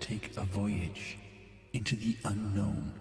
take a voyage into the unknown.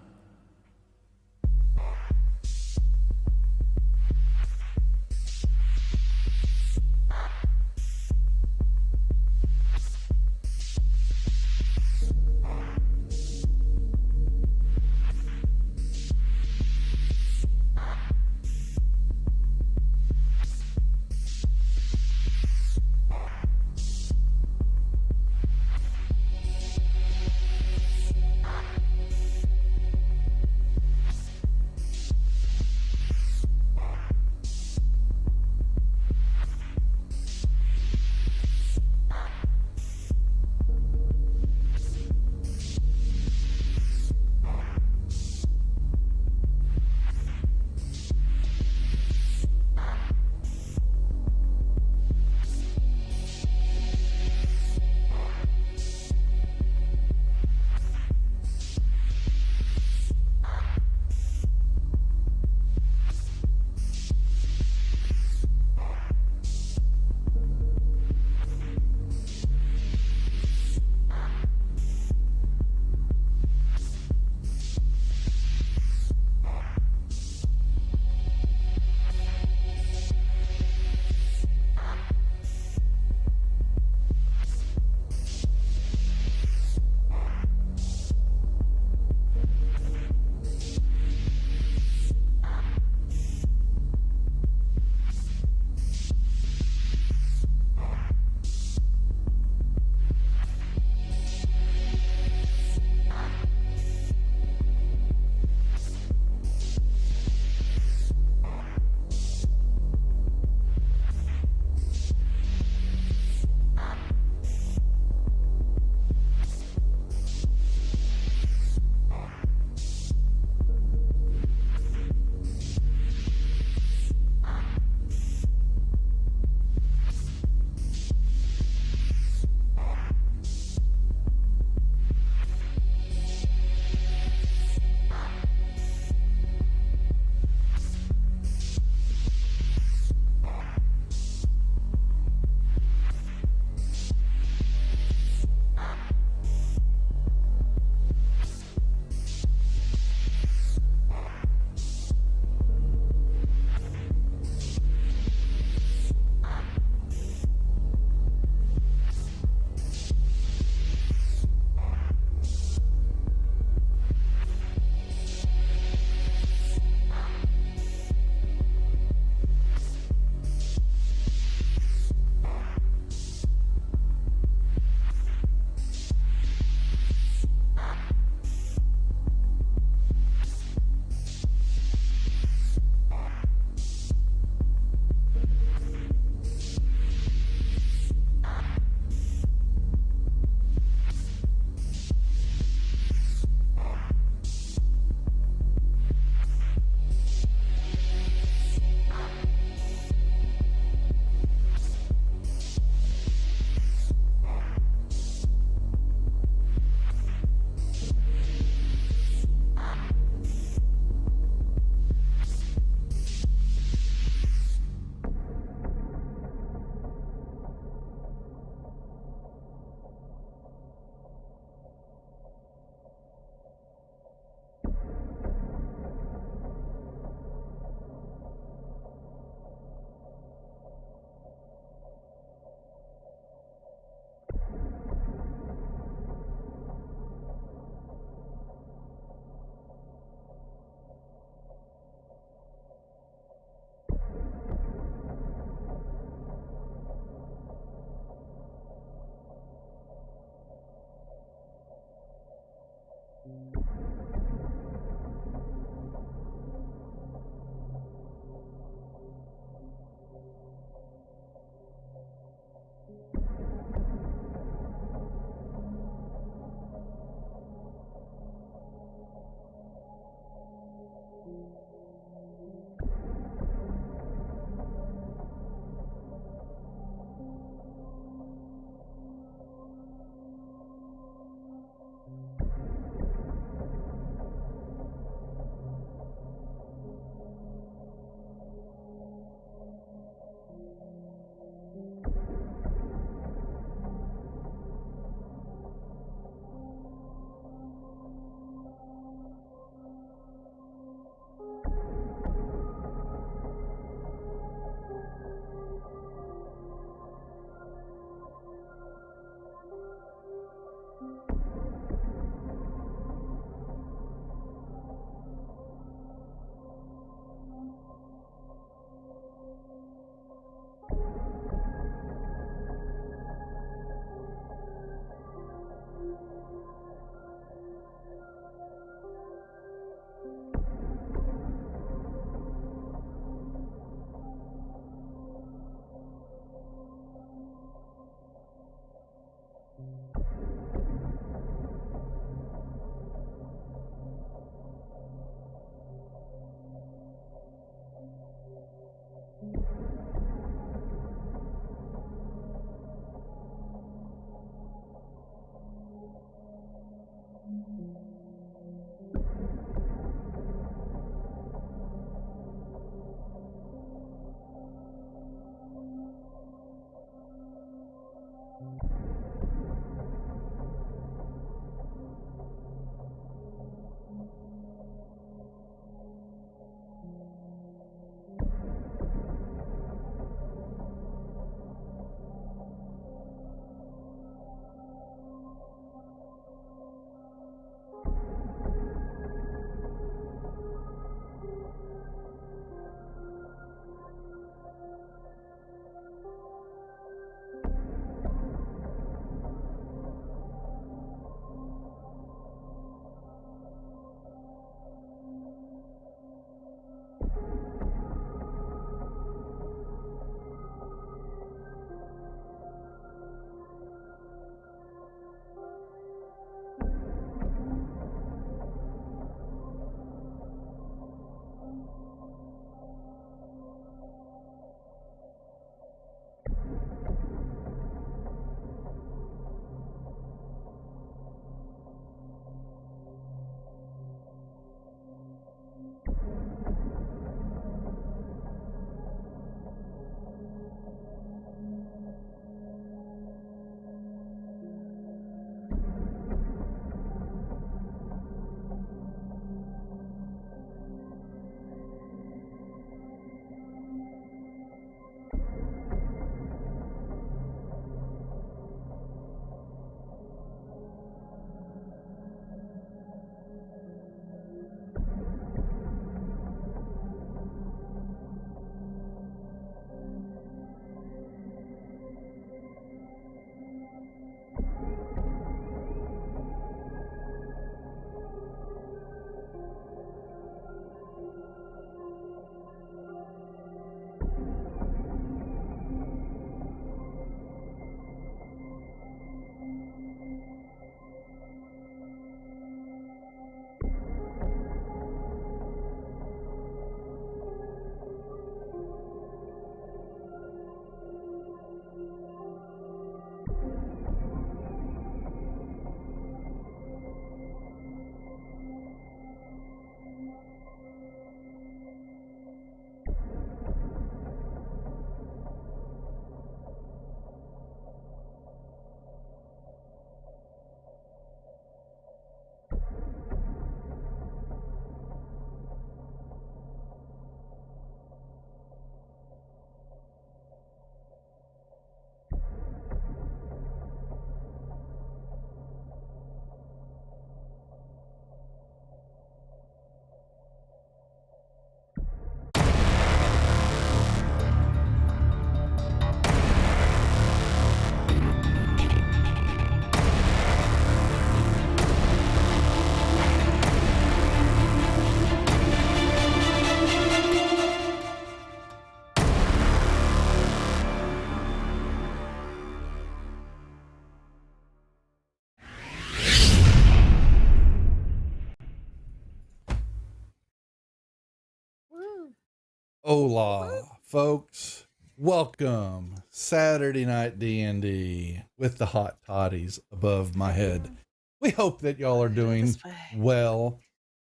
Hola, folks. Welcome. Saturday night D&D with the hot toddies above my head. We hope that y'all are doing This way. well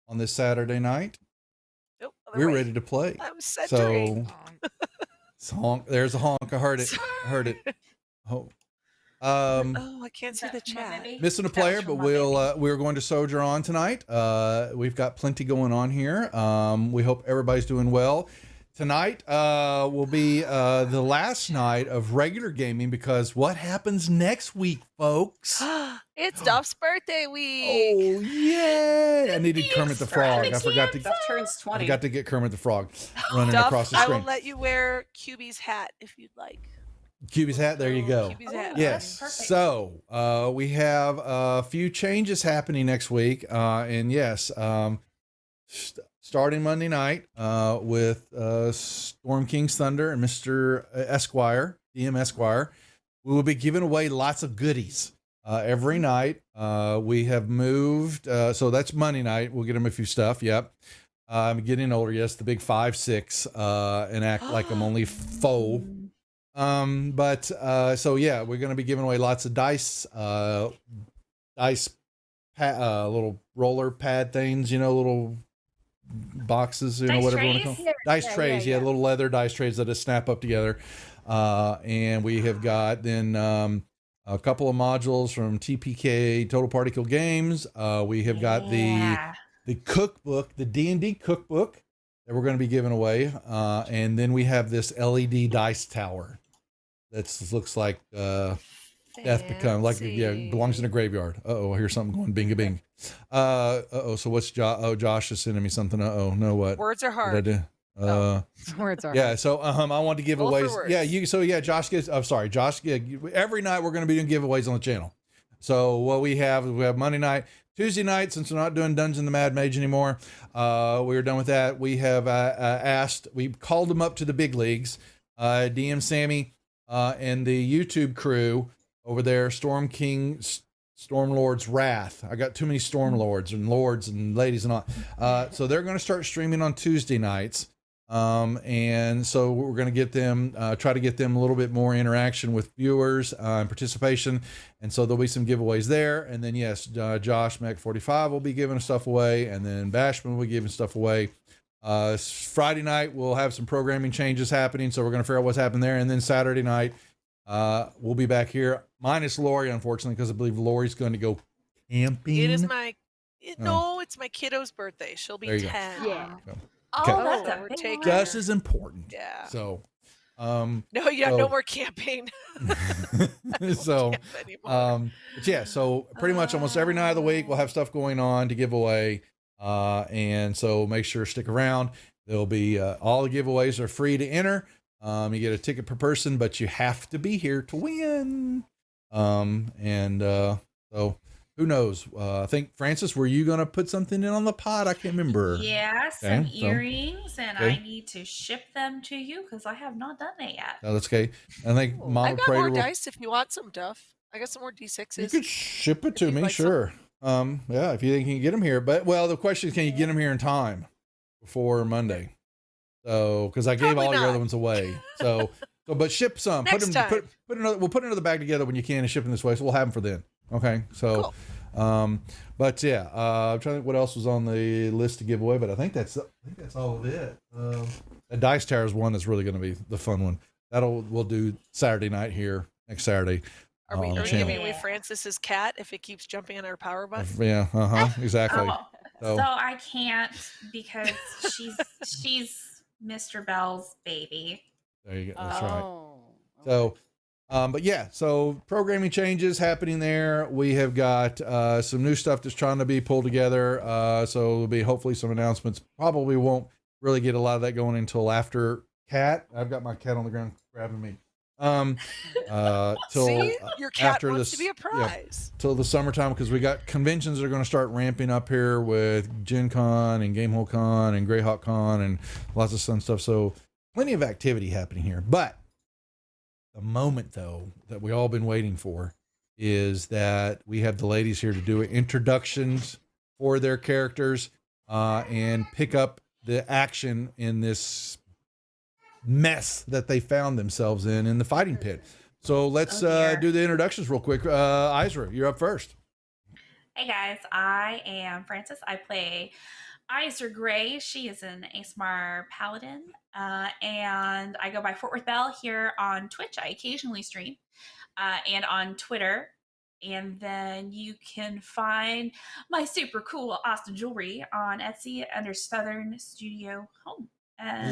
on this Saturday night. Nope, other We're way. ready to play. I'm centering. So, there's a honk. I heard it. Oh. Oh, I can't see the chat. Missing a player, but we're going to soldier on tonight. We've got plenty going on here. We hope everybody's doing well. Tonight will be the last night of regular gaming because what happens next week, folks? It's Duff's birthday week. Oh yay! I needed Kermit the Frog. I forgot to. Duff turns 20. I got to get Kermit the Frog running Duff, across the I screen. will let you wear QB's hat if you'd like. QB's hat. There you go. QB's hat. Yes. Perfect. So we have a few changes happening next week, and yes, starting Monday night with Storm King's Thunder and Mr. Esquire, DM Esquire, we will be giving away lots of goodies every night. We have moved, so that's Monday night. We'll get them a few stuff. Yep. I'm getting older. Yes, the big 5'6", and act like I'm only 4. So yeah, we're going to be giving away lots of dice, little roller pad things, little boxes, Dice whatever you want to trays? call them. Dice trays. Yeah, little leather dice trays that just snap up together. And we have got then, a couple of modules from TPK Total Party Kill Games. We have got the cookbook, the D&D cookbook that we're going to be giving away. And then we have this LED dice tower. That looks like death become like belongs in a graveyard. Here's something going bing a bing. So what's Josh is sending me something. No, what? Words are What did I hard. do? Words are Yeah, so I want to give Both aways. are Yeah, Josh gets. I'm sorry, Josh. Yeah, every night we're going to be doing giveaways on the channel. So what we have Monday night, Tuesday night. Since we're not doing Dungeon the Mad Mage anymore, we're done with that. We have we called them up to the big leagues. DM Sammy and the YouTube crew over there, Storm Lord's Wrath. I got too many Storm Lords and lords and ladies and all. So they're going to start streaming on Tuesday nights. And so we're going to get them, try to get them a little bit more interaction with viewers and participation. And so there'll be some giveaways there. And then, yes, Josh Mac45 will be giving stuff away. And then Bashman will be giving stuff away. Friday night, we'll have some programming changes happening. So we're going to figure out what's happened there. And then Saturday night, we'll be back here minus Lori, unfortunately, because I believe Lori's going to go camping. It is it's my kiddo's birthday. She'll be 10. Yeah. Okay. Oh, that's We're a big taking- one. Just as important. Yeah. So, No, so- no more camping. so, Camp anymore. but yeah, so pretty much almost every night of the week we'll have stuff going on to give away. And so make sure to stick around. There'll be, all the giveaways are free to enter. You get a ticket per person, but you have to be here to win. So who knows? I think Francis, were you going to put something in on the pod? I can't remember. Yeah, some Okay, so- earrings, and okay. I need to ship them to you because I have not done that yet. No, that's okay. I think I've Mama got Prater more will, dice if you want some, Duff. I got some more you D6s. could ship it If to you'd me, like some. sure. Yeah, if you think you can get them here. But well, the question is, can you get them here in time before Monday? So, because I gave Probably all your not. other ones away. But ship some. Next put time. put another. We'll put another bag together when you can and ship them this way. So we'll have them for then. Okay. So, but yeah, I'm trying to think what else was on the list to give away. But I think that's all of it. The Dice Tower is one that's really going to be the fun one. We'll do Saturday night here next Saturday. Are we on the giving channel. away Francis's cat if it keeps jumping on our power button? Yeah. Exactly. Oh, So- so I can't because she's Mr. Bell's baby. There you go. That's right. Oh. So, but yeah, so programming changes happening there. We have got some new stuff that's trying to be pulled together. So there'll be hopefully some announcements. Probably won't really get a lot of that going until after cat. I've got my cat on the ground grabbing me. Till See, your cat after wants this- to be a prize. till the summertime, because we got conventions that are going to start ramping up here with Gen Con and Gamehole Con and Greyhawk Con and lots of fun stuff. So plenty of activity happening here. But the moment, though, that we all been waiting for is that we have the ladies here to do introductions for their characters and pick up the action in this mess that they found themselves in the fighting pit. So let's dear. do the introductions real quick. Isra, you're up first. Hey guys, I am Francis. I play Isra Gray. She is an ASMR paladin, and I go by Fort Worth Bell here on Twitch. I occasionally stream, and on Twitter. And then you can find my super cool Austin jewelry on Etsy under Southern Studio Home.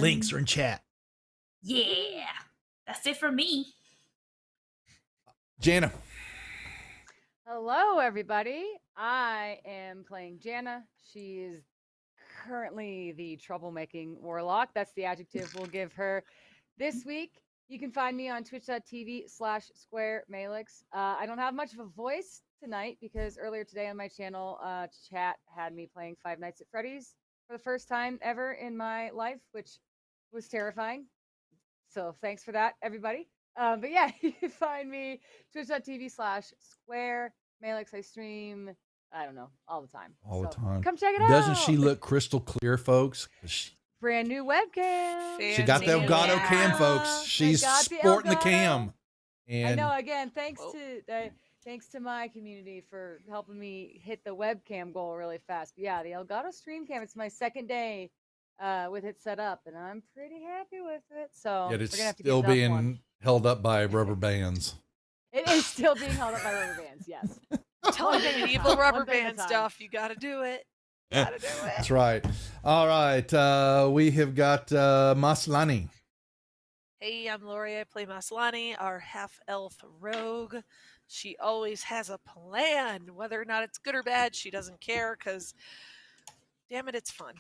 Links are in chat. Yeah, that's it for me. Jana. Hello, everybody. I am playing Jana. She is currently the troublemaking warlock. That's the adjective we'll give her this week. You can find me on twitch.tv/SquareMalix. I don't have much of a voice tonight because earlier today on my channel, chat had me playing Five Nights at Freddy's for the first time ever in my life, which was terrifying. So thanks for that, everybody. But yeah, you can find me twitch.tv/SquareMalix. I stream, I don't know, all the time. All the time. Come check it out. Doesn't she look crystal clear, folks? Brand new webcam. She got the Elgato cam, folks. She's got the sporting the Elgato. cam. And I know. Again, thanks to my community for helping me hit the webcam goal really fast. But yeah, the Elgato Stream Cam. It's my second day with it set up, and I'm pretty happy with it. So yet we're it's gonna have to still get another being one. held up by rubber bands. It is still being held up by rubber bands. Yes. Tell One me thing at a medieval time, rubber one thing at a band time. stuff. You got to do it. Gotta do it. That's right. All right. We have got Maslani. Hey, I'm Lori. I play Maslani, our half-elf rogue. She always has a plan. Whether or not it's good or bad, she doesn't care because, damn it, it's fun.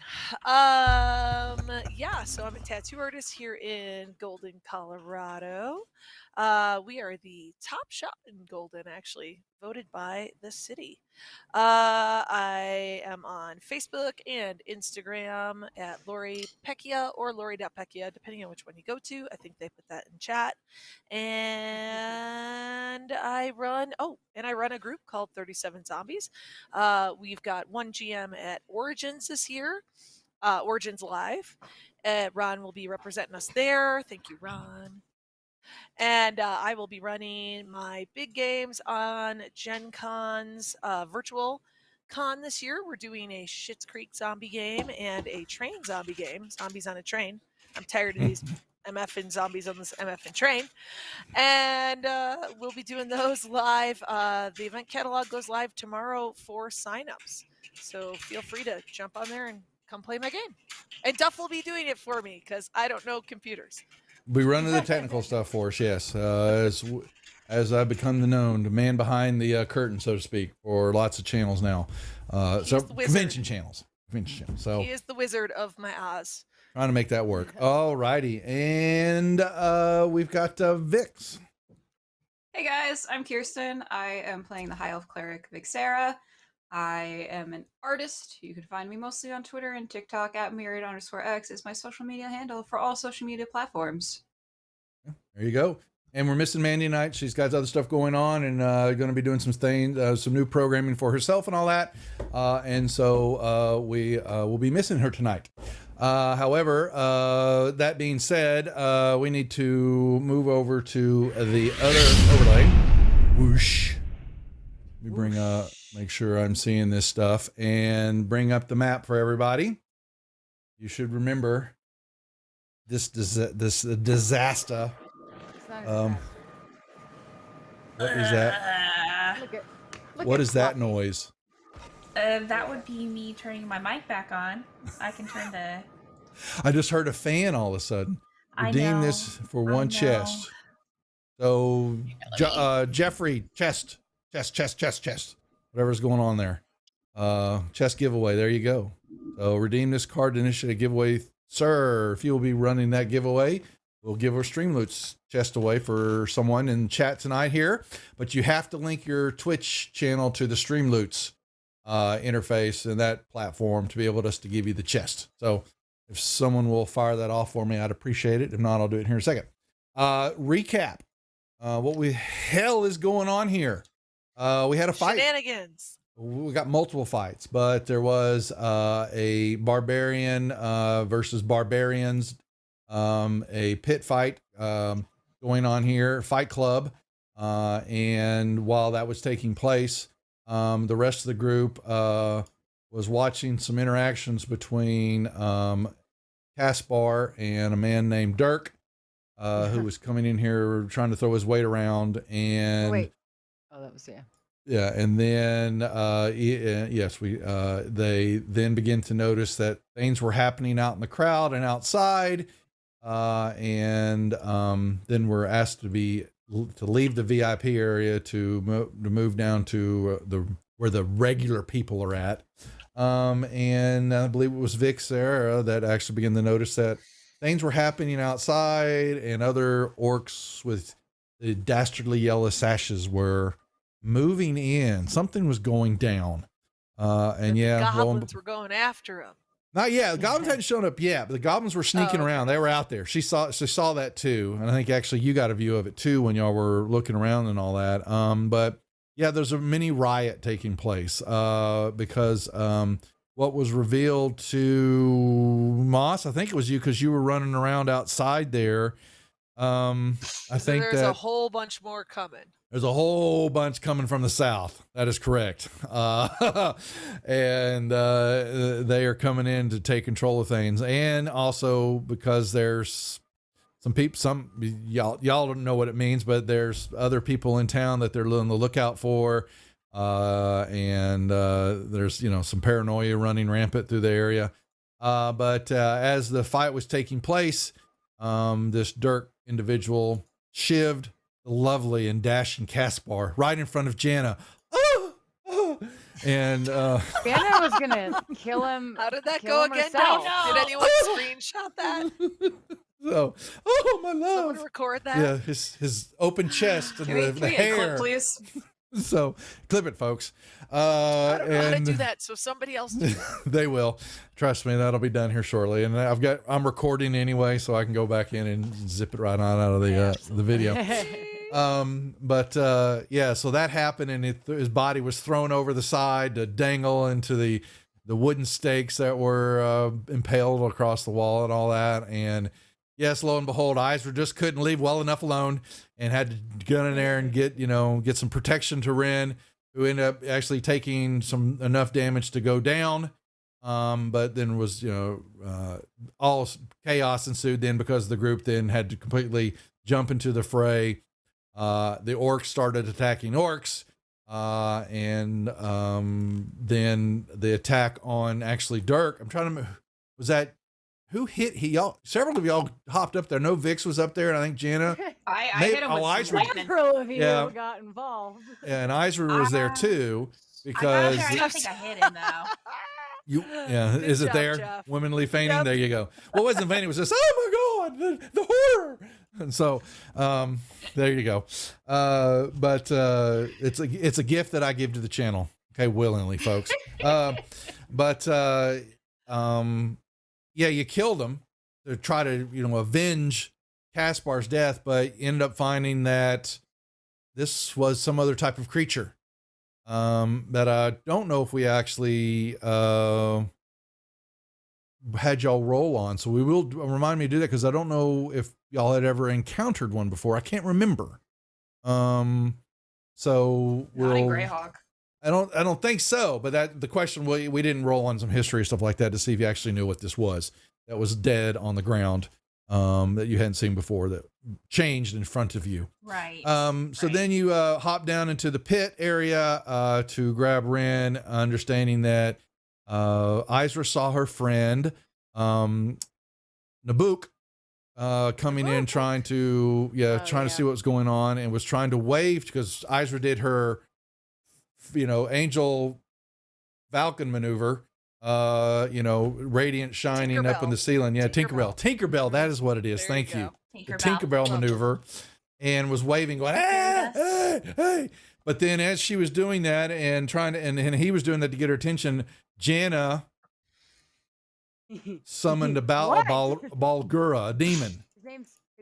Yeah, so I'm a tattoo artist here in Golden, Colorado. We are the top shop in Golden, actually, voted by the city. I am on Facebook and Instagram at Lori Pecchia or Lori.Pecchia, depending on which one you go to. I think they put that in chat. And I run a group called 37 Zombies. We've got one GM at Origins this year, Origins Live. Ron will be representing us there. Thank you, Ron. And I will be running my big games on Gen Con's virtual con this year. We're doing a Schitt's Creek zombie game and a train zombie game, Zombies on a Train. I'm tired of these MF and zombies on this MF and train. And we'll be doing those live. The event catalog goes live tomorrow for signups. So feel free to jump on there and come play my game. And Duff will be doing it for me because I don't know computers. We run into the technical stuff for us, yes. As I've become the man behind the curtain, so to speak, for lots of channels now. So convention channels. So He is the Wizard of my Oz. trying to make that work. All righty. And we've got Vix. Hey guys, I'm Kirsten. I am playing the High Elf Cleric Vixera. I am an artist. You can find me mostly on Twitter and TikTok at myriad_x is my social media handle for all social media platforms. There you go. And we're missing Mandy tonight. She's got other stuff going on and going to be doing some things, some new programming for herself and all that. And so we will be missing her tonight. However, that being said, we need to move over to the other overlay. Whoosh. Let me bring up, make sure I'm seeing this stuff and bring up the map for everybody. You should remember this disaster. What is that? What is that noise? That would be me turning my mic back on. I can turn the. I just heard a fan all of a sudden. I Redeem know, this for I one know. chest. So, Jeffrey, chest. Whatever's going on there. Chest giveaway. There you go. So, redeem this card to initiate a giveaway. Sir, if you will be running that giveaway, we'll give our Streamloots chest away for someone in chat tonight here. But you have to link your Twitch channel to the Streamloots interface and that platform to be able to give you the chest. So if someone will fire that off for me, I'd appreciate it. If not, I'll do it here in a second. Recap. What the hell is going on here? We had a fight. Shenanigans. We got multiple fights, but there was a barbarian versus barbarians a pit fight going on here, Fight Club. And while that was taking place, the rest of the group was watching some interactions between Caspar and a man named Dirk, who was coming in here trying to throw his weight around. And Wait. Oh, that was, yeah. yeah, and then they then begin to notice that things were happening out in the crowd and outside, and then we're asked to leave the VIP area to move down to where the regular people are at, and I believe it was Vixera that actually began to notice that things were happening outside, and other orcs with the dastardly yellow sashes were moving in. Something was going down. And the yeah, goblins were going after him. not yet. The goblins hadn't shown up yet, but the goblins were sneaking around. They were out there. She saw that too. And I think actually you got a view of it too when y'all were looking around and all that. But yeah, there's a mini riot taking place, because, what was revealed to Moss, I think it was you, because you were running around outside there. I think There's a whole bunch more coming. There's a whole bunch coming from the south. That is correct. And they are coming in to take control of things. And also because there's some people, y'all don't know what it means, but there's other people in town that they're on the lookout for. And there's, some paranoia running rampant through the area. But as the fight was taking place, this Dirk individual shivved the lovely and dashing Caspar right in front of Jana. And Jana was gonna kill him. How did that kill go him again? herself. Did anyone screenshot that? So, oh my love. Someone record that? Yeah, his open chest and Can we the get a hair. clip, please? So clip it, folks. I don't know how to and do that, so somebody else do that. they will. Trust me, that'll be done here shortly. And I'm recording anyway, so I can go back in and zip it right on out of the video. Yeah, so that happened, and his body was thrown over the side to dangle into the wooden stakes that were impaled across the wall and all that. And yes, lo and behold, Isra just couldn't leave well enough alone and had to get in there and get some protection to Ren, who ended up actually taking enough damage to go down. But then was, all chaos ensued then because the group then had to completely jump into the fray. The orcs started attacking orcs. And then the attack on actually Dirk. I'm trying to, was that, who hit several of y'all hopped up there. No, Vix was up there, and I think Jana. I hit him with Isra. some lightning. Several of you Yeah. got involved. And Isra was there too, I'm because not sure. I don't think I hit him though. Good is it job, there? Jeff. Womanly fainting. Yep. There you go. Well, it wasn't fainting. It was just, oh my God, the horror. And so, there you go. It's a gift that I give to the channel. Okay. Willingly, folks. Yeah, you killed him to try to, avenge Caspar's death, but ended up finding that this was some other type of creature. That I don't know if we actually had y'all roll on. So we will remind me to do that, because I don't know if y'all had ever encountered one before. I can't remember. So Not in Greyhawk. I don't think so. But the question, we didn't roll on some history and stuff like that to see if you actually knew what this was that was dead on the ground, that you hadn't seen before, that changed in front of you. Right. So right. then you hop down into the pit area to grab Ren, understanding that Isra saw her friend Nabuk coming in, trying to to see what was going on, and was trying to wave, because Isra did her angel falcon maneuver, radiant shining up in the ceiling. Yeah, Tinkerbell, that is what it is. There Thank you you. go. The Tinkerbell maneuver, and was waving, going, hey, hey. But then as she was doing that and trying to, and he was doing that to get her attention, Jana summoned a Balgura, a demon. His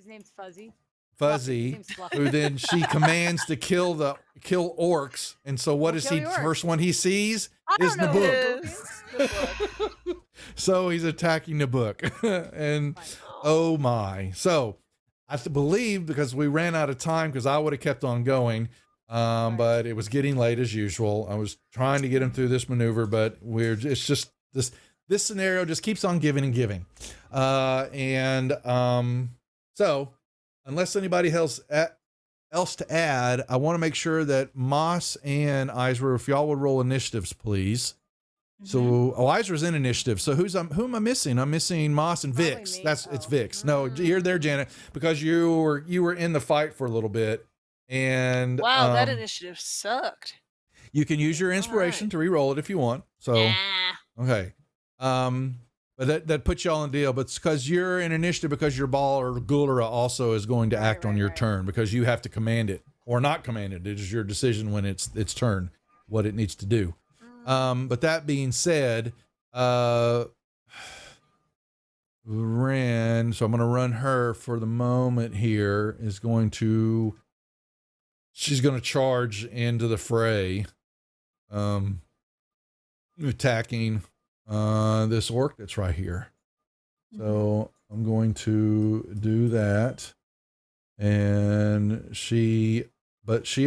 name's Fuzzy. Fuzzy, His name's Fluffy. who then she commands to kill orcs. And so what is Kill he? the orcs. First one he sees I is don't know Nabuk. who Is the book. So he's attacking Nabuk. And Oh my. So I believe because we ran out of time because I would have kept on going. But it was getting late as usual. I was trying to get him through this maneuver, but it's just this scenario just keeps on giving and giving. So unless anybody else to add, I want to make sure that Moss and Isra, if y'all would roll initiatives, please. So Isra's in initiative. So who am I missing? I'm missing Moss and Probably Vix. me. It's Vix. No, you're there, Janet, because you were in the fight for a little bit. And Wow, that initiative sucked. you can use your inspiration to re-roll it if you want. So okay. But that puts y'all in deal, but it's because you're in initiative because your ball or Gulra also is going to act on your turn because you have to command it or not command it. It is your decision when it's turn, what it needs to do. But that being said, Ren, so I'm going to run her for the moment here, she's going to charge into the fray, attacking this orc that's right here. So I'm going to do that. And she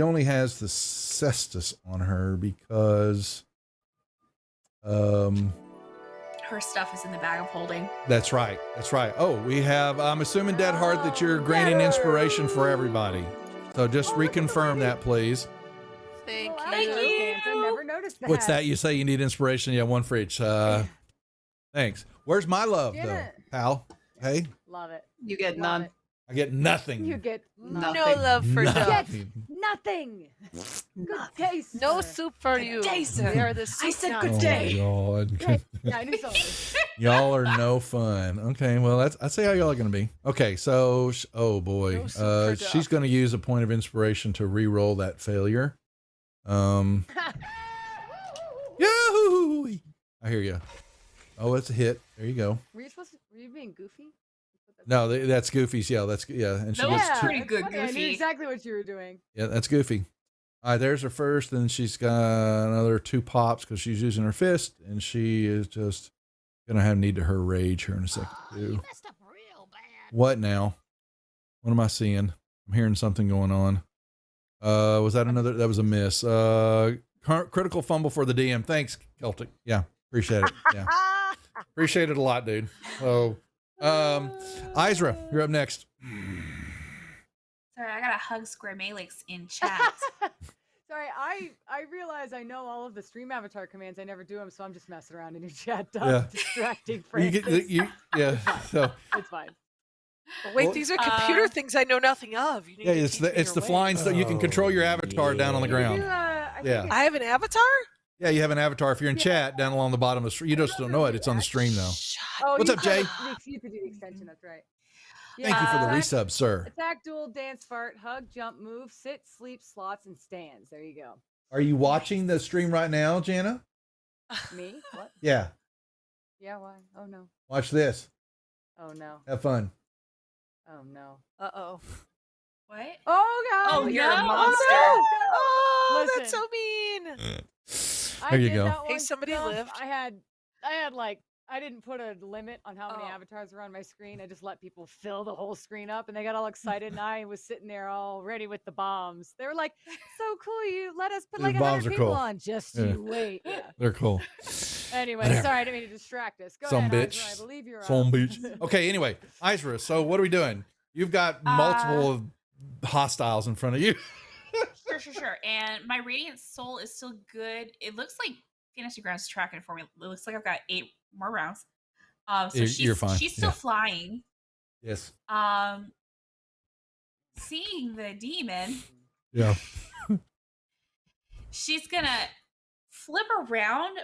only has the cestus on her because Her stuff is in the bag of holding. that's right. Oh, we have, I'm assuming Dead Heart that you're granting inspiration for everybody. So just reconfirm that, please. Thank you. Thank you. I never noticed that. What's that? You say you need inspiration? Yeah, one for each. Thanks. Where's my love, though, Janet. pal? Hey, Love it. You get Love none. it. I get nothing. You get Nothing. No love for Nothing. Duff. nothing. Good taste. No sir. soup for you. day, sir. We are the I soup said now. good day. Oh, God. Good. Yeah, I knew something. Y'all are no fun. Okay, well, I'd say how y'all are going to be. Okay, so, oh boy. No soup for She's Duff. going to use a point of inspiration to re-roll that failure. Yahoo! I hear you. Oh, it's a hit. There you go. Were you being goofy? No, that's Goofy's. Yeah, and she That gets was two. pretty good, funny. I knew Goofy. exactly what you were doing. Yeah, that's Goofy. All right, there's her first, and she's got another 2 pops because she's using her fist, and she is just gonna have need to her rage here in a second too. What now? What am I seeing? I'm hearing something going on. Was that another? That was a miss. Critical fumble for the DM. Thanks, Celtic. Yeah, appreciate it. Yeah, appreciate it a lot, dude. So, Isra, you're up next. Sorry, I gotta hug Square Malix in chat. Sorry, I realize I know all of the stream avatar commands. I never do them, so I'm just messing around in your chat. Yeah. Distracting You Francis. get yeah. So It's fine. But wait, Well, these are computer things I know nothing of. You need yeah, to it's teach me the your flying ways. stuff. You can control your avatar down on the ground. Yeah. I have an avatar? Yeah, you have an avatar. If you're in chat, down along the bottom of the stream, you just don't know it. It's on the stream though. Oh, What's you up, Jay? You could do the extension. That's right. Thank you for the attack- resub, sir. Attack, duel, dance, fart, hug, jump, move, sit, sleep, slots, and stands. There you go. Are you watching the stream right now, Jana? Me? What? Yeah. Yeah, why? Oh, no. Watch this. Oh, no. Have fun. Oh, no. Uh-oh. What? Oh, God. Oh, you're a no. monster. Oh, that's Listen. so mean. I There you did go. that Hey, one somebody stuff. lived. I had like, I didn't put a limit on how many Oh. avatars were on my screen. I just let people fill the whole screen up, and they got all excited. And I was sitting there all ready with the bombs. They were like, "So cool! You let us put The like bombs 100 are people cool. on. Just Yeah. you wait." Yeah. They're cool. Anyway, Whatever. sorry, I didn't mean to distract us. Go Some ahead, bitch. Isra, I believe you're Some up. bitch. Okay, anyway, Isra, so what are we doing? You've got multiple hostiles in front of you. Sure. And my Radiant Soul is still good. It looks like Fantasy Grounds is tracking for me. It looks like I've got 8 more rounds. So You're fine. She's still Yeah. flying. Yes. Seeing the demon, Yeah. she's gonna flip around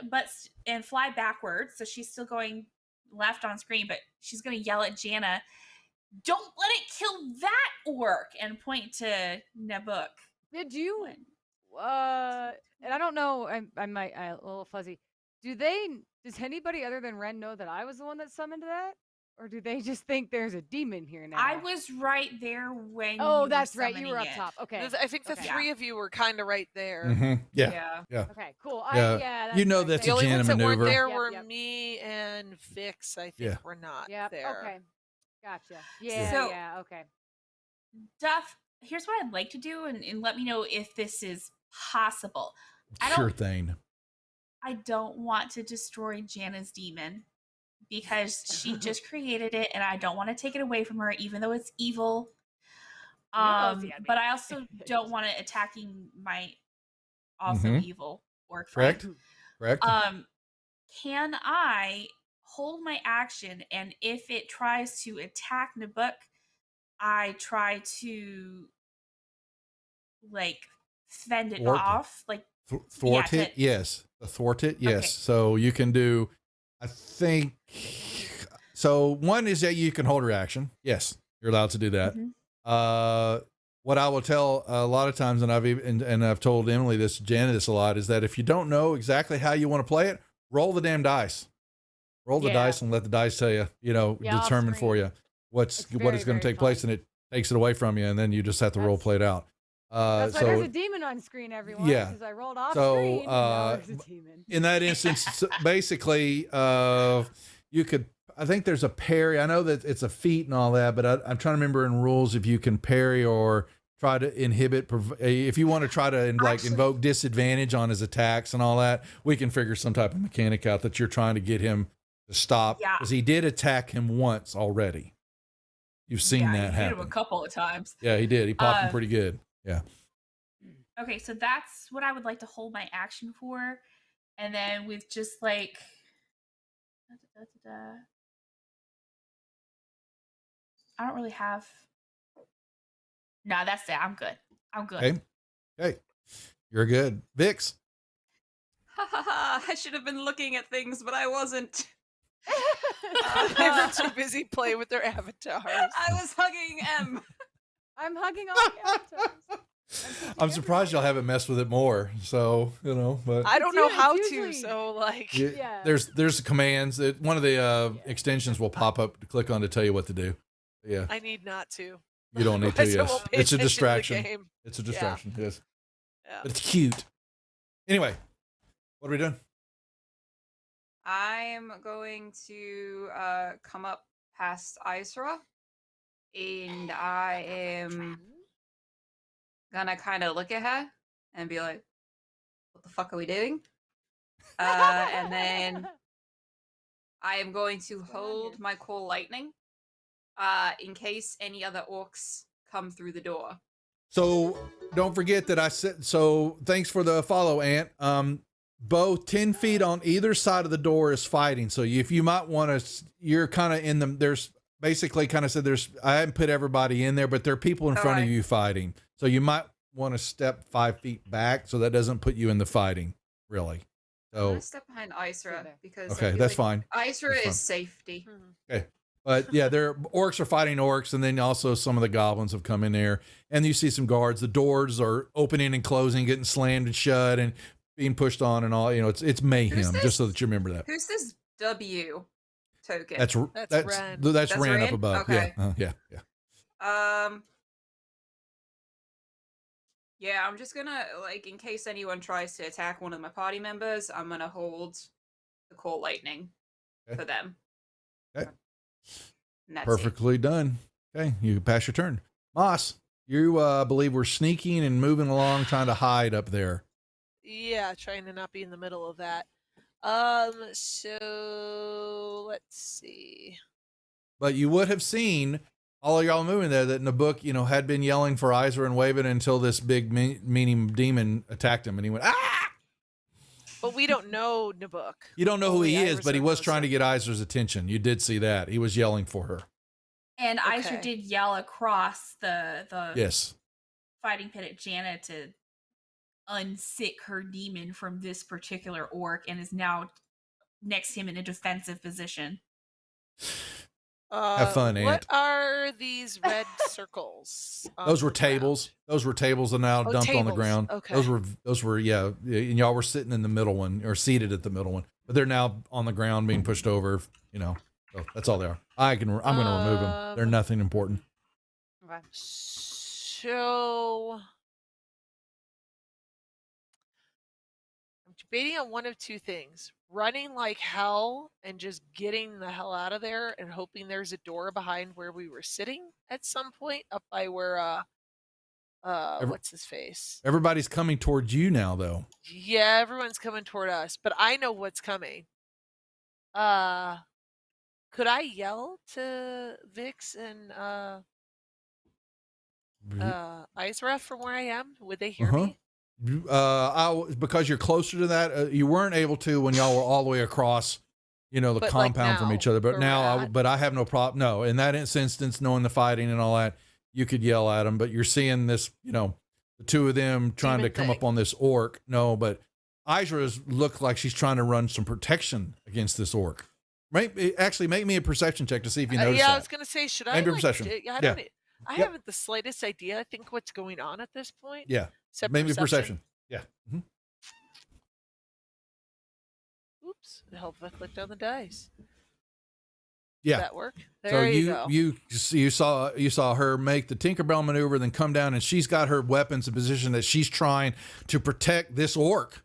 and fly backwards. So she's still going left on screen, but she's gonna yell at Jana, "Don't let it kill that orc!" and point to Nabuk. Did you? And I don't know. I might a little fuzzy. Does anybody other than Ren know that I was the one that summoned that, or do they just think there's a demon here now? I was right there when. Oh, you that's were right. You were up summoning it. top. Okay. I think the Okay. three of you were kind of right there. Mhm. Yeah. Okay. Cool. Yeah. That's You know right. that's The a only Jana ones that maneuver. weren't there Yep, were yep. me and Vix. I think Yeah. were not Yep. there. Okay. Gotcha. Yeah, So- yeah, okay. Duff, here's what I'd like to do, and let me know if this is possible. I Sure don't- thing. I don't want to destroy Jana's demon because she just created it, and I don't want to take it away from her, even though it's evil. You know it's the But enemy. I also don't want it attacking my also Mhm. evil orc friend. Correct. Can I hold my action, and if it tries to attack Nabuk, I try to like fend it Thwart it. off, like Thwart yeah, it, yes. Thwart it, yes. Okay. So you can do, I think. So one is that you can hold reaction. Yes, you're allowed to do that. Mhm. What I will tell a lot of times, and I've told Emily this, Janet this a lot, is that if you don't know exactly how you want to play it, roll the damn dice. Roll the Yeah. dice and let the dice tell you, Yeah, off determine for screen. you what It's is very, going to very take place, fun. and it takes it away from you, and then you just have to role That's- play it out. That's why so there's a demon on screen, everyone. yeah. Because I rolled off So, screen. And now there's a demon. in that instance, basically, you could. I think there's a parry. I know that it's a feat and all that, but I'm trying to remember in rules if you can parry or try to inhibit. If you want to try to Actually- invoke disadvantage on his attacks and all that, we can figure some type of mechanic out that you're trying to get him to stop, Yeah. because he did attack him once already. You've seen Yeah, that you hit him happen. a couple of times. Yeah, he did. He popped him Uh, pretty good. Yeah. Okay, so that's what I would like to hold my action for, and then with just like I don't really have. No, that's it. I'm good. I'm good. Okay. Okay. You're good. Vix. Ha ha ha! I should have been looking at things, but I wasn't. They were too busy playing with their avatars. I was hugging M. I'm hugging all the avatars. I'm surprised y'all haven't messed with it more. So, but I don't know how It's to, usually- so like Yeah. there's commands that one of the extensions will pop up to click on to tell you what to do. Yeah, I need not to. you don't need to. Otherwise I Yes, won't pay it's a attention to the distraction. game. It's a distraction. Yes, Yeah. but it's cute. Anyway, what are we doing? I'm going to come up past Isra, and I am gonna kind of look at her and be like, "What the fuck are we doing?" And then I am going to What's going on hold here? my call lightning, in case any other orcs come through the door. So don't forget that I said. So thanks for the follow, Ant. Both 10 feet on either side of the door is fighting. So if you might want to, you're kind of in the. There's basically kind of said there's. I haven't put everybody in there, but there are people in front of Alright. you fighting. So you might want to step 5 feet back so that doesn't put you in the fighting. Really. I'm So gonna step behind Isra there. because I okay, feel that's like fine. Isra That's fine. is safety. But yeah, orcs are fighting orcs, and then also some of the goblins have come in there, and you see some guards. The doors are opening and closing, getting slammed and shut, and being pushed on, and all. It's mayhem. this? Just so that you remember that. Who's this W token? That's That's Ren. That's That's Ren up Ren? above. Okay. Yeah. Yeah, I'm just gonna, like, in case anyone tries to attack one of my party members, I'm gonna hold the call lightning Okay. for them. Okay. And that's it. Perfectly done. Okay, you pass your turn. Moss, you believe we're sneaking and moving along, trying to hide up there. Yeah, trying to not be in the middle of that. So let's see. But you would have seen all of y'all moving there that Nabuk, had been yelling for Isra and waving until this big meaning demon attacked him, and he went, ah! But we don't know Nabuk. You don't know who Only he is, Isra but he was knows trying to him. get Isra's attention. You did see that. He was yelling for her. And Okay. Isra did yell across the Yes. fighting pit at Jana to unsick her demon from this particular orc, and is now next to him in a defensive position. Have fun, What Ant. are these red circles? on Those were the ground? tables. Those were tables and now Oh, dumped on the tables. ground. Okay. Those were yeah, and y'all were sitting in the middle one or seated at the middle one, but they're now on the ground being pushed over. So that's all they are. I'm going to remove them. They're nothing important. Okay. So debating on one of two things: running like hell and just getting the hell out of there and hoping there's a door behind where we were sitting at some point up by where what's his face? Everybody's coming towards you now, though. Yeah, everyone's coming toward us, but I know what's coming. Could I yell to Vix and Isra from where I am? Would they hear me? Because you're closer to that, you weren't able to when y'all were all the way across, the But, like, compound from now, each other. But where now, we're at? but I have no problem. No, in that instance, knowing the fighting and all that, you could yell at them. But you're seeing this, the two of them trying to Demon come up thing. on this orc. No, but Isra's looked like she's trying to run some protection against this orc. Actually, make me a perception check to see if you notice Yeah, I that. was gonna say, should I Maybe like, perception. I Yeah. don't. I Yep. haven't the slightest idea. I think what's going on at this point. Yeah, Except maybe perception. Yeah. Mhm. Oops! It helped if I clicked on the dice. Yeah. Did that work? So There you go. you saw her make the Tinkerbell maneuver, then come down, and she's got her weapons in position that she's trying to protect this orc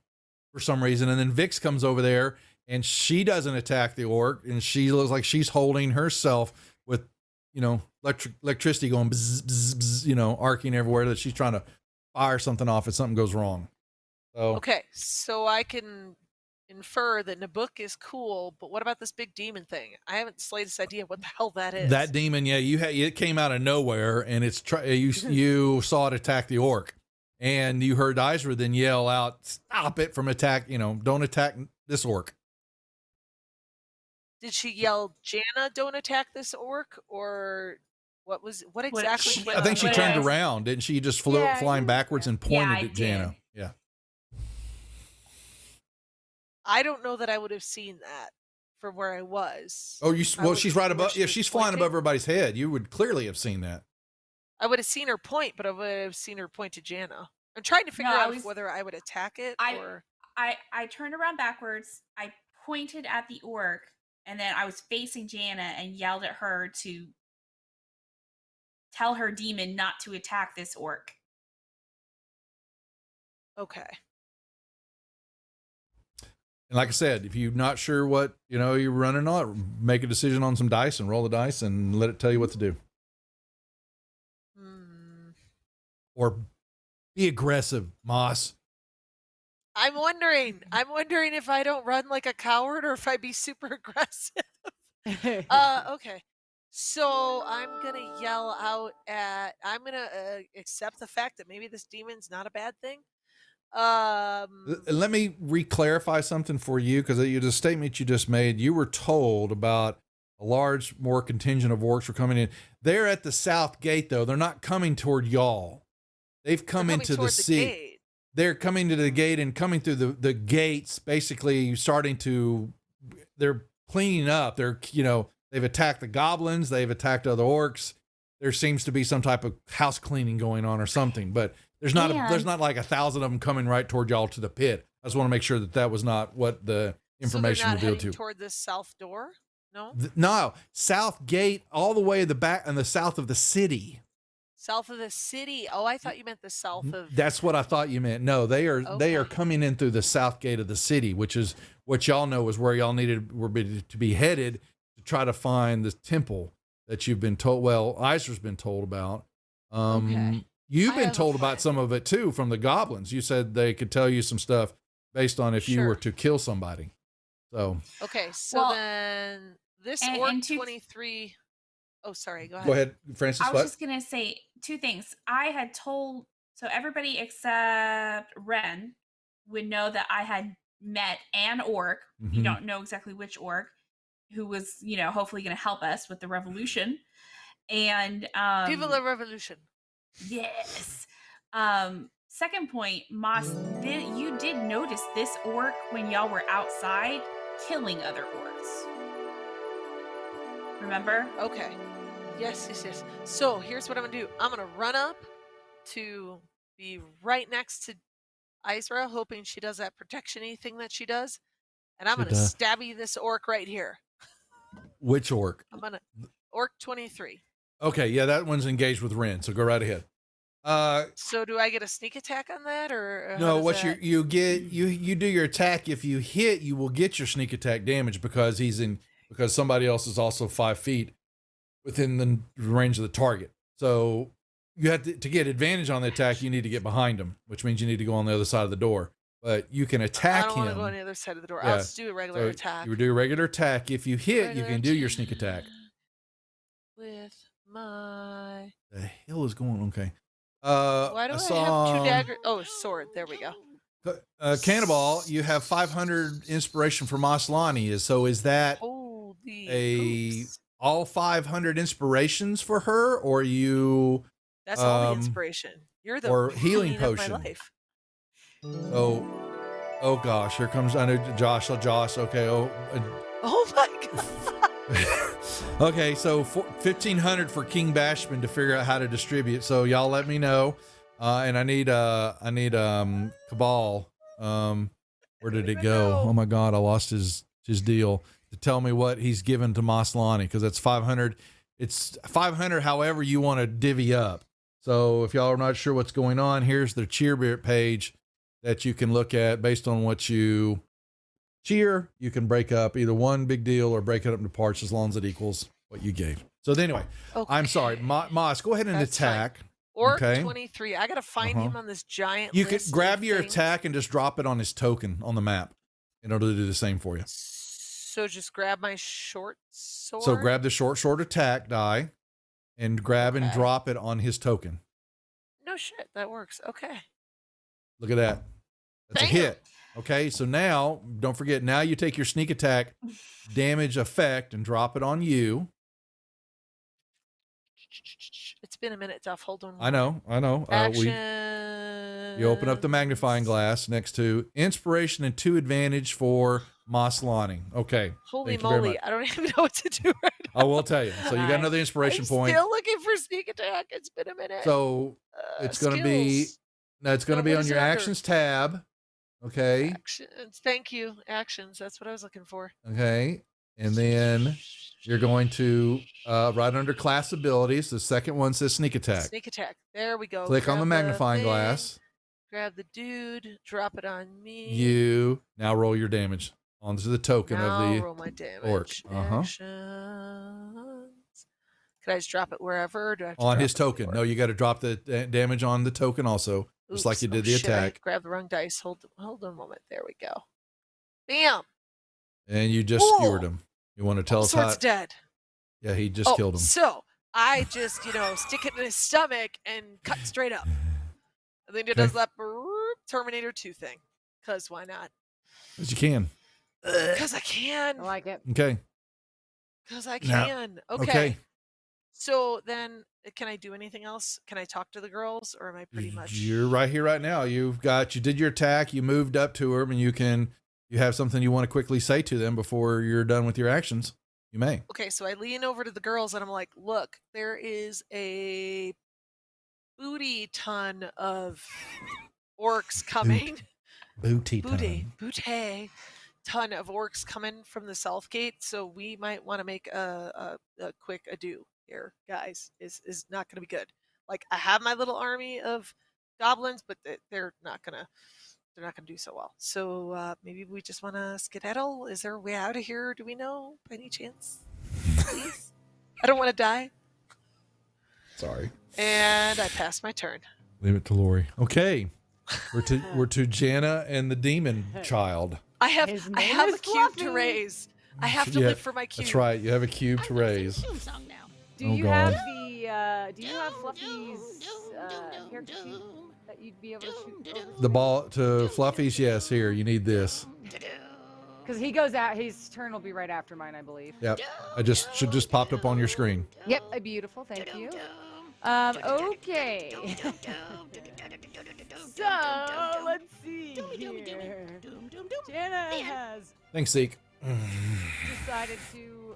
for some reason. And then Vix comes over there, and she doesn't attack the orc, and she looks like she's holding herself with, electricity going bzz, bzz, bzz, arcing everywhere, that she's trying to fire something off if something goes wrong. So Okay, so I can infer that Nabuk is cool, but what about this big demon thing? I haven't the slightest idea what the hell that is. that demon, it came out of nowhere, and you saw it attack the orc, and you heard Isra then yell out, "Stop it from attack! Don't attack this orc." Did she yell, "Jana, don't attack this orc," or what exactly? I think she What turned is- around, didn't she? Just flew Yeah, flying backwards and pointed I at Jana. did. Yeah. I don't know that I would have seen that from where I was. Oh, I would- she's right where above. she If was she's flying pointing. above everybody's head, you would clearly have seen that. I would have seen her point, but I would have seen her point to Jana. I'm trying to figure I out was- whether I would attack it I- or. I turned around backwards. I pointed at the orc, and then I was facing Jana and yelled at her to tell her demon not to attack this orc. Okay. And like I said, if you're not sure what you're running on, make a decision on some dice and roll the dice and let it tell you what to do, Hmm. or be aggressive, Moss. I'm wondering if I don't run like a coward or if I be super aggressive. Okay. So I'm gonna yell out at. I'm gonna accept the fact that maybe this demon's not a bad thing. Let me re-clarify something for you, because the statement you just made, you were told about a large more contingent of orcs were coming in. They're at the south gate, though. They're not coming toward y'all. They've they're come coming into the toward sea. gate. They're coming to the gate and coming through the gates, basically they're cleaning up. They've attacked the goblins. They've attacked other orcs. There seems to be some type of house cleaning going on or something, but there's not like 1,000 of them coming right toward y'all to the pit. I just want to make sure that was not what the information so they're not revealed heading to. toward this south door. No, No, south gate, all the way to the back and the south of the city. south of the city. Oh, I thought you meant the south of. That's what I thought you meant. No, they are Okay. coming in through the south gate of the city, which is what y'all know is where y'all to be headed to try to find the temple that you've been told. Well, Isra's been told about. Okay. You've I been have a told about friend. some of it too from the goblins. You said they could tell you some stuff based on if you Sure. were to kill somebody. So Okay, so Well, then this and- orc and two- 23. Oh, sorry. Go ahead. go ahead, Francis. I was What? just gonna say two things. I had told everybody except Ren would know that I had met an orc. You Mhm. don't know exactly which orc, who was hopefully going to help us with the revolution. And Viva la Revolution. yes. Second point, Moss, you did notice this orc when y'all were outside killing other orcs. Remember? Okay. Yes. So here's what I'm gonna do. I'm gonna run up to be right next to Isra, hoping she does that protection-y thing that she does, and I'm She gonna does. stabby this orc right here. Which orc? I'm gonna orc 23. Okay, yeah, that one's engaged with Ren. So go right ahead. So do I get a sneak attack on that, or how No, does what that... you get you do your attack. If you hit, you will get your sneak attack damage because because somebody else is also 5 feet within the range of the target. So you have to get advantage on the attack. You need to get behind him, which means you need to go on the other side of the door. But you can attack I don't want to him. go on the other side of the door. Yeah. I'll just do a regular So attack. you do a regular attack. If you hit, you Regular can do your sneak attack. with my... The hell is going on? Okay. Why do I have 2 daggers? Oh, sword. There we go. Cannonball, you have 500 inspiration for Maslani. So is that Holy poops. all 500 inspirations for her, or you That's all the inspiration. You're the or healing queen of potion? my life. Oh gosh, here comes I know Josh. Okay. Oh my god. Okay, so 1,500 for King Bashman to figure out how to distribute. So y'all let me know. And I need Cabal. Where did it go? know. Oh my God, I lost his deal to tell me what he's given to Maslani, because that's 500. It's 500 however you want to divvy up. So if y'all are not sure what's going on, here's the Cheerbeer page that you can look at based on what you cheer. You can break up either one big deal or break it up into parts as long as it equals what you gave. So anyway, I'm sorry, Moss, go ahead and That's fine. attack. Or Okay. 23. I gotta find him on this giant You could list grab of your things. attack and just drop it on his token on the map in order to do the same for you. So just grab my short sword. So grab the short attack die and grab and Okay. drop it on his token. No shit, that works. Okay. Look at that. That's a Damn. hit. Okay, so now, don't forget, now you take your sneak attack damage effect and drop it on you. It's been a minute, Duff. Hold on. I know. Action. You open up the magnifying glass next to inspiration and 2 advantage for Maslani. Okay. Holy Thank you very moly! much. I don't even know what to do right now. I will tell you. So you got another inspiration I'm point. Still looking for sneak attack. It's been a minute. So it's going to be, skills. no, it's going to No, be what on is your it under? actions tab. Okay. Actions. Thank you. Actions. That's what I was looking for. Okay. And then you're going to, right under class abilities, the second one says sneak attack. Sneak attack. There we go. Click on the Grab magnifying thing, glass. Grab the dude. Drop it on me. You now roll your damage onto the token now of the roll my damage. orc. Actions. Can I just drop it wherever? Or do I have to On drop his it token. before? No, you got to drop the damage on the token also, just like Oops. you did Oh, the shit, I attack. grabbed the wrong dice. Hold on a moment. There we go. Bam. And you just Whoa. skewered him. You want to tell us how? Sword's dead. Yeah, he just killed him. So I just, stick it in his stomach and cut straight up. And then it Okay. does that Terminator 2 thing. Because why not? As you can. Because I can. I like it. Okay. Because I Now- can. Okay. So then, can I do anything else? Can I talk to the girls, or am I pretty much? You're right here, right now. You did your attack. You moved up to them, and you have something you want to quickly say to them before you're done with your actions. You may. Okay, so I lean over to the girls and I'm like, "Look, there is a booty ton of orcs coming. Booty Booty ton of orcs coming from the south gate. So we might want to make a quick ado here, guys. Is not going to be good. Like, I have my little army of goblins, but they're not gonna do so well. So maybe we just want to skedaddle. Is there a way out of here? Do we know by any chance? Please, I don't want to die. Sorry. And I passed my turn. Leave it to Lori. Okay. We're to Jana and the demon child. I have His I name have a is cube to Fluffy. raise. I have to Yeah, live for my cube. That's right. You have a cube to raise. Do Oh, you God. have do you have Fluffy's character sheet that you'd be able to shoot over The ball to Fluffy's. Yes. Here, you need this. Because he goes out, his turn will be right after mine, I believe. Yep. Should just popped up on your screen. Yep, beautiful, thank you. Okay. So let's see here. Jana has Thanks, Zeke. decided to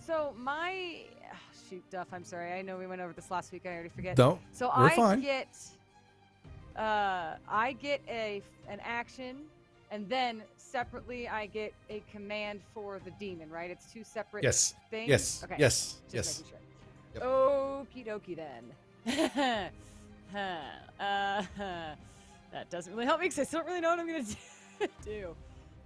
so my shoot, Duff, I'm sorry, I know we went over this last week, I already forget. Don't. So We're I fine. get an action, and then separately I get a command for the demon, right? It's two separate Yes. things. Okay. Yes. Just Yes. making sure. Okie dokie then. that doesn't really help me because I still don't really know what I'm gonna do.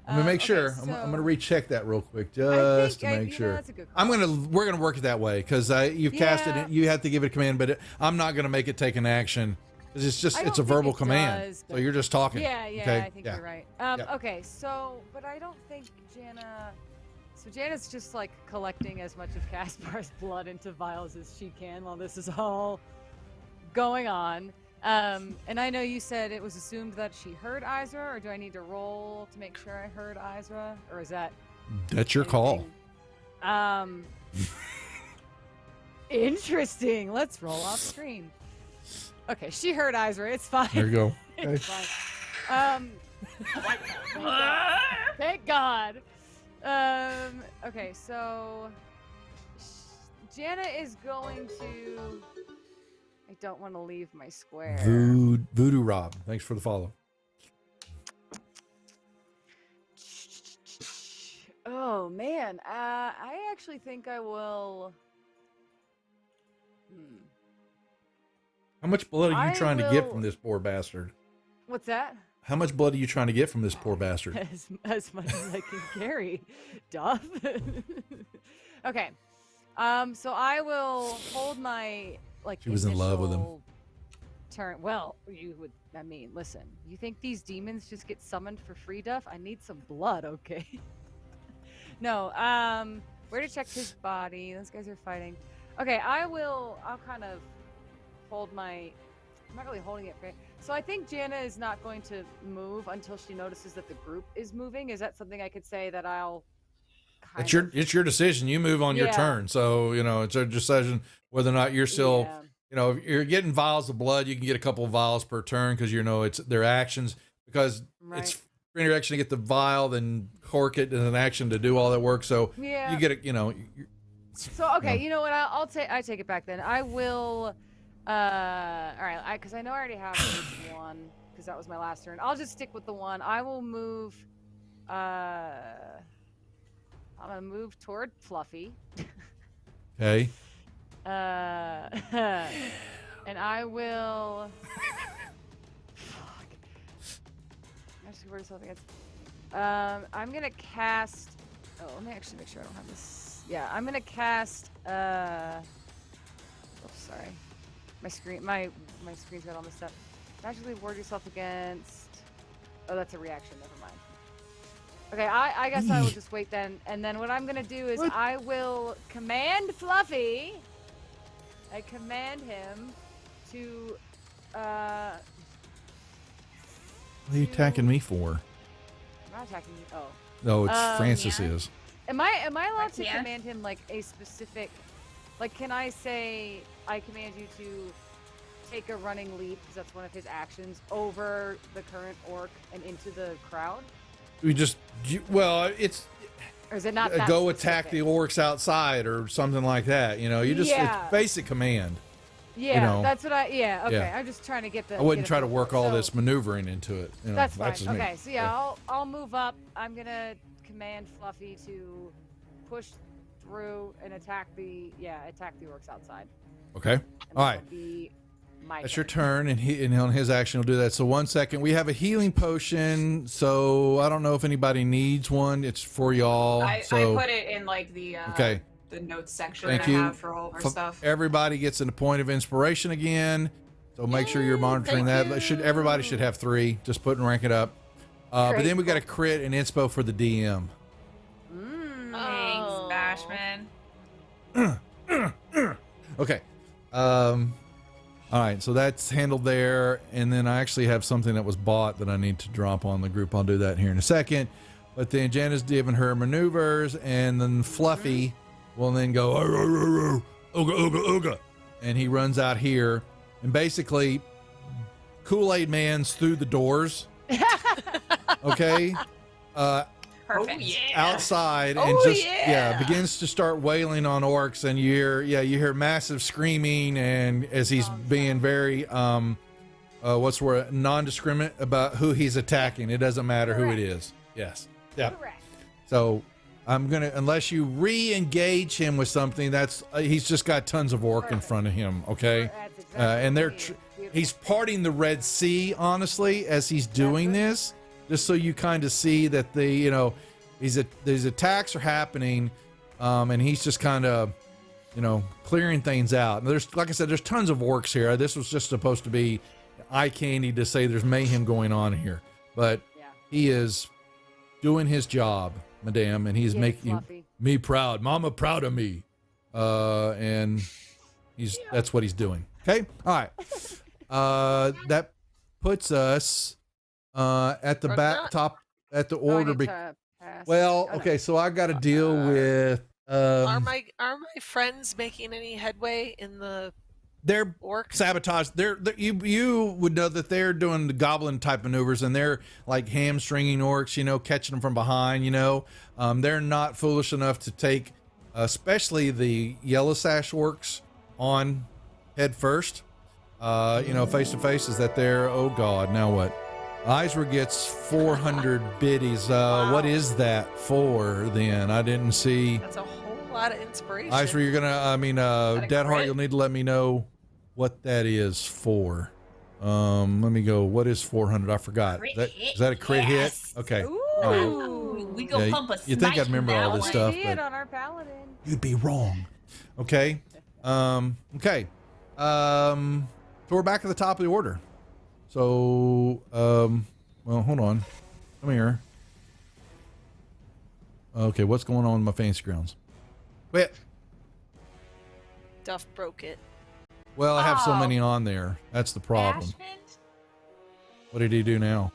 I'm gonna make Okay, sure. I'm so gonna recheck that real quick, I just think to make sure. that's a good call. We're gonna work it that way because you've casted Yeah. it. You have to give it a command, but I'm not gonna make it take an action because it's I just don't it's a think verbal it command. does, So but- you're just talking. Yeah, yeah, Okay? I think Yeah. you're right. Yeah. Okay, so, but I don't think Jana. So Jana's just like collecting as much of Caspar's blood into vials as she can while this is all going on. And I know you said it was assumed that she heard Izra, or do I need to roll to make sure I heard Izra, or is that That's your call. anything? Interesting. Let's roll off screen. Okay, she heard Izra. It's fine. There you go. It's fine. Thank God. Okay, so Jana is going to. I don't want to leave my square. Voodoo Rob, thanks for the follow. Oh man, I actually think I will. How much blood are you I trying to get will- from this poor bastard? What's that? How much blood are you trying to get from this poor bastard? As much as I can carry, Duff. Okay, so I will hold my like. She was in love with him. initial Turn. Well, you would. I mean, listen. You think these demons just get summoned for free, Duff? I need some blood, okay? No. Where to check his body? Those guys are fighting. Okay, I'll kind of hold my. I'm not really holding it. So I think Jana is not going to move until she notices that the group is moving. Is that something I could say that I'll? It's your decision. You move on your Yeah. turn. So, it's a decision whether or not you're still, Yeah. if you're getting vials of blood, you can get a couple of vials per turn because, it's their actions because Right. it's for your action to get the vial, then cork it as an action to do all that work. So Yeah. you get it, So okay, you know what? I take it back then. I will. All right, because I know I already have this one because that was my last turn. I'll just stick with the one. I will move. I'm gonna move toward Fluffy. okay. And I will. Fuck. Actually, where's something else? I'm gonna cast. Oh, let me actually make sure I don't have this. Yeah, I'm gonna cast. Oh, sorry. My screen's got all messed up. Magically ward yourself against. Oh, that's a reaction. Never mind. Okay, I guess I will just wait then. And then what I'm gonna do is I will command Fluffy. I command him to. What are you attacking me for? I'm not attacking you. Oh. No, it's Francis yeah. is. Am I allowed to Yeah. command him like a specific? Like, can I say I command you to take a running leap because that's one of his actions over the current orc and into the crowd? It's Or is it not that go attack the specific? orcs outside or something like that. Yeah. It's basic command. Yeah, know. that's what okay. Yeah. I'm just trying to get the. I wouldn't get a try to feel work for it. all So, this maneuvering into it. That's fine. just me. Okay, so yeah, I'll move up. I'm gonna command Fluffy to push through and attack the orcs outside. Okay. And All that'll right. Be my That's your turn. turn, and on his action, he'll do that. So 1 second. We have a healing potion. So I don't know if anybody needs one. It's for y'all. I so put it in like the okay. the notes section Thank that I you. have for all of our stuff. Everybody gets a point of inspiration again. So make sure you're monitoring that. Everybody should have 3. Just put and rank it up. But Great. then we got a crit and inspo for the DM. Thanks, Oh. Bashman. Okay. All right. So that's handled there. And then I actually have something that was bought that I need to drop on the group. I'll do that here in a second. But then Jana's giving her maneuvers, and then Fluffy will then go, "Arr, arr, arr, arr, ooga, ooga, ooga." And he runs out here. And basically, Kool-Aid Man's through the doors. Okay. Perfect. Outside and Oh, just yeah. begins to start wailing on orcs, and you hear massive screaming, and as he's being very what's the word, non-discriminate about who he's attacking. It doesn't matter who it is. Yes. Yeah. Correct. So I'm gonna, unless you re-engage him with something, that's he's just got tons of orc in front of him. Okay. That's exactly And what they're I mean. he's parting the Red Sea, honestly, as he's doing this, just so you kind of see that these attacks are happening, and he's just kind of, clearing things out. And there's, like I said, there's tons of orcs here. This was just supposed to be eye candy to say there's mayhem going on here, but he is doing his job, madame, and he's making me proud. Mama proud of me. And that's what he's doing. Okay. All right. That puts us, at the top at the order. Okay. So I got to deal with, are my friends making any headway in the they're orc sabotage? You would know that they're doing the goblin type maneuvers, and they're like hamstringing orcs, catching them from behind, they're not foolish enough to take, especially the yellow sash orcs on head first, face to face. Is that they're, oh God, now what? Isra gets 400 biddies. Wow. What is that for then? I didn't see. That's a whole lot of inspiration. Isra, you're gonna, Deadheart, you'll need to let me know what that is for. Let me go. What is 400? I forgot. Is that a crit hit? Okay. Ooh. All right. We go pump a you think I'd remember all this one. stuff, See it but on our paladin. you'd be wrong. Okay. Okay. So we're back at the top of the order. So, well, hold on. Come here. Okay, what's going on with my fancy grounds? Quit. Duff broke it. Well, I have so Oh. many on there. That's the problem. Bashment? What did he do now?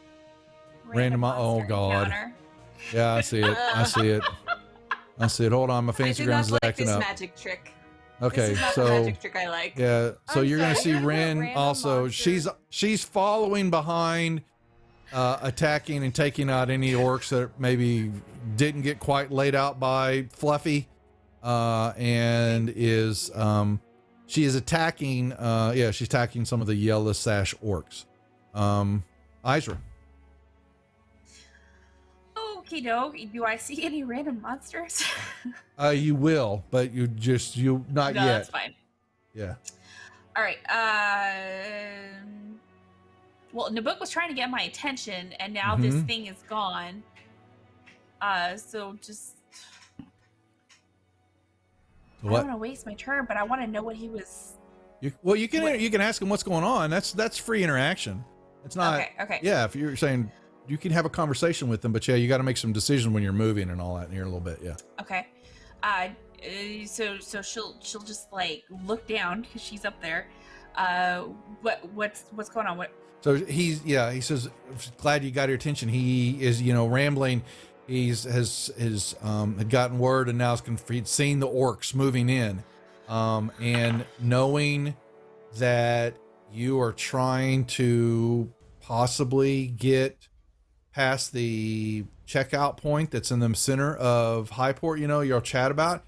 Random- oh, monster God. encounter. Yeah, I see it. I see it. I see it. Hold on, my I fancy do grounds not is like acting this up. magic trick. Okay, This is not so the magic trick I like. yeah, so I'm you're gonna sorry, see you're gonna put Ren random also. monsters. She's following behind, attacking and taking out any orcs that maybe didn't get quite laid out by Fluffy, and is she is attacking. She's attacking some of the yellow sash orcs. Isra. Okie doke. Do I see any random monsters? You will, but you not No, yet. that's fine. Yeah. All right. Well, Nabuk was trying to get my attention, and now this Mhm. thing is gone. So just I don't What? want to waste my turn, but I want to know what he was. You can ask him what's going on. That's free interaction. It's not. Okay. Yeah, if you're saying you can have a conversation with them, but yeah, you got to make some decisions when you're moving and all that in here a little bit. Yeah. Okay. So she'll just like look down because she's up there. What's going on? What? So he says, glad you got your attention. He is, rambling. Had gotten word and now he'd seen the orcs moving in, and knowing that you are trying to possibly get past the checkout point that's in the center of Highport, you'll chat about.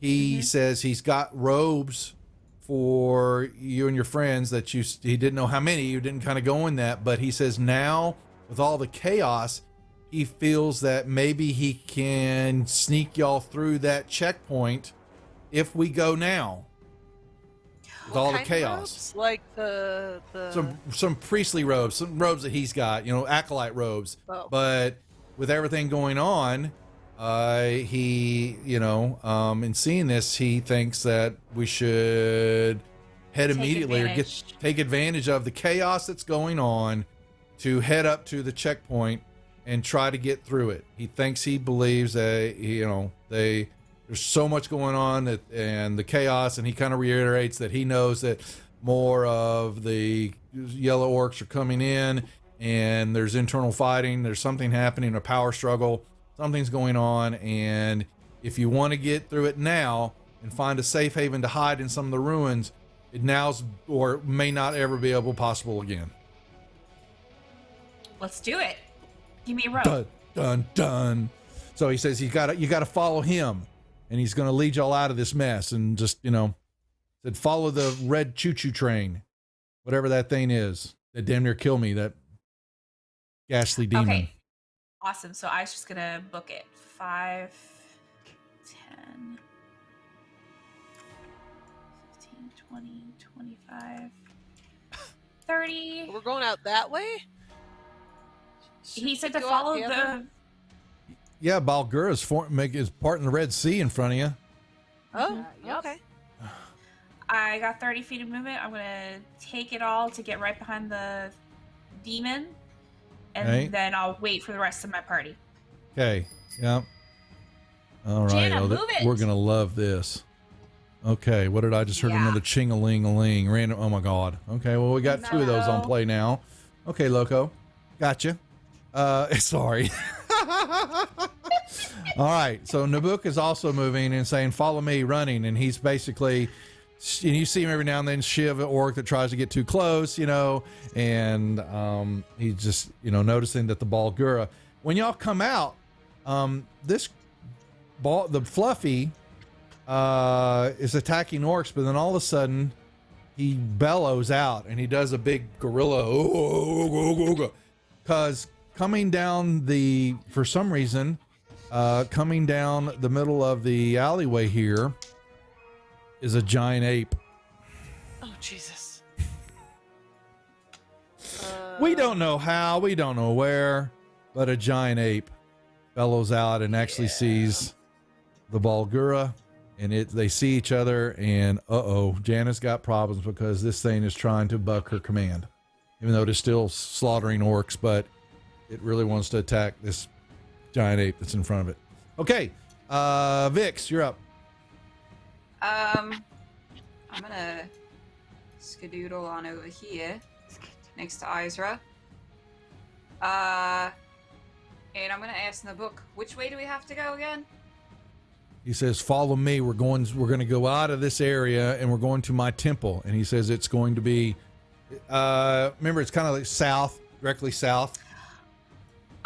He says he's got robes for you and your friends that he didn't know how many, you didn't kind of go in that, but he says now with all the chaos, he feels that maybe he can sneak y'all through that checkpoint if we go now. With all the What kind of chaos. robes? Like the Some priestly robes, some robes that he's got, acolyte robes. Oh. But with everything going on, he, in seeing this, he thinks that we should head Take immediately advantage. or take advantage of the chaos that's going on to head up to the checkpoint and try to get through it. He believes that, there's so much going on and the chaos, and he kind of reiterates that he knows that more of the yellow orcs are coming in and there's internal fighting, there's something happening, a power struggle, something's going on, and if you want to get through it now and find a safe haven to hide in some of the ruins, it now's or may not ever be possible again. Let's do it. Give me a rope. Dun, dun, dun. So he says you got to follow him, and he's going to lead y'all out of this mess. And just said follow the red choo-choo train, whatever that thing is that damn near killed me. That ghastly demon. Okay. Awesome. So I was just gonna book it. 5, 10, 15, 20, 25. 30. We're going out that way. He said Should to we go out follow other- the. Yeah, Balgura's is part in the Red Sea in front of you. Oh, Yep. okay. I got 30 feet of movement. I'm gonna take it all to get right behind the demon, and Okay. then I'll wait for the rest of my party. Okay. Yeah. All right. Jana, oh, move it. We're gonna love this. Okay. What did I just heard? Yeah. Another ching-a-ling-a-ling. Random. Oh my God. Okay. Well, we got two of those on No. play now. Okay, Loco. Gotcha. Sorry. All right. So Nabuk is also moving and saying, "Follow me," running, and he's basically. And you see him every now and then shiv an orc that tries to get too close, and he's just, noticing that the Balgura. When y'all come out, the Fluffy is attacking orcs, but then all of a sudden he bellows out and he does a big gorilla, because coming down for some reason, coming down the middle of the alleyway here is a giant ape. Oh Jesus. We don't know how, we don't know where, but a giant ape bellows out and actually sees the Balgura, and they see each other, and Jana's got problems because this thing is trying to buck her command, even though it is still slaughtering orcs, but it really wants to attack this giant ape that's in front of it. Okay, Vix, you're up. I'm gonna skedoodle on over here next to Isra. And I'm gonna ask in the book, which way do we have to go again? He says, "Follow me. We're going to go out of this area and we're going to my temple." And he says it's going to be, remember, it's kind of like south, directly south.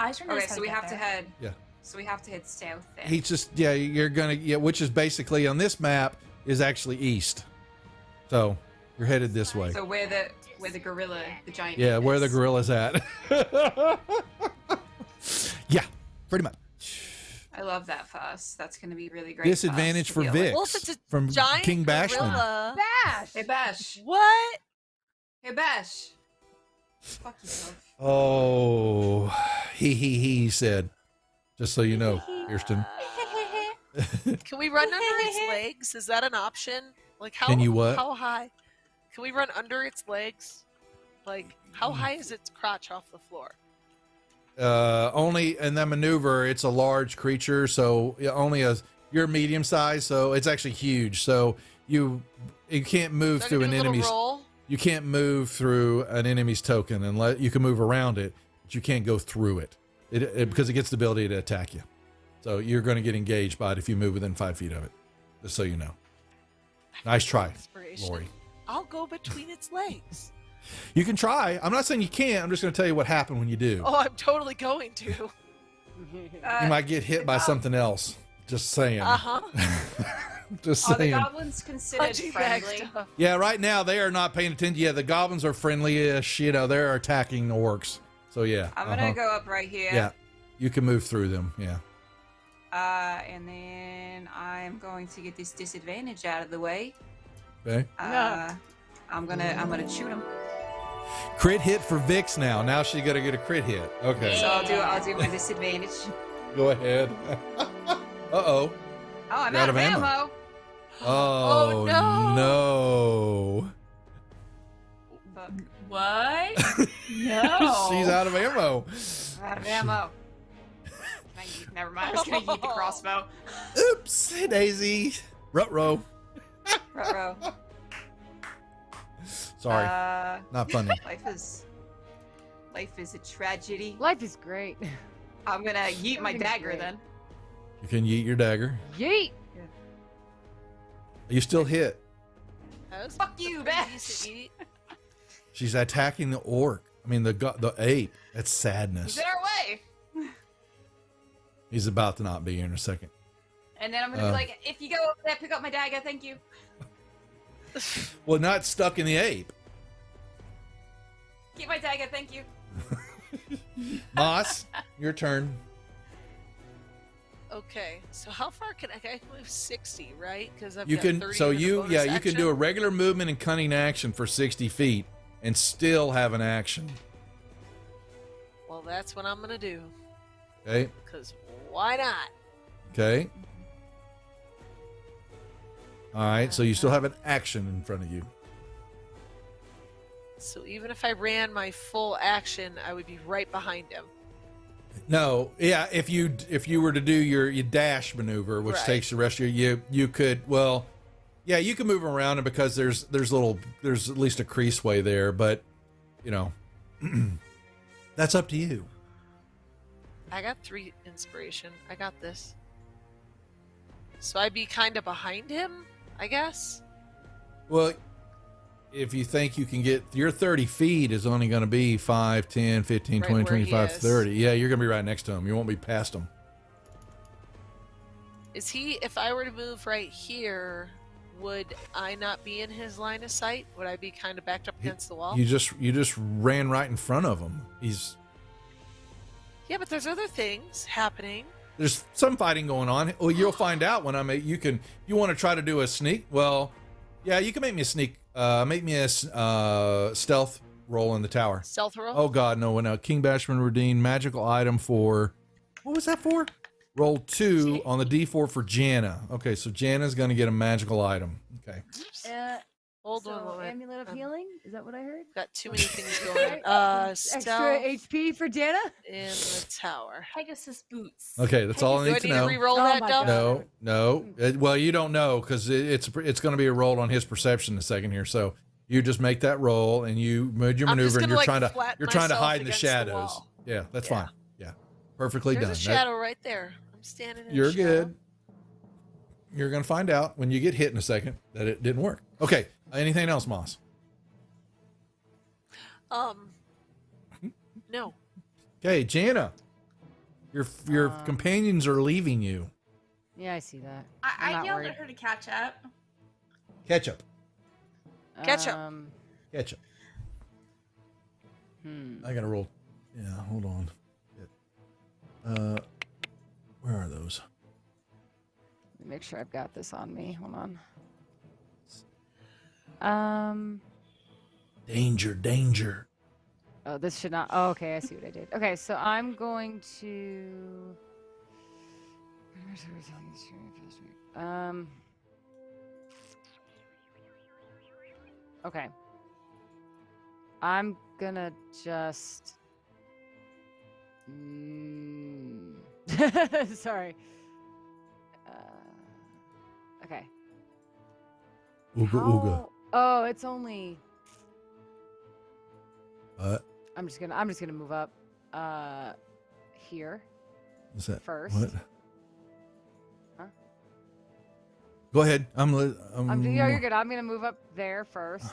Okay, so we have to head. Yeah. So we have to head south then. He's just, which is basically on this map is actually east. So you're headed this way. So where the gorilla, the giant. Yeah, ape where the is. gorilla's at. Yeah, pretty much. I love that for us. That's gonna be really great. Disadvantage for us to Vix deal Well, if it's a from giant King Bashman. gorilla. Bash! with. Hey Bash. What? Hey Bash. Fuck yourself. Oh, he said. Just so you know, Kirsten. Can we run under its legs? Is that an option? Like how? Can you what? How high? Can we run under its legs? Like how high is its crotch off the floor? Only in that maneuver, it's a large creature, so you're medium size, so it's actually huge. So you can't move So I through can an do a little enemy's. roll? You can't move through an enemy's token, and you can move around it, but you can't go through it. Because it gets the ability to attack you. So you're going to get engaged by it if you move within 5 feet of it. Just so you know. Nice try, Inspiration. Lori. I'll go between its legs. You can try. I'm not saying you can't. I'm just going to tell you what happened when you do. Oh, I'm totally going to. You might get hit by something else. Just saying. Uh-huh. Just Are the saying. goblins considered Punching bag friendly? stuff. Yeah, right now they are not paying attention. Yeah, the goblins are friendly-ish. They're attacking the orcs. So yeah. I'm gonna go up right here. Yeah, you can move through them. Yeah. And then I'm going to get this disadvantage out of the way. Okay. I'm gonna shoot him. Crit hit for Vix now. Now she's gonna get a crit hit. Okay. So I'll do my disadvantage. Go ahead. Uh-oh. Oh, I'm You're out of ammo. Oh, no. no. Fuck. What? No. She's out of ammo. I'm out of ammo. Never mind. I was gonna eat the crossbow. Oops, Daisy. Ruh-roh. Ruh-roh. Sorry, not funny. Life is a tragedy. Life is great. I'm gonna yeet my Everything's dagger great. then. You can yeet your dagger. Yeet! You still hit. That was Fuck you, a pretty Bash. decent eat. She's attacking the orc. I mean, the ape. That's sadness. He's in our way. He's about to not be here in a second. And then I'm gonna be like, if you go over there, pick up my dagger, thank you. Well, not stuck in the ape. Keep my dagger, thank you. Moss, your turn. Okay, so how far can I move? 60, right? Because I've You got can 30 so in a you bonus yeah you can do a action. regular movement and cunning action for 60 feet, and still have an action. Well, that's what I'm gonna do. Okay. Cause why not? Okay. All right. So you still have an action in front of you. So even if I ran my full action, I would be right behind him. No, yeah. If you were to do your dash maneuver, which Right. takes the rest of you could, well, yeah, you can move around, and because there's at least a creaseway there, but you know, that's up to you. I got 3 inspiration. I got this. So I'd be kind of behind him, I guess. Well, if you think you can get your 30 feet is only going to be 5, 10, 15, Right 20, where he 25, is. 30. Yeah, you're going to be right next to him. You won't be past him. Is he? If I were to move right here, would I not be in his line of sight? Would I be kind of backed up against the wall? You just ran right in front of him. Yeah, but there's other things happening. There's some fighting going on. Well, you'll find out when you want to try to do a sneak. Well, yeah, you can make me a sneak. Make me a stealth roll in the tower. Stealth roll? Oh God, no! When King Bashman redeemed magical item for, what was that for? Roll 2 on the D4 for Jana. Okay, so Jana's gonna get a magical item. Okay. Hold so on a moment. Amulet of Healing? Is that what I heard? Got too many things going. Extra Stealth HP for Jana? in the tower. Pegasus boots. Okay, that's all I Do I need to need know. to re-roll Oh that, my Dump? God. No. Well, you don't know because it's going to be a roll on his perception in a second here. So you just make that roll and you move your I'm just maneuver, and gonna, you're like, trying to flatten hide myself in the against the shadows. wall. Yeah, that's Yeah. fine. Yeah, perfectly There's done. a shadow right there. I'm standing in You're a shadow. good. You're going to find out when you get hit in a second that it didn't work. Okay. Anything else, Moss? No. Okay, Jana. Your companions are leaving you. Yeah, I see that. I'm I not yelled worried. at her to catch up. Ketchup. Ketchup. Ketchup. I got to roll. Yeah, hold on. Where are those? Let me make sure I've got this on me. Hold on. Danger. Oh, this should not. Oh, okay, I see what I did. Okay, so I'm going to. Okay. I'm gonna just. Sorry. Okay. Ooga. Oh, it's only. What? I'm just gonna move up. Here. Is that First. What? Huh? Go ahead. Yeah, you're good. I'm gonna move up there first.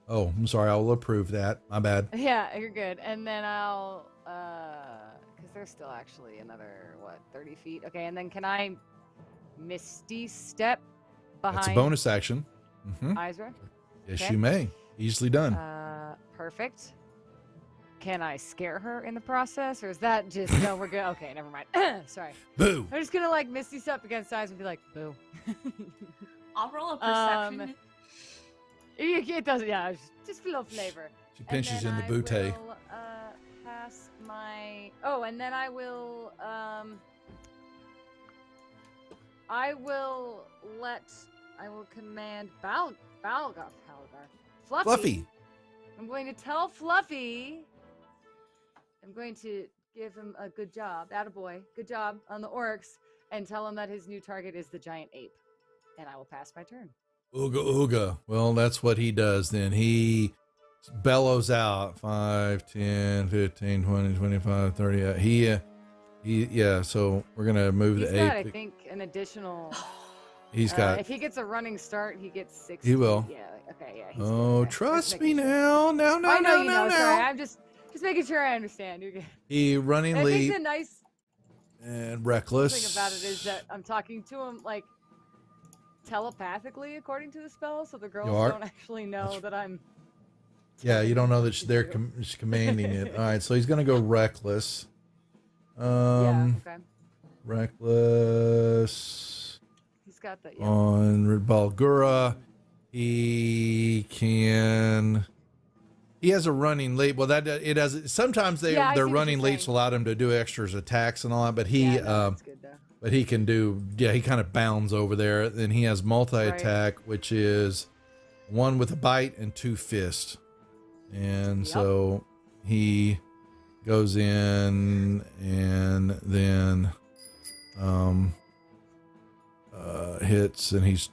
Oh, I'm sorry. I will approve that. My bad. Yeah, you're good. And then I'll, because there's still actually another 30 feet. Okay, and then can I Misty step behind? That's a bonus action. Isra. Yes, Okay. you may. Easily done. Perfect. Can I scare her in the process, or is that just no? We're good. Okay, never mind. Sorry. Boo. I'm just gonna like Misty step against Isra and be like, boo. I'll roll a perception. It doesn't. Yeah, just for a little flavor. She pinches in the I bootay. will, pass my. Oh, and then I will. I will command Balgar. Fluffy. I'm going to tell Fluffy. I'm going to give him a good job, attaboy, good job on the orcs, and tell him that his new target is the giant ape. And I will pass my turn. Ooga. Well, that's what he does then. He bellows out 5, 10, 15, 20, 25, 30. Yeah, so we're going to move He's the got, ape. I think, an additional. He's got. If he gets a running start, he gets 6. He will. Yeah. Okay. Yeah. Oh, okay, trust just me making sure. now. No. I know you know. Sorry, I'm just making sure I understand. You're good. He running And I think leap the nice and reckless. thing about it is that I'm talking to him like telepathically, according to the spell, so the girls are? don't actually know that I'm. Yeah, you don't know that to they're do. commanding it. All right, so he's going to go reckless. Yeah. Okay. Reckless He's got the. Yeah. on Balgura. He has a running leap. Well, that it does. Sometimes Yeah, I see their what running you're leaps saying. allow him to do extras attacks and all that. But he Yeah, no, that's good though. but he can do. Yeah, he kind of bounds over there. Then he has multi attack, which is 1 with a bite and 2 fists. And Yep. so he goes in and then hits, and he's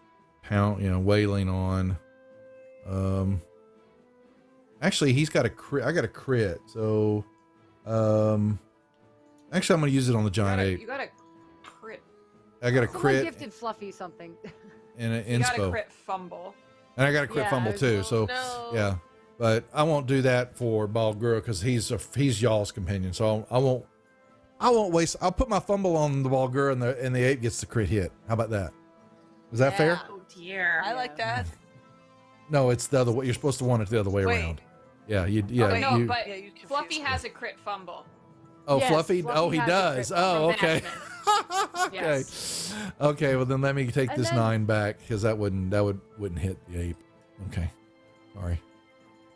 wailing on. Actually, he's got a crit. I got a crit. So actually I'm gonna use it on the giant ape. You got a crit. I got a Someone crit gifted Fluffy something. and an You got a inspo. crit fumble. And I got a crit Yeah, fumble I was- too. So No. yeah. But I won't do that for Balgura because he's y'all's companion. So I won't waste. I'll put my fumble on the Balgura and the ape gets the crit hit. How about that? Is that fair? Yeah. Oh dear. I like that. No, it's the other way. You're supposed to want it the other way Wait. around. Yeah, you. Oh, Yeah, wait, no, you. but Yeah, you confused Fluffy me. has a crit fumble. Oh, Yes, Fluffy. Fluffy Oh, he has a does. crit Oh, fumble. okay. Okay. Yes. Okay. Well, then let me take And this then- 9 back because that wouldn't hit the ape. Okay.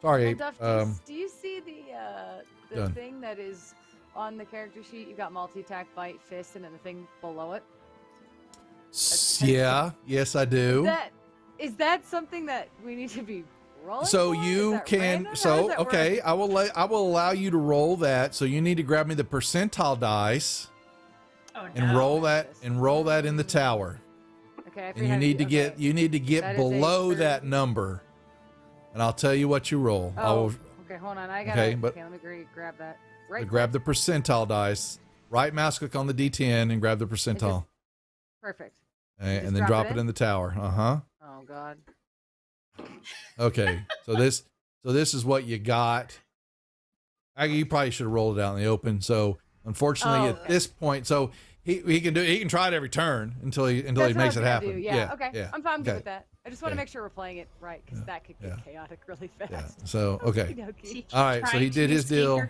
Sorry, ape. Duff, do you see the done. thing that is on the character sheet? You got multi-attack, bite, fist, and then the thing below it. Yeah. Yes, I do. Is that something that we need to be rolling? So for? Is you that can. random? How So does that work? okay, I will allow you to roll that. So you need to grab me the percentile dice Oh no. and roll that in the tower. Okay, I And forget you how need to do- get okay. you need to get That is a below third. that number, and I'll tell you what you roll. I Oh, will okay, hold on. I gotta. Okay, but- let me grab that. Right. grab the percentile dice. Right mouse click on the D10 and grab the percentile, Perfect. and just then drop drop it it in the tower. Oh God. Okay. So this is what you got. You probably should have rolled it out in the open. So unfortunately, Oh, at okay. this point, so he can try it every turn until he That's what I makes was it gonna happen. do, Yeah. Okay. Yeah. I'm good okay. with that. I just want to Okay. make sure we're playing it right because that could get Yeah. chaotic really fast. Yeah. So okay. Okey-dokey. All right, so he did his deal.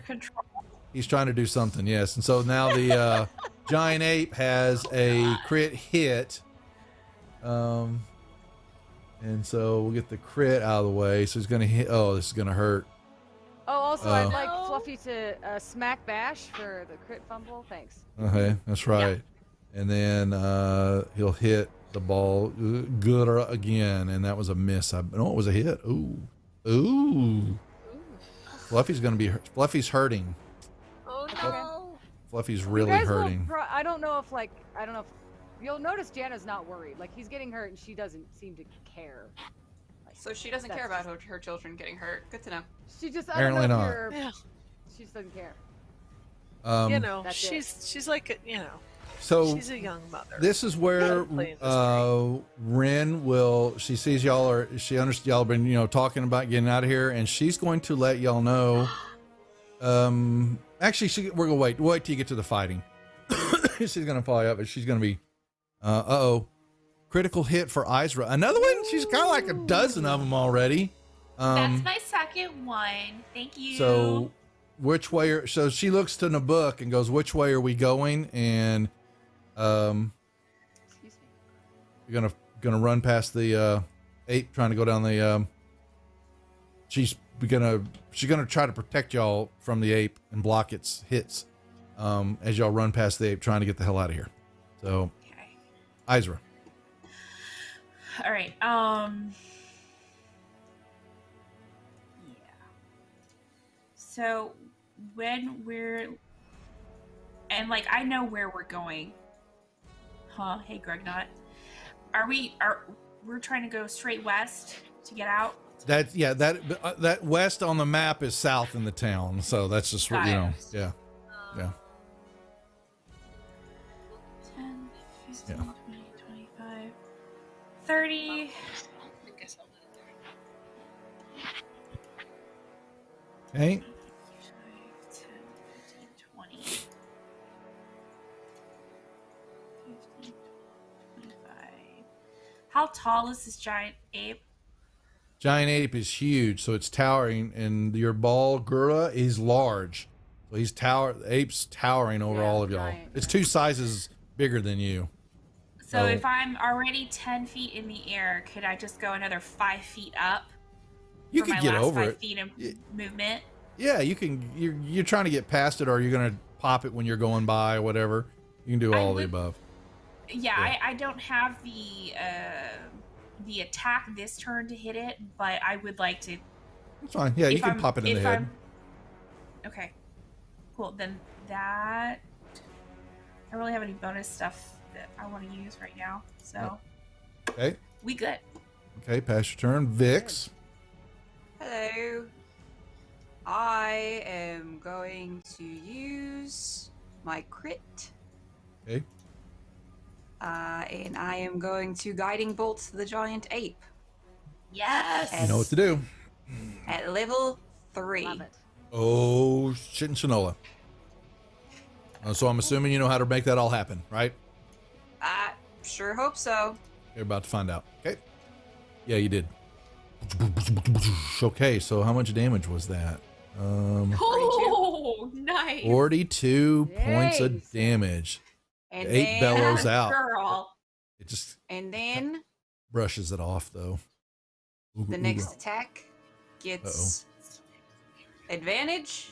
He's trying to do something, yes. And so now the giant ape has a crit hit. And so we'll get the crit out of the way. So he's gonna hit. Oh, this is gonna hurt. Oh, also, I'd like No. Fluffy to smack bash for the crit fumble. Thanks. Okay, that's right. And then he'll hit the ball good again, and that was a miss. No, it was a hit. Ooh. Fluffy's hurting. Oh Okay. no. Fluffy's You really guys will hurting. I don't know if you'll notice Jana's not worried. Like he's getting hurt and she doesn't seem to care. Like, So she doesn't care about her children getting hurt. Good to know. she just Apparently I don't know not. if you're, Yeah. she just doesn't care. You know, That's it. she's like So she's a young mother. this is where Play in this Ren will. She sees y'all are. She understands y'all have been talking about getting out of here, and she's going to let y'all know. Actually, we're gonna wait till you get to the fighting. She's gonna follow up, but she's gonna be. Critical hit for Izra. Another one. She's got like a dozen of them already. That's my second one. Thank you. So which way so she looks to the book and goes, which way are we going? And Excuse me. you're gonna run past the ape trying to go down the she's gonna try to protect y'all from the ape and block its hits as y'all run past the ape trying to get the hell out of here. So Okay. Izra. All right. Yeah. So when I know where we're going. Huh? Hey, Gregnot. We're trying to go straight west to get out? That west on the map is south in the town. So that's just what Got you it. know. Yeah. Yeah. 10, 15, Yeah. 20, 25, 30. Okay. 5, 10, 15, 20. 15, 25. How tall is this giant ape? Giant ape is huge, so it's towering, and your Balgura is large. So the ape's towering over Yeah, all of y'all. giant. It's 2 sizes bigger than you. So if I'm already 10 feet in the air, could I just go another 5 feet up? You for could my get last over 5 it. feet of Yeah. movement? Yeah, you can. You're trying to get past it, or you're gonna pop it when you're going by, or whatever. You can do I all the would- above. Yeah, Yeah. I don't have the attack this turn to hit it, but I would like to. It's fine. Yeah, you if can I'm- pop it in the if head. I'm- Okay, cool. Then that. I don't really have any bonus stuff that I want to use right now, so Okay. we good. Okay. Pass your turn, Vix. Hello. I am going to use my crit. Okay. And I am going to guiding bolt the giant ape Yes. You know what to do. at level 3. Love it. Oh, shit and Shinola. So I'm assuming you know how to make that all happen, right? I sure hope so. You're about to find out. Okay. Yeah, you did. Okay, so how much damage was that? Oh, nice. 42 points of Nice. damage. And 8 then, bellows out. Girl. It just And then brushes it off, though. Ooga, the ooga. next attack gets advantage.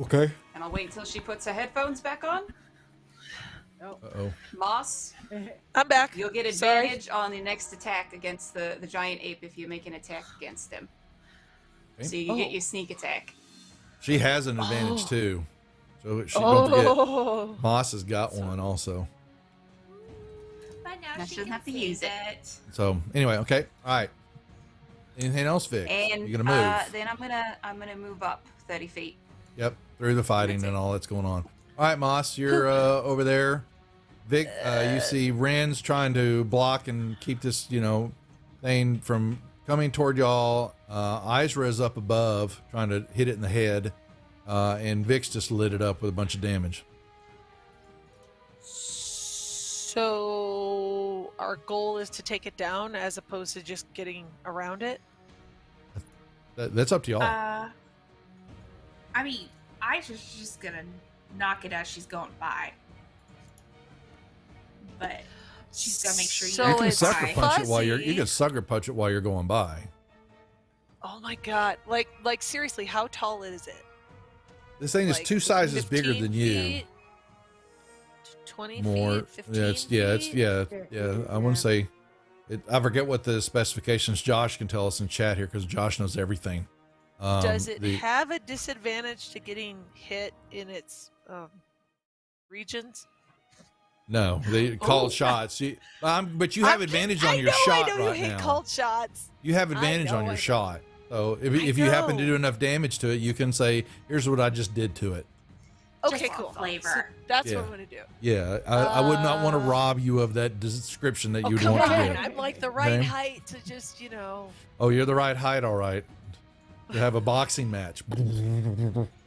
Okay. And I'll wait until she puts her headphones back on. Uh-oh. Moss, I'm back. you'll get Sorry. advantage on the next attack against the giant ape if you make an attack against him. Okay. So you get Oh. your sneak attack. She has an advantage, Oh. too. So don't forget, Oh, Moss has got one also. But now Now she she doesn't can have to save use it. it. So, anyway, okay. All right. Anything else, Vic? And You're going to move. then I'm gonna move up 30 feet. Yep, through the fighting That's and it. all that's going on. All right, Moss, you're over there. Vic, you see Ren's trying to block and keep this, thing from coming toward y'all. Izra is up above trying to hit it in the head. And Vic's just lit it up with a bunch of damage. so our goal is to take it down as opposed to just getting around it. That's up to y'all. I mean, Isa's just gonna knock it as she's going by. But she's gonna make sure So you can it's sucker punch it while you fuzzy. can sucker punch it while you're going by. Oh my god! Like seriously, how tall is it? This thing is Like 2 sizes 15 bigger than you. feet? 20 More. feet, 15 Yeah, feet? yeah. I want to say, I forget what the specifications. Josh can tell us in chat here because Josh knows everything. Does it the- have a disadvantage to getting hit in its regions? No, they called shots. But you have advantage on your shot I know right you hate now. called shots. You have advantage know, on I your know. shot. So if I you happen to know. do enough damage to it, you can say, "Here's what I just did to it." Okay, for cool. flavor. So that's Yeah. what I'm gonna do. Yeah, I would not want to Uh, rob you of that description that Oh, you would come want on! to get. I'm like the right Okay. height to just, Oh, you're the right height, all right. To have a boxing match.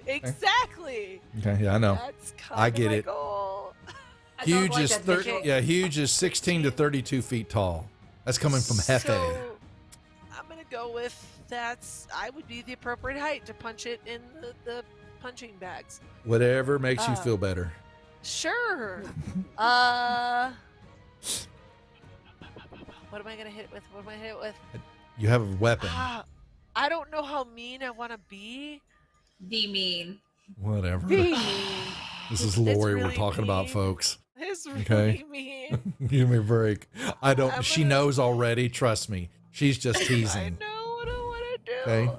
Exactly. Okay, yeah, I know. That's kind I of get my it. goal. I don't Huge like is that visual. huge is 16 to 32 feet tall. That's coming from Hefe. So, I'm gonna go with I would be the appropriate height to punch it in the punching bags. Whatever makes you Uh, feel better. Sure. What am I gonna hit it with? What am I gonna hit it with? You have a weapon. I don't know how mean I want to be. Be mean. Whatever. Be mean. This is It's Lori we're really talking about, mean. folks. It's really Okay. mean. Give me a break. I don't. I'm She gonna- knows already. Trust me. She's just I teasing. know what I want to do. Okay.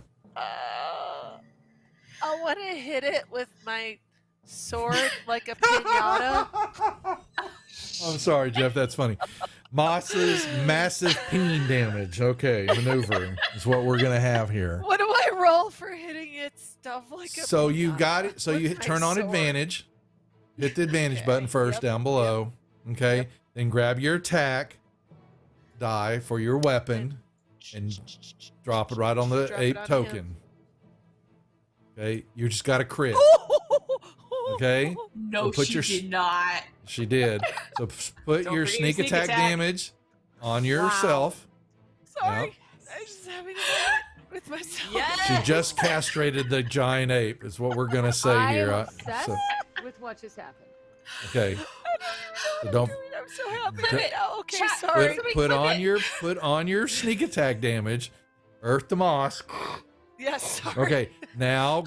I want to hit it with my sword like a pinata. I'm sorry, Jeff. That's funny. Moss's massive peen damage. Okay, maneuvering is what we're gonna have here. What do I roll for hitting its stuff like a So you pinata got it. So with you my turn on sword? advantage. Hit the advantage Okay, button first yep, down below. Okay. Yep. Then grab your attack die for your weapon and drop it right on the Drop it ape on him. token. Okay. You just got a crit. Okay. No, So put she your did not. She did. So put Don't your forget sneak your sneak attack attack. damage on yourself. Sorry. Yep. I was just having a moment with myself. Yes! She just castrated the giant ape, is what we're gonna say I here. am obsessed So- with what just happened. Okay. So don't I'm so happy Put right it- now. Okay, chat, sorry. put on your sneak attack damage. Earth the moss. Yes, sorry. Okay. Now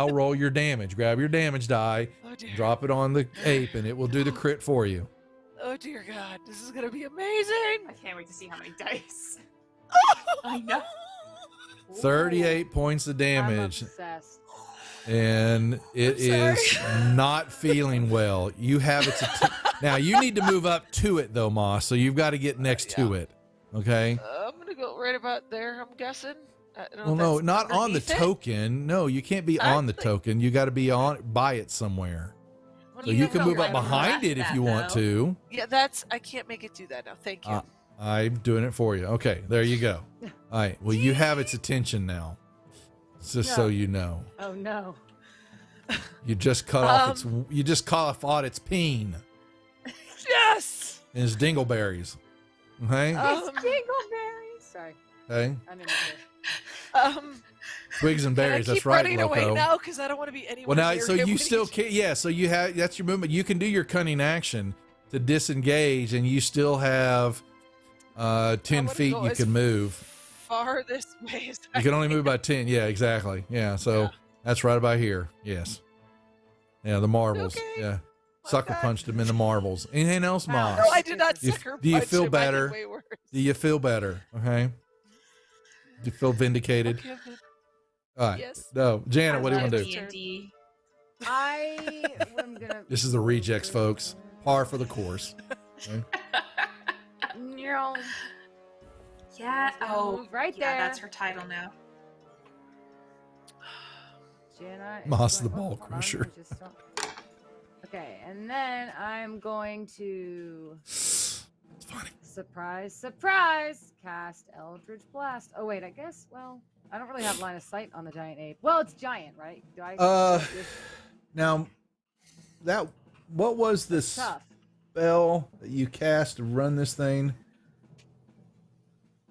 roll your damage. Grab your damage die. Oh dear. Drop it on the ape, and it will do the crit for you. Oh dear God, this is gonna be amazing. I can't wait to see how many dice. I know. 38 points of I'm damage, obsessed. and it I'm is not feeling well. You have its now. You need to move up to it though, Moss. So you've got to get next to it. Okay. I'm gonna go right about there. I'm guessing. I don't know Well, if no, that's not on the underneath it. token. No, you can't be on the token. You got to be on by it somewhere. What So do you know can about move up right behind now? it if you want to. Yeah, that's. I can't make it do that now. Thank you. I'm doing it for you. Okay, there you go. All right. Well, you have its attention now. Just so No. you know, Oh no. you just cut off its peen Yes. and its dingleberries. Okay. Um, Dingleberries. Sorry, Okay. I'm in there. Twigs and Can I berries. keep That's right, running away Loco. now because I don't want to be anywhere. Well, now, near so him you when still he- can. Yeah. So you have that's your movement. You can do your cunning action to disengage, and you still have 10 wanna feet go you as can move. far this way as I You can only move by 10. Yeah, exactly. Yeah, so Yeah. that's right about here. Yes. Yeah, the marbles. Okay. Yeah. Sucker Okay. punched him in the marbles. Anything else, Moss? No, I did not Do you- sucker do you punch feel him. I did better? way worse. Do you feel better? Okay. Do you feel vindicated? Okay, good. All right. Yes. No, Janet, what do you want to do? D&D. I am gonna. This is the rejects, folks. Par for the course. Okay. No. Yeah. Oh, Move right yeah, there. that's her title now. Jenna is Moss the going- ball hold on, crusher. I just don't- Okay, and then I'm going to It's funny. surprise cast Eldritch Blast. Oh wait, I guess. Well, I don't really have line of sight on the giant ape. Well, it's giant, right? Do I? Now, what was this Tough. spell that you cast to run this thing?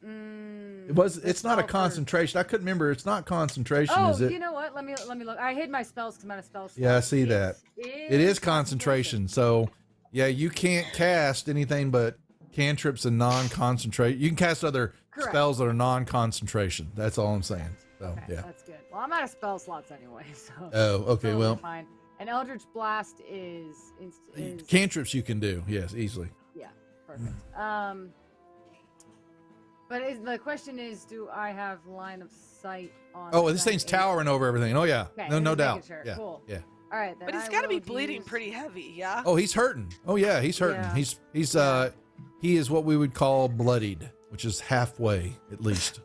It's not a spell for- concentration. I couldn't remember. It's not concentration, Oh, is it? you know what? Let me look. I hid my spells because I'm out of spells. Yeah, I see that. It is concentration. So, yeah, you can't cast anything but cantrips and non-concentrate. You can cast other Correct. spells that are non-concentration. That's all I'm saying. So, Okay, yeah. that's good. Well, I'm out of spell slots anyway, so. Oh, okay. totally Well, fine. And Eldritch Blast is cantrips you can do. Yes, easily. perfect. But the question is, do I have line of sight on? Oh, the this giant thing's ape? towering over everything. Oh, yeah. Okay, No, no just doubt. making sure. Yeah. Cool. Yeah. All right, then But he's I got to be will bleeding use- pretty heavy, yeah. Oh, he's hurting. Oh, yeah, he's hurting. Yeah. He is what we would call bloodied, which is halfway at least.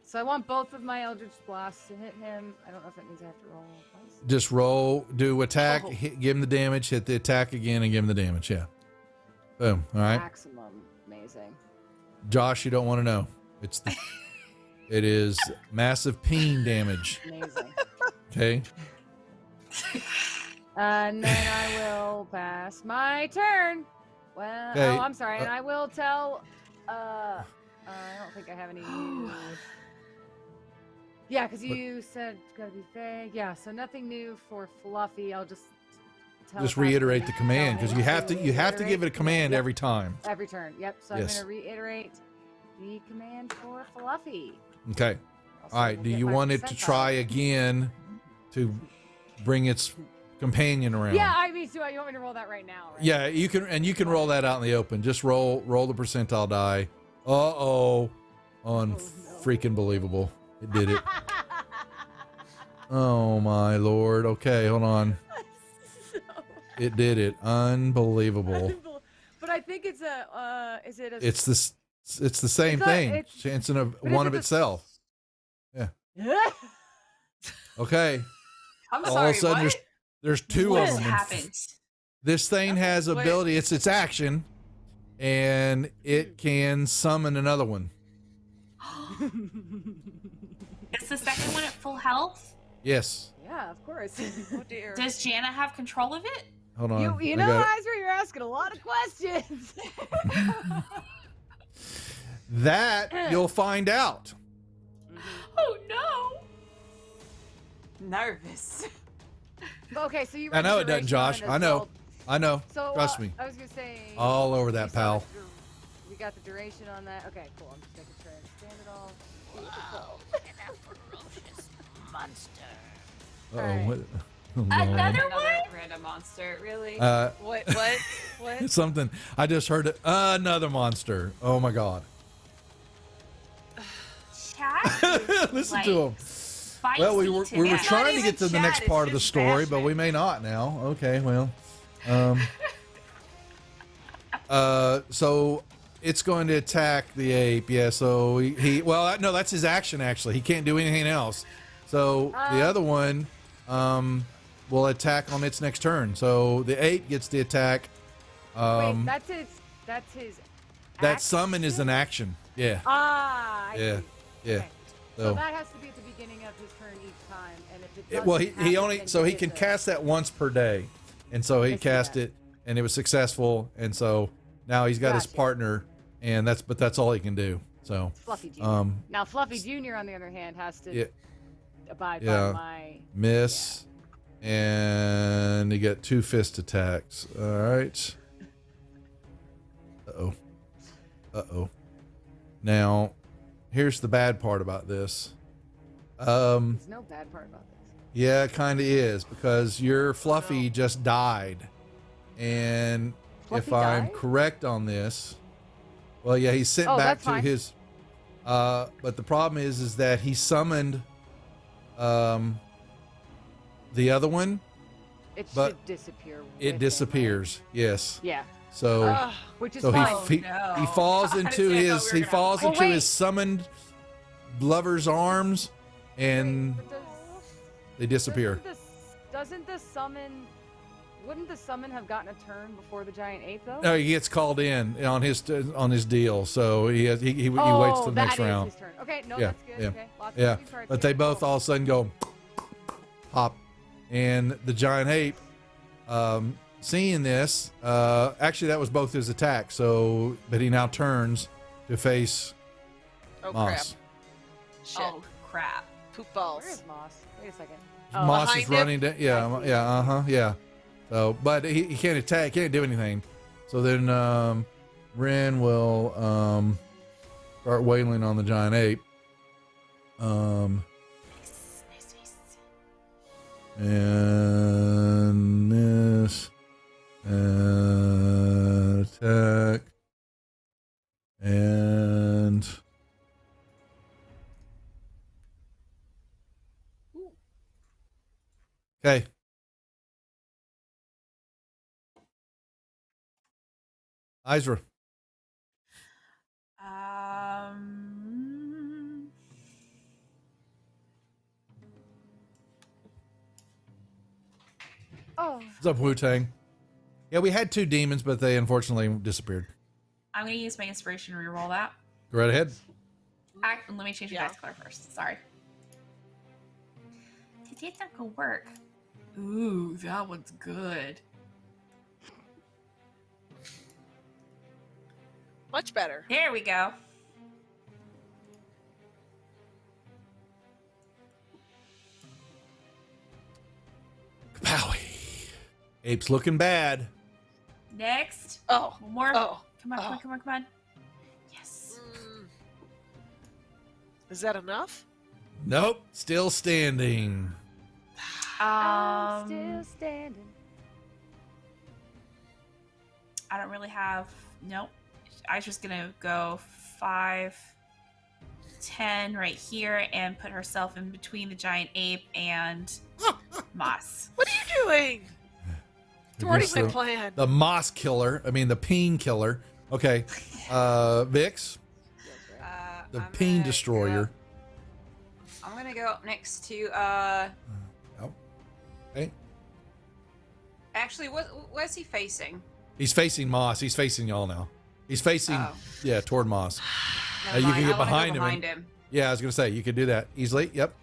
So I want both of my Eldritch Blasts to hit him. I don't know if that means I have to roll twice. Just roll, do attack, Oh. give him the damage, hit the attack again, and give him the damage. Yeah. Boom. All right. Maximum. Amazing. Josh, you don't want to know. It is massive peen damage. Amazing. Okay. And then I will pass my turn. Well, Okay, oh, I'm sorry. And I will tell. I don't think I have any new. Yeah, because you said it's gotta be vague. Yeah, so nothing new for Fluffy. I'll just Just reiterate the command because you have to give it a command Yep. every time. Every turn. Yep. So Yes. I'm gonna reiterate the command for Fluffy. Okay. Also, All right. we'll Do get you my want it to percentile. try again to bring its companion around? Yeah, I mean, so you want me to roll that right now? Right? Yeah, you can roll that out in the open. Just roll the percentile die. no. Freaking believable. It did it. Oh my lord. Okay, hold on. It did it. Unbelievable. But I think it's a. Is it a? It's this. It's the same It's not- thing. it's- Chancing of but one is of it the- itself. Okay. I'm All sorry. of a sudden, what? there's two What of has them. happened? This thing has Wait. ability. It's its action, and it can summon another one. Is the second one at full health? Yes. Yeah, of course. Oh dear. Does Jana have control of it? Hold on. You I know, got it. Ezra, you're asking a lot of questions. That you'll find out. Oh no! Nervous. Okay, so you. I read know the it doesn't, duration on Josh. it I as know. well. I know. So Trust me. I was gonna say. All over we that, saw pal. We got the duration on that. Okay, cool. I'm just making sure I understand it all. Whoa, look at that ferocious monster. Uh-oh. Alright. What? Oh, no. Another Another random monster, really? What? Something. I just heard it. Another monster. Oh my God. Chat is, Listen like, to him. spicy Well, we were It's not trying to even get to the chat, next it's part of the just story, but we bashment. may not now. Okay, well, so it's going to attack the ape. Yeah. So well, no, that's his action actually. He can't do anything else. So the other one, will attack on its next turn. So the ape gets the attack. Wait, that's his. That's his. That summon is an action. Yeah. Ah. I Yeah. see. Yeah. Okay. So So. that has to be at the beginning of his turn each time, and if it It, doesn't well, he happen, only then so he gets can a- cast that once per day, and so he I see cast that. it, and it was successful, and so now he's got his Gotcha. partner, and that's all he can do. So Fluffy Jr. um, Now Fluffy Jr. on the other hand has to yeah, abide yeah. by my. miss, and you get 2 fist attacks. All right. Uh-oh. Now, here's the bad part about this. There's no bad part about this. Yeah, it kind of is, because your Fluffy just died. And if Fluffy I'm died? correct on this, well, yeah, he's sent Oh, back that's to fine. his. But the problem is that he summoned the other one. It But should disappear. with him, It right? disappears. Yes. Yeah, So. which is So fine. he falls I into thought we were his he gonna- falls Oh, into wait. his summoned lover's arms, and Wait, but they disappear. Doesn't the summon? Wouldn't the summon have gotten a turn before the giant ape though? No, he gets called in on his deal, so he waits till the that next is round. his turn. Okay, no, Yeah, that's good. yeah, Okay, lots of Yeah, moving parts but here. they both Cool. all of a sudden go pop, and the giant ape, seeing this, actually that was both his attacks. So, but he now turns to face Oh Moss. crap! Shit! Oh crap! Poop Where balls. is Moss? Wait a second. Moss behind is him? running down. Yeah, I see. yeah, yeah. So, but he can't attack, can't do anything. So then Ren will start wailing on the giant ape. And this and attack and okay. Izra. Oh, What's up, Wu Tang? Yeah, we had 2 demons, but they unfortunately disappeared. I'm gonna use my inspiration to reroll that. Go right ahead. Let me change your Yeah. dice color first. Sorry. Did that go work? Ooh, that one's good. Much better. There we go. Kapowie. Ape's looking bad. Next. Oh. One more. Oh. Come on, come Oh. on, come on, come on. Yes. Is that enough? Nope, still standing. I'm still standing. I don't really have. Nope. I was just gonna go 5, 10 right here and put herself in between the giant ape and Moss. What are you doing? Thwarting my plan. The Moss killer. I mean, the Peen killer. Okay. Vix, the I'm Peen gonna destroyer. go- I'm gonna go up next to Oh. Okay. actually what's he facing? He's facing Moss. He's facing y'all now. He's facing, Oh. yeah, toward Moss. Never you mind, can I get wanna go behind him and- behind him. Yeah, I was going to say, you could do that easily. Yep.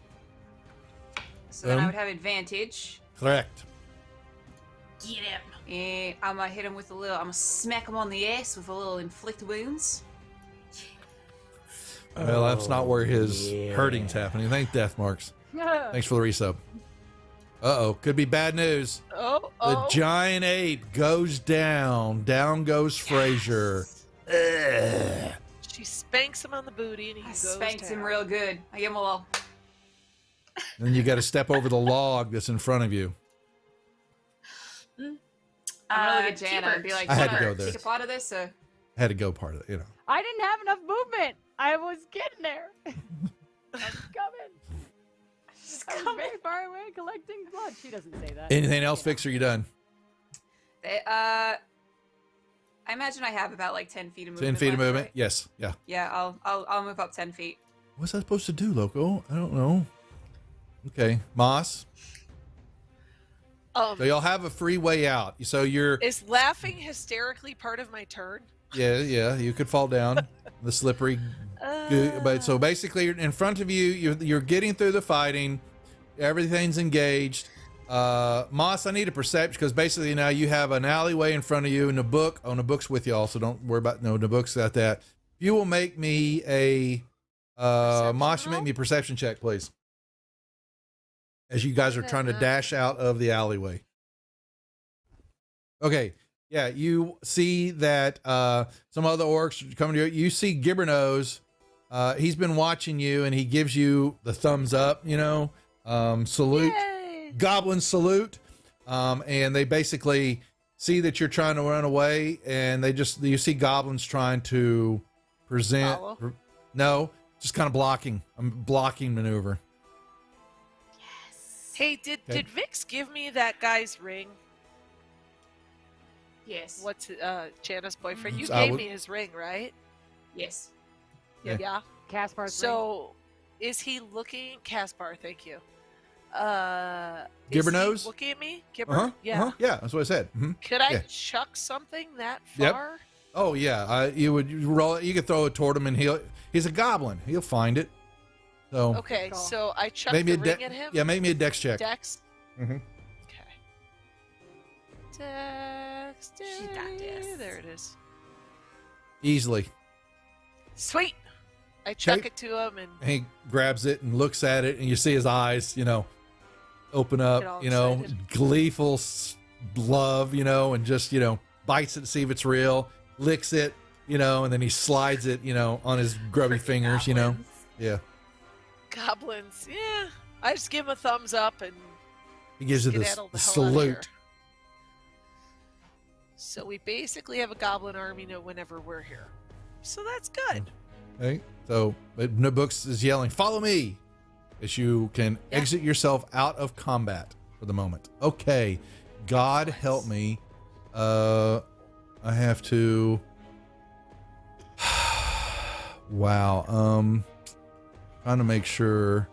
So then I Boom. would have advantage. Correct. Get him. And I'm gonna hit him with a little. I'm gonna smack him on the ass with a little inflict wounds. Well, that's not where his hurting's happening. Thanks, Death Marks. Oh. Thanks for the resub. Uh-oh, could be bad news. Oh, The oh. giant ape goes down. Down goes Fraser. Ugh. She spanks him on the booty and he I goes spanked him down. real good. I give him a little. Then you got to step over the log that's in front of you. I'm gonna look at Jana T-Bird. and be like, I had to "Wanna go there. take a pot of this?" I had to go part of it, you know. I didn't have enough movement. I was getting there. I was coming. I was very far away collecting blood. She doesn't say that. Anything else, Fix? Are you done? I imagine I have about like 10 feet of movement. 10 feet of left, movement? right? Yes. Yeah. Yeah, I'll move up 10 feet. What's that supposed to do, Loco? I don't know. Okay. Moss. So y'all have a free way out. So you're, Is laughing hysterically part of my turn? yeah, you could fall down the slippery. But so basically, you're in front of you, you're getting through the fighting. Everything's engaged. Moss, I need a perception because basically now you have an alleyway in front of you and Nabok's with y'all, so don't worry about Nabok's got that. You will make me a Moss, you make me a perception check, please. As you guys are trying to dash out of the alleyway. Okay. Yeah, you see that some other orcs are coming to you. You see Gibbernose. He's been watching you and he gives you the thumbs up, salute. Yay! Goblin salute. And they basically see that you're trying to run away and you see goblins trying to present. Follow? No, just kind of blocking. I'm blocking maneuver. Hey, did Vix give me that guy's ring? Yes. What's Jana's boyfriend? You I gave would- me his ring, right? Yes. Yeah. Yeah. Caspar's So, is he looking? Caspar, thank you. Gibbernose? Is he looking at me? Gibber? Uh-huh. Yeah. Uh-huh. Yeah, that's what I said. Mhm. Could I Yeah. chuck something that Yep. far? Oh yeah, you roll it. You could throw it toward him, and he's a goblin. He'll find it. So Okay, Cool. so I chuck make me the a ring at him. yeah, make me a dex check. Dex. Mhm. Okay. Dex. She got this. There it is. Easily. Sweet. I chuck Okay. it to him and And he grabs it and looks at it, and you see his eyes, open Get up, all excited. gleeful love, and just, bites it to see if it's real, licks it, and then he slides it, on his grubby fingers, Goblins. Yeah. goblins. Yeah. I just give him a thumbs up and He gives you skedaddle the the hell outta here. salute. So we basically have a goblin army whenever we're here. So that's good. Okay. So Nabooks is yelling, "Follow me!" As you can Yeah. exit yourself out of combat for the moment. Okay. God help me. I have to. Wow. Trying to make sure.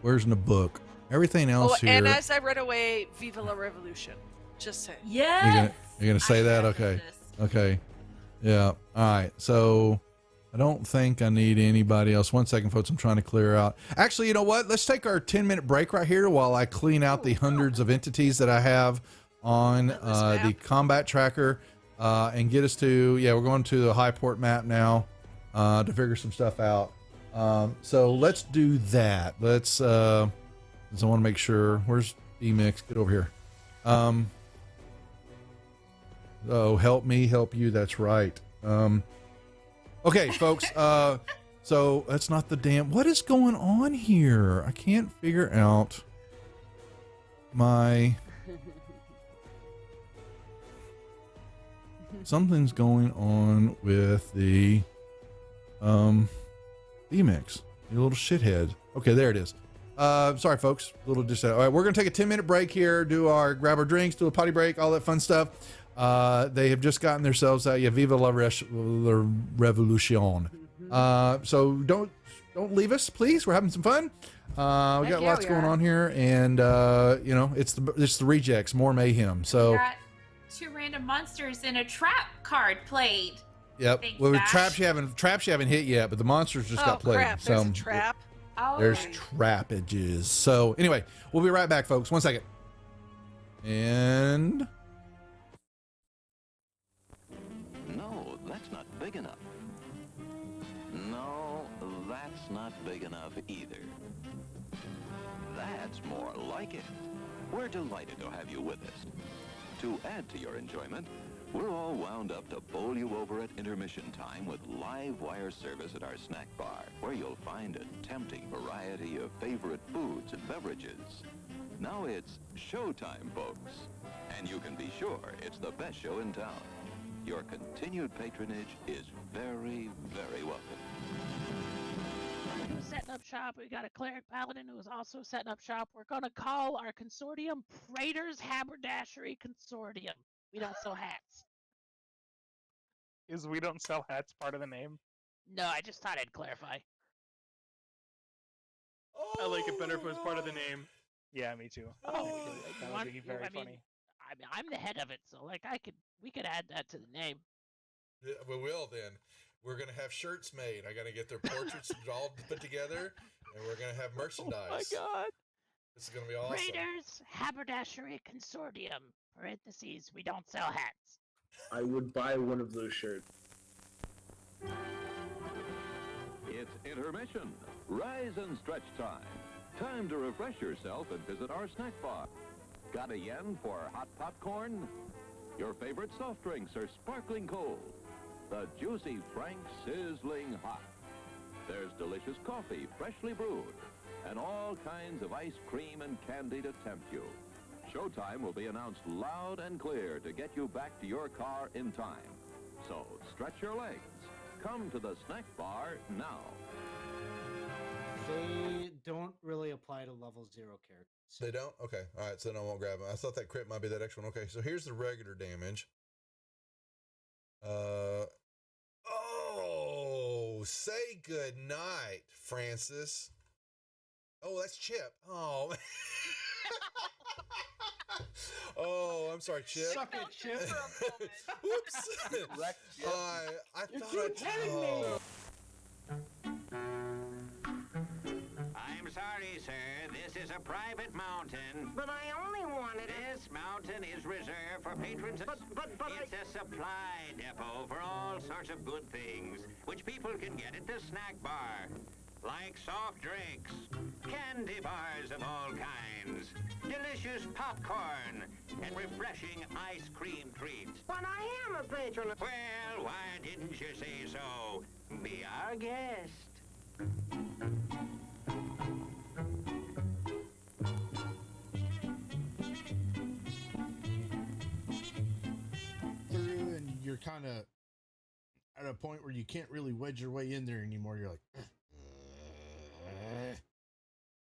Where's Nabook? Everything Oh, else here. and as I run away, Viva la Revolution. Just saying. Yes. You're gonna say I that? love Okay. this. Okay. Yeah. All right. So I don't think I need anybody else. 1 second, folks. I'm trying to clear out. Actually, you know what? Let's take our 10-minute break right here while I clean out the hundreds of entities that I have on this the map? combat tracker and get us to, we're going to the Highport map now to figure some stuff out. So let's do that. Let's, 'cause I want to make sure. Where's Emix? Get over here. Oh, help me, help you. That's right. Okay, folks. So that's not the damn. What is going on here? I can't figure out my. Something's going on with the Emix. You little shithead. Okay, there it is. Sorry, folks. A little just. All right, we're gonna take a 10-minute break here. Grab our drinks, do a potty break, all that fun stuff. They have just gotten themselves out. Yeah, Viva la Revolution. So don't leave us, please. We're having some fun. We got lots going on here, and it's the rejects, more mayhem. So We got 2 random monsters in a trap card played. yep. Thanks, Well, Bash. traps you haven't hit yet, but the monsters just got played. crap! So There's a trap. Oh, there's trappages. So anyway, we'll be right back, folks. 1 second. And No, that's not big enough. No, that's not big enough either. That's more like it. We're delighted to have you with us. To add to your enjoyment, we're all wound up to bowl you over at intermission time with live wire service at our snack bar, where you'll find a tempting variety of favorite foods and beverages. Now it's showtime, folks. And you can be sure it's the best show in town. Your continued patronage is very, very welcome. Who's setting up shop? We got a cleric paladin who is also setting up shop. We're going to call our consortium Praetor's Haberdashery Consortium. We don't sell hats. Is we don't sell hats part of the name? No, I just thought I'd clarify. I like it better if it was part of the name. Yeah, me too. Oh, That would be very funny. I mean, I'm the head of it, so like we could add that to the name. Yeah, we will then. We're gonna have shirts made. I gotta get their portraits all put together, and we're gonna have merchandise. Oh my god! This is gonna be awesome. Praetor's Haberdashery Consortium. Parentheses. We don't sell hats. I would buy one of those shirts. It's intermission. Rise and stretch time. Time to refresh yourself and visit our snack bar. Got a yen for hot popcorn? Your favorite soft drinks are sparkling cold. The juicy Frank sizzling hot. There's delicious coffee, freshly brewed, and all kinds of ice cream and candy to tempt you. Showtime will be announced loud and clear to get you back to your car in time. So stretch your legs. Come to the snack bar now. They don't really apply to level 0 characters. They don't? Okay. All right. So then I won't grab them. I thought that crit might be that extra one. Okay. So here's the regular damage. Oh, say good night, Francis. Oh, that's Chip. Oh. Oh, I'm sorry, Chip. Suck it, Chip. Whoops. I thought I I'm sorry, sir. This is a private mountain. But I only wanted it. This mountain is reserved for patrons. But it's a supply depot for all sorts of good things, which people can get at the snack bar. Like soft drinks, candy bars of all kinds, delicious popcorn, and refreshing ice cream treats. But I am a patron. Well, why didn't you say so? Be our guest. Through and you're kind of at a point where you can't really wedge your way in there anymore. You're like,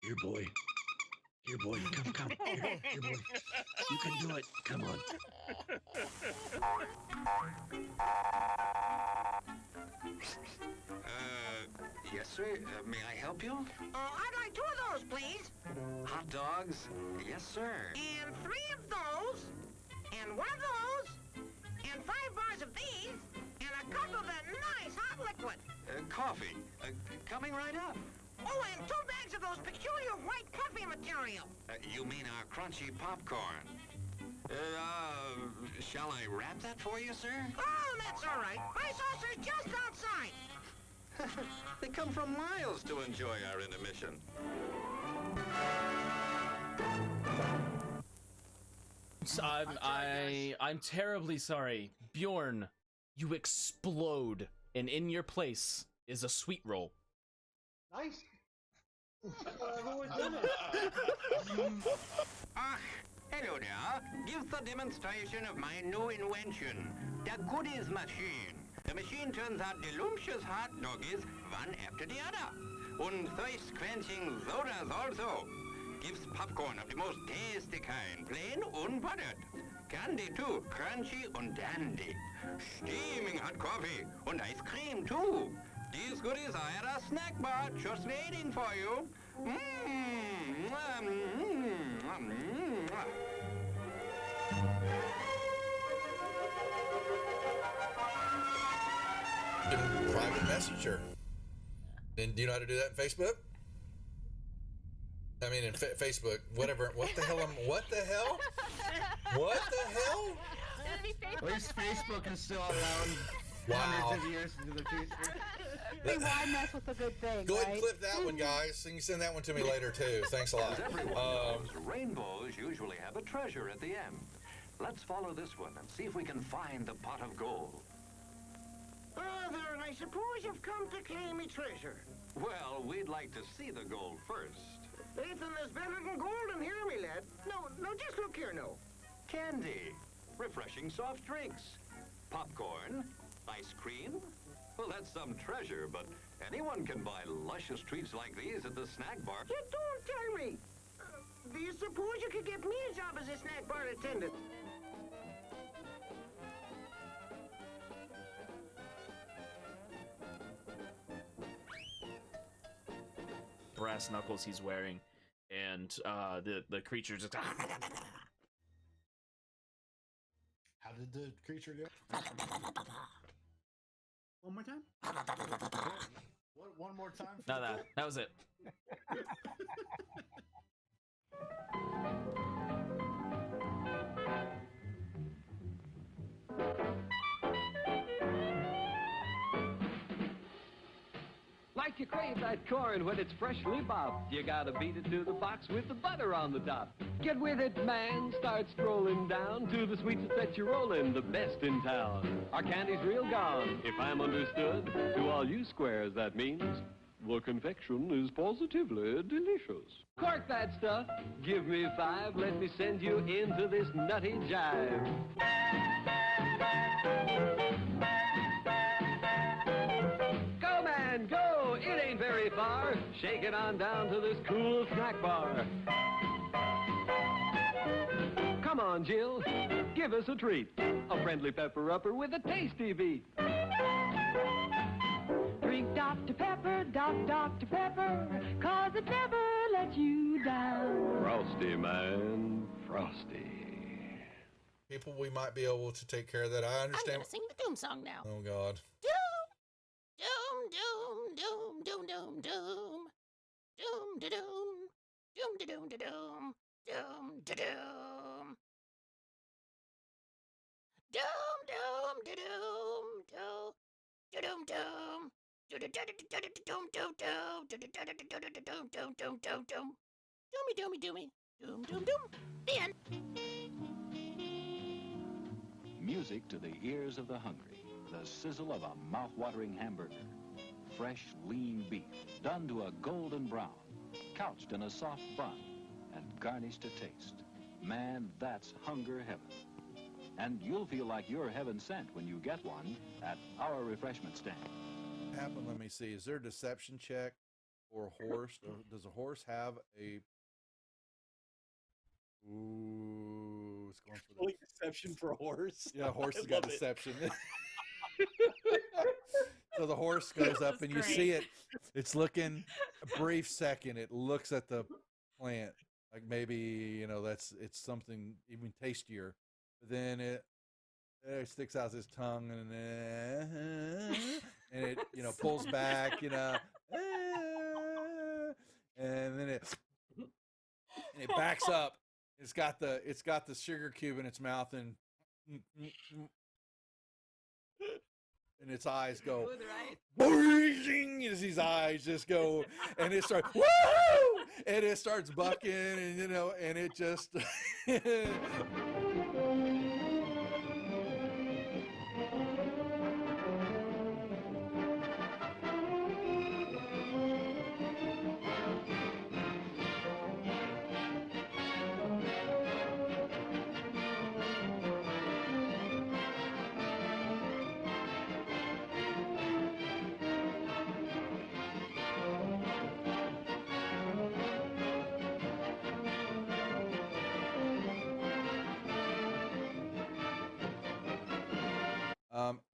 Here, boy. Here, boy. Come. Here, boy. You can do it. Come on. Yes, sir. May I help you? I'd like 2 of those, please. Hot dogs? Yes, sir. And 3 of those. And 1 of those. And 5 bars of these. And a cup of that nice hot liquid. Coffee. Coming right up. Oh, and 2 bags of those peculiar white puffy material. You mean our crunchy popcorn? Shall I wrap that for you, sir? Oh, that's all right. My saucer's just outside. They come from miles to enjoy our intermission. I'm terribly sorry. Bjorn, you explode, and in your place is a sweet roll. Nice. Hello there. Give the demonstration of my new invention, the goodies machine. The machine turns out delicious hot doggies one after the other. And thirst-quenching sodas also. Gives popcorn of the most tasty kind, plain unbuttered. Candy too, crunchy and dandy. Steaming hot coffee and ice cream too. These goodies are at our snack bar, just waiting for you. Private messenger. And do you know how to do that in Facebook? I mean, in Facebook, whatever. What the hell? What the hell? What the hell? At least Facebook is still around. hundreds of years into the future. Hey, why mess with a good thing? Go ahead and right? clip that one, guys. And you send that one to me later too. Thanks a lot. As everyone knows, rainbows usually have a treasure at the end. Let's follow this one and see if we can find the pot of gold. Father, I suppose you've come to claim me treasure. Well, we'd like to see the gold first. Ethan, there's better than gold in here, me lad. No, just look here now. Candy, refreshing soft drinks, popcorn, ice cream. Well, that's some treasure, but anyone can buy luscious treats like these at the snack bar. You don't tell me. Do you suppose you could get me a job as a snack bar attendant? Brass knuckles he's wearing, and the creature just. How did the creature go? One more time? What? One more time? No, that was it. Like you crave that corn when it's freshly bobbed, you gotta beat it to the box with the butter on the top. Get with it, man. Start strolling down to the sweets that you're rolling, the best in town. Our candy's real gone, if I'm understood. To all you squares, that means the confection is positively delicious. Cork that stuff. Give me 5. Let me send you into this nutty jive. Go, man, go. It ain't very far. Shake it on down to this cool snack bar. Come on, Jill. Give us a treat. A friendly pepper-upper with a tasty beat. Drink Dr. Pepper, Dr. Pepper, 'cause it never lets you down. Frosty, man. Frosty. People, we might be able to take care of that. I I'm understand. gonna sing the doom song now. Oh God. Doom, doom, doom, doom, doom, doom. Doom, da doom. Doom, da doom, da doom. Doom, da doom. Doom, doom, da doom, doom. Da doom, doom. Doom, doom, doom, doom, doom, doom, doom, doom. Doomy, doomy, doomy. Doom, doom, doom. The end. Music to the ears of the hungry. The sizzle of a mouth-watering hamburger. Fresh, lean beef, done to a golden brown. Couched in a soft bun and garnished to taste. Man, that's hunger heaven. And you'll feel like you're heaven sent when you get one at our refreshment stand. Happen. Let me see. Is there a deception check for a horse? Or does a horse have a? Ooh, it's going for the Only deception for a horse. Yeah, horse I has got love it. deception. So the horse goes up and you see it. It's looking a brief second. It looks at the plant like maybe it's something even tastier. But then it sticks out its tongue and it pulls back and then it backs up. It's got the sugar cube in its mouth and its eyes go boing, as his eyes just go and it starts woo, and it starts bucking and it just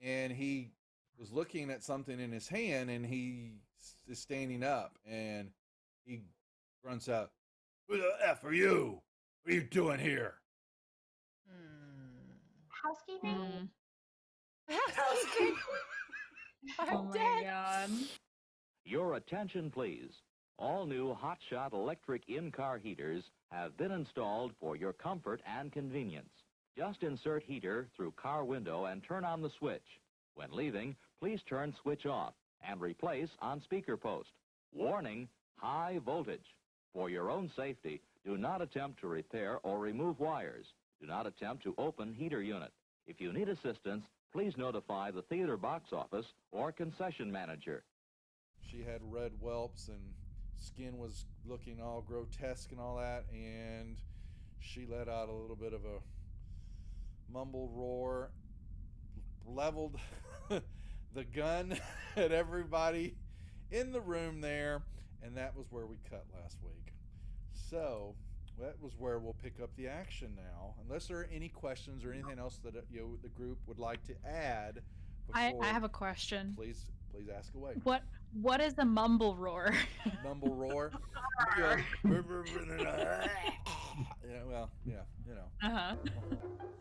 and he was looking at something in his hand and he is standing up and he grunts out, "Who the F are you? What are you doing here?" Housekeeping? Housekeeping? I'm dead. God. Your attention, please. All new Hotshot electric in-car heaters have been installed for your comfort and convenience. Just insert heater through car window and turn on the switch. When leaving, please turn switch off and replace on speaker post. Warning, high voltage. For your own safety, do not attempt to repair or remove wires. Do not attempt to open heater unit. If you need assistance, please notify the theater box office or concession manager. She had red whelps and skin was looking all grotesque and all that, and she let out a little bit of a mumbled roar, leveled the gun at everybody in the room there, and that was where we cut last week. So that was where we'll pick up the action now, unless there are any questions or anything else that the group would like to add. I have a question. Please ask away. What is a mumble roar? Mumble roar.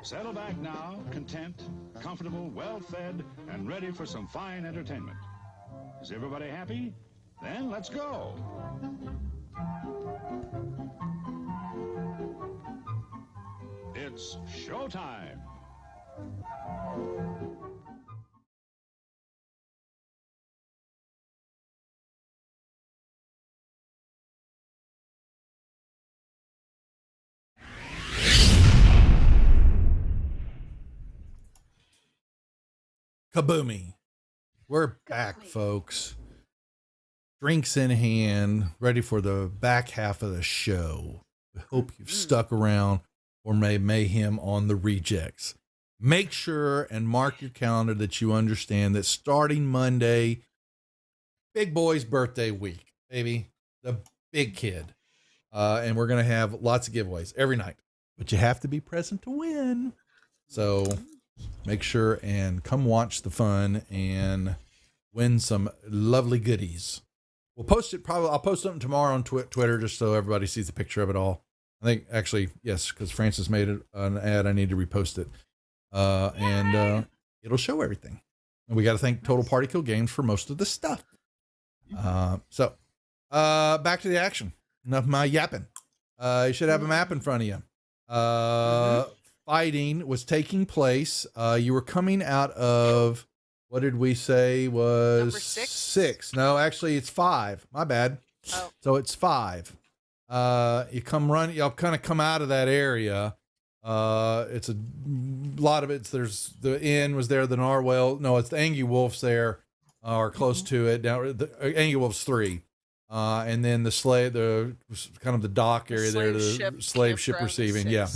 Settle back now, content, comfortable, well-fed, and ready for some fine entertainment. Is everybody happy? Then let's go. It's showtime. Kaboomy. We're back, folks. Drinks in hand, ready for the back half of the show. I hope you've stuck around for Mayhem on the Rejects. Make sure and mark your calendar that you understand that starting Monday, Big Boy's birthday week, baby. The big kid. And we're going to have lots of giveaways every night. But you have to be present to win. So make sure and come watch the fun and win some lovely goodies. We'll post it I'll post something tomorrow on Twitter just so everybody sees a picture of it all. I think actually, yes, because Francis made it an ad. I need to repost it. And it'll show everything. And we got to thank Total Party Kill Games for most of the stuff. So back to the action. Enough of my yapping. You should have a map in front of you. Fighting was taking place. You were coming out of, what did we say was Number six? No, actually it's 5. My bad. Oh. So it's 5. Y'all kind of come out of that area. It's a lot of it's, there's the inn was there, the Narwhal. No, it's the Angie Wolf's there, or close to it. Down the Angie Wolf's 3. And then the kind of the dock area there, the slave ship receiving. Yeah.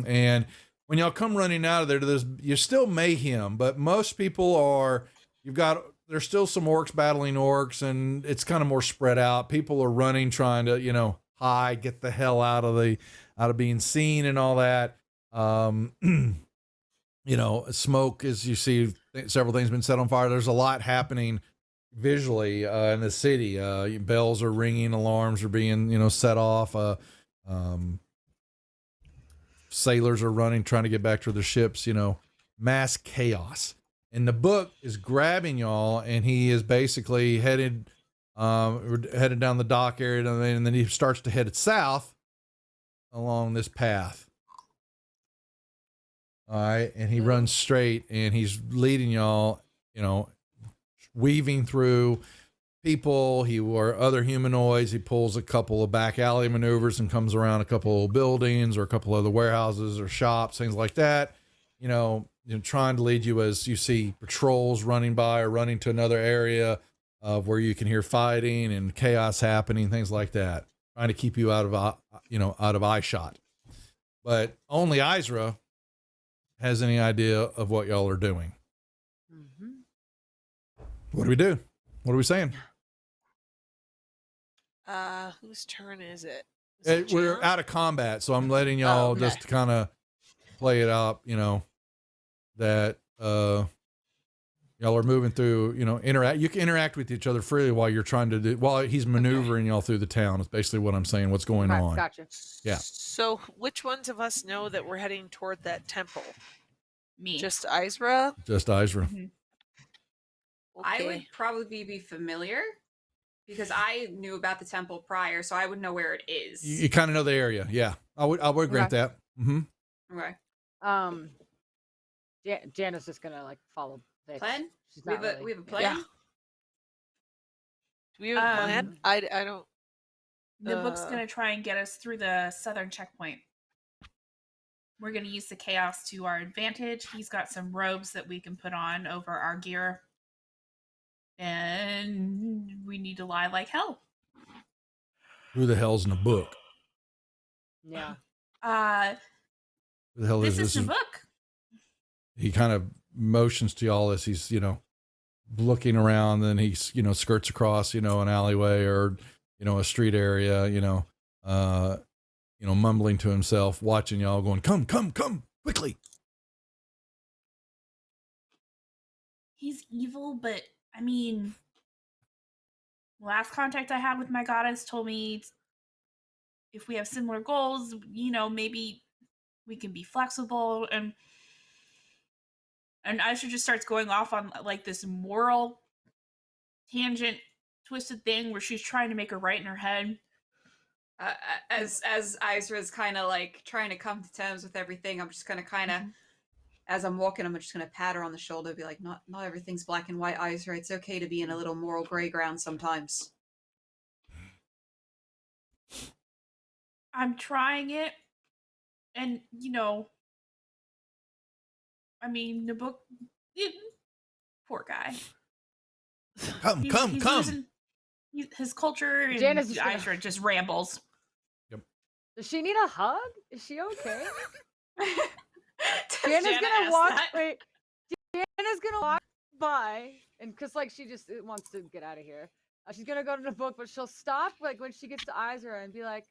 And when y'all come running out of there, you're still mayhem, but most people there's still some orcs battling orcs, and it's kind of more spread out. People are running, trying to, hide, get the hell out of being seen and all that. Smoke, as you see, several things been set on fire. There's a lot happening visually in the city. Bells are ringing, alarms are being set off. Sailors are running, trying to get back to their ships. Mass chaos. And the book is grabbing y'all, and he is basically headed down the dock area, and then he starts to head south along this path. All right, and he runs straight, and he's leading y'all, weaving through people or other humanoids. He pulls a couple of back alley maneuvers and comes around a couple of buildings or a couple other warehouses or shops, things like that. Trying to lead you as you see patrols running by or running to another area of where you can hear fighting and chaos happening, things like that. Trying to keep you out of eye shot. But only Izra has any idea of what y'all are doing. What do we do? What are we saying? Whose turn is it? We're out of combat, so I'm letting y'all just kind of play it out, that y'all are moving through, interact. You can interact with each other freely while you're while he's maneuvering y'all through the town. It's basically what I'm saying, what's going on. Gotcha. Yeah. So which ones of us know that we're heading toward that temple? Me. Just Izra? Just Izra. I would probably be familiar because I knew about the temple prior, so I would know where it is. You kind of know the area. Yeah. I would grant that. Okay. Janice is gonna follow fixed. Plan? She's We not have a really. we have a plan. Yeah. Do we have a plan? I don't. Nibbook's gonna try and get us through the southern checkpoint. We're gonna use the chaos to our advantage. He's got some robes that we can put on over our gear. And we need to lie like hell. Who the hell's in the book? Yeah. Who the hell This is is Nibbook. He kind of motions to y'all as he's, looking around, then he, skirts across, an alleyway or, a street area, mumbling to himself, watching y'all going, come, quickly. He's evil, but I mean, last contact I had with my goddess told me if we have similar goals, maybe we can be flexible. And Aisha just starts going off on like this moral tangent, twisted thing where she's trying to make her right in her head. As Izra's kind of like trying to come to terms with everything, I'm just gonna kind of, as I'm walking, I'm just gonna pat her on the shoulder, be like, not everything's black and white, Izra. It's okay to be in a little moral gray ground sometimes. I'm trying it, and Nibbook, poor guy. Come. Losing his culture, and Jana's just Izra just rambles. Does she need a hug? Is she okay? Jana Jana's gonna ask walk. that? Wait, Jana's gonna walk by, and cause like she just wants to get out of here. She's gonna go to the book, but she'll stop like when she gets to Izra and be like,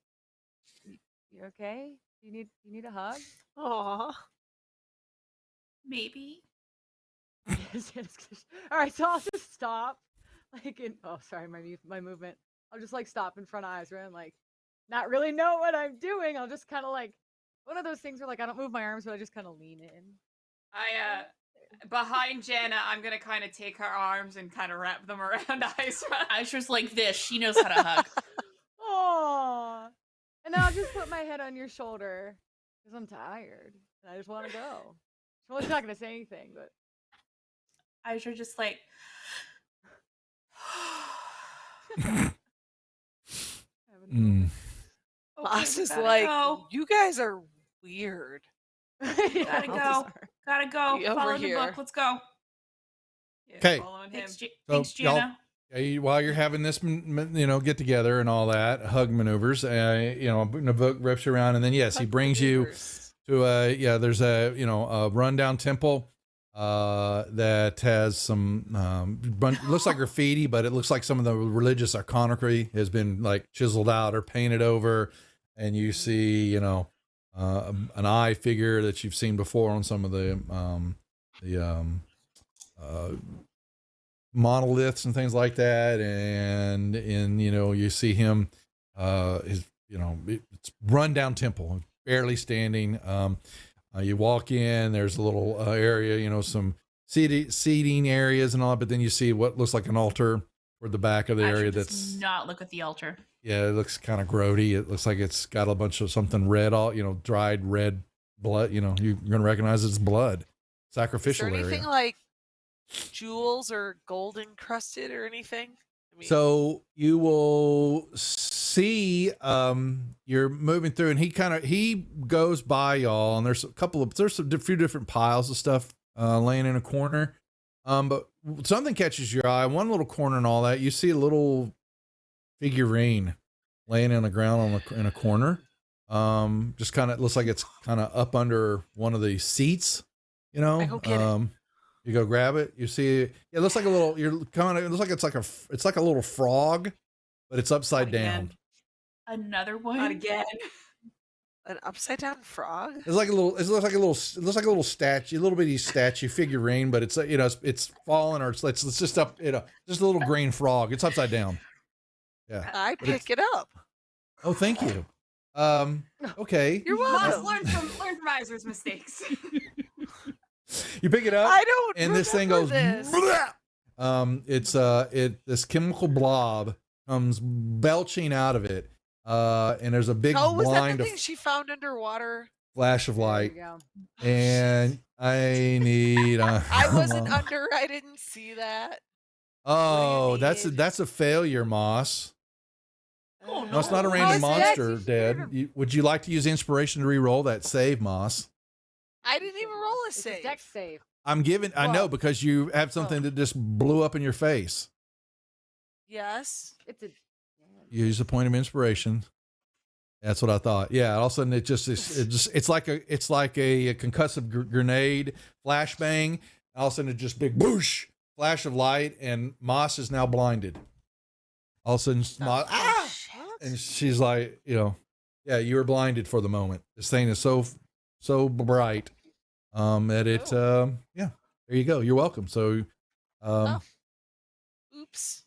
"You okay? You need a hug?" Aw. Maybe. All right, so I'll just stop. Sorry, my movement. I'll just like stop in front of Izra and like not really know what I'm doing. I'll just kind of like one of those things where like I don't move my arms, but I just kind of lean in. Behind Jana, I'm gonna kind of take her arms and kind of wrap them around Izra. Aisha's like this. She knows how to hug. Oh, and then I'll just put my head on your shoulder because I'm tired and I just want to go. She's not gonna say anything, but Aisha just like. Boss is gotta like, go. you guys are weird. Gotta go. Gotta go. Be over Follow the here. book. Let's go. Okay. Thanks, So thanks y'all, Jana. while you're having this, get together and all that, hug maneuvers, Nibbook rips you around, and then yes, he brings you to there's a rundown temple that has some looks like graffiti, but it looks like some of the religious iconography has been like chiseled out or painted over, and you see an eye figure that you've seen before on some of the monoliths and things like that, and you see him it's rundown temple, barely standing. You walk in, there's a little area, some seating areas and all, but then you see what looks like an altar toward the back of the area. That's not look at the altar. Yeah, it looks kind of grody. It looks like it's got a bunch of something red, dried red blood. You're gonna recognize it's blood, sacrificial Is there area. anything like jewels or gold encrusted or anything? So you will see, you're moving through, and he goes by y'all, and there's a few different piles of stuff laying in a corner. But something catches your eye. One little corner and all that, you see a little figurine laying on the ground in a corner. Just kind of looks like it's kind of up under one of the seats. I go get it. You go grab it. You see, it looks like a little. It looks like it's like a little frog, but it's upside down. Another one. Not again. An upside down frog? It's like a little. It looks like a little statue, a little bitty statue figurine, but it's it's fallen or it's just up. Just a little green frog. It's upside down. Yeah. I But it's- pick it up. Oh, thank you. Okay. You're Must welcome. learn from Izra's mistakes. You pick it up. I don't And this thing remember goes. this. This chemical blob comes belching out of it, and there's a big Oh, was that blind the of thing she found underwater? flash of There you light, go. and I need. I wasn't under. I didn't see that. Oh, that's a failure, Moss. Oh No, it's not a random Moss, yes, monster, you Dad. Would you like to use inspiration to re-roll that save, Moss? I didn't even roll a It's a save. deck save. I'm giving. I know because you have something that just blew up in your face. Yes. It's a Use a point of inspiration. That's what I thought. Yeah. All of a sudden, it's like a concussive grenade flashbang. All of a sudden, it just big boosh flash of light, and Moss is now blinded. All of a sudden, Moss, and she's like, yeah, you were blinded for the moment. This thing is so bright that it, yeah. There you go. You're welcome. So, Oops.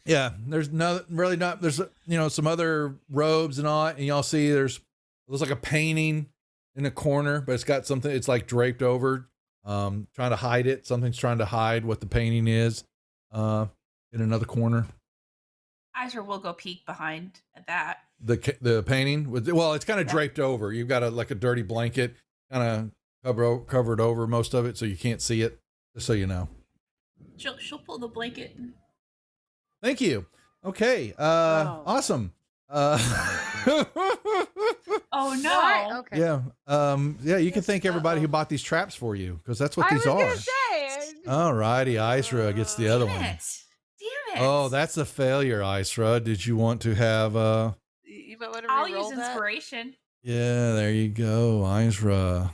yeah, there's some other robes and all, and y'all see it looks like a painting in a corner, but it's got something, it's like draped over, trying to hide it. Something's trying to hide what the painting is, in another corner. Isra will go peek behind at that. The painting it's kind of draped over. You've got a dirty blanket kind of covered over most of it, so you can't see it, just so you know. She'll pull the blanket. Thank you. Okay. Awesome. Oh no. Okay. Yeah. You can thank everybody who bought these traps for you, because that's what I these was are. gonna say. All righty. Isra gets the other one. Damn it. Oh, that's a failure, Isra. Did you want to have You might want to I'll re-roll use that. inspiration. Yeah, there you go, Isra.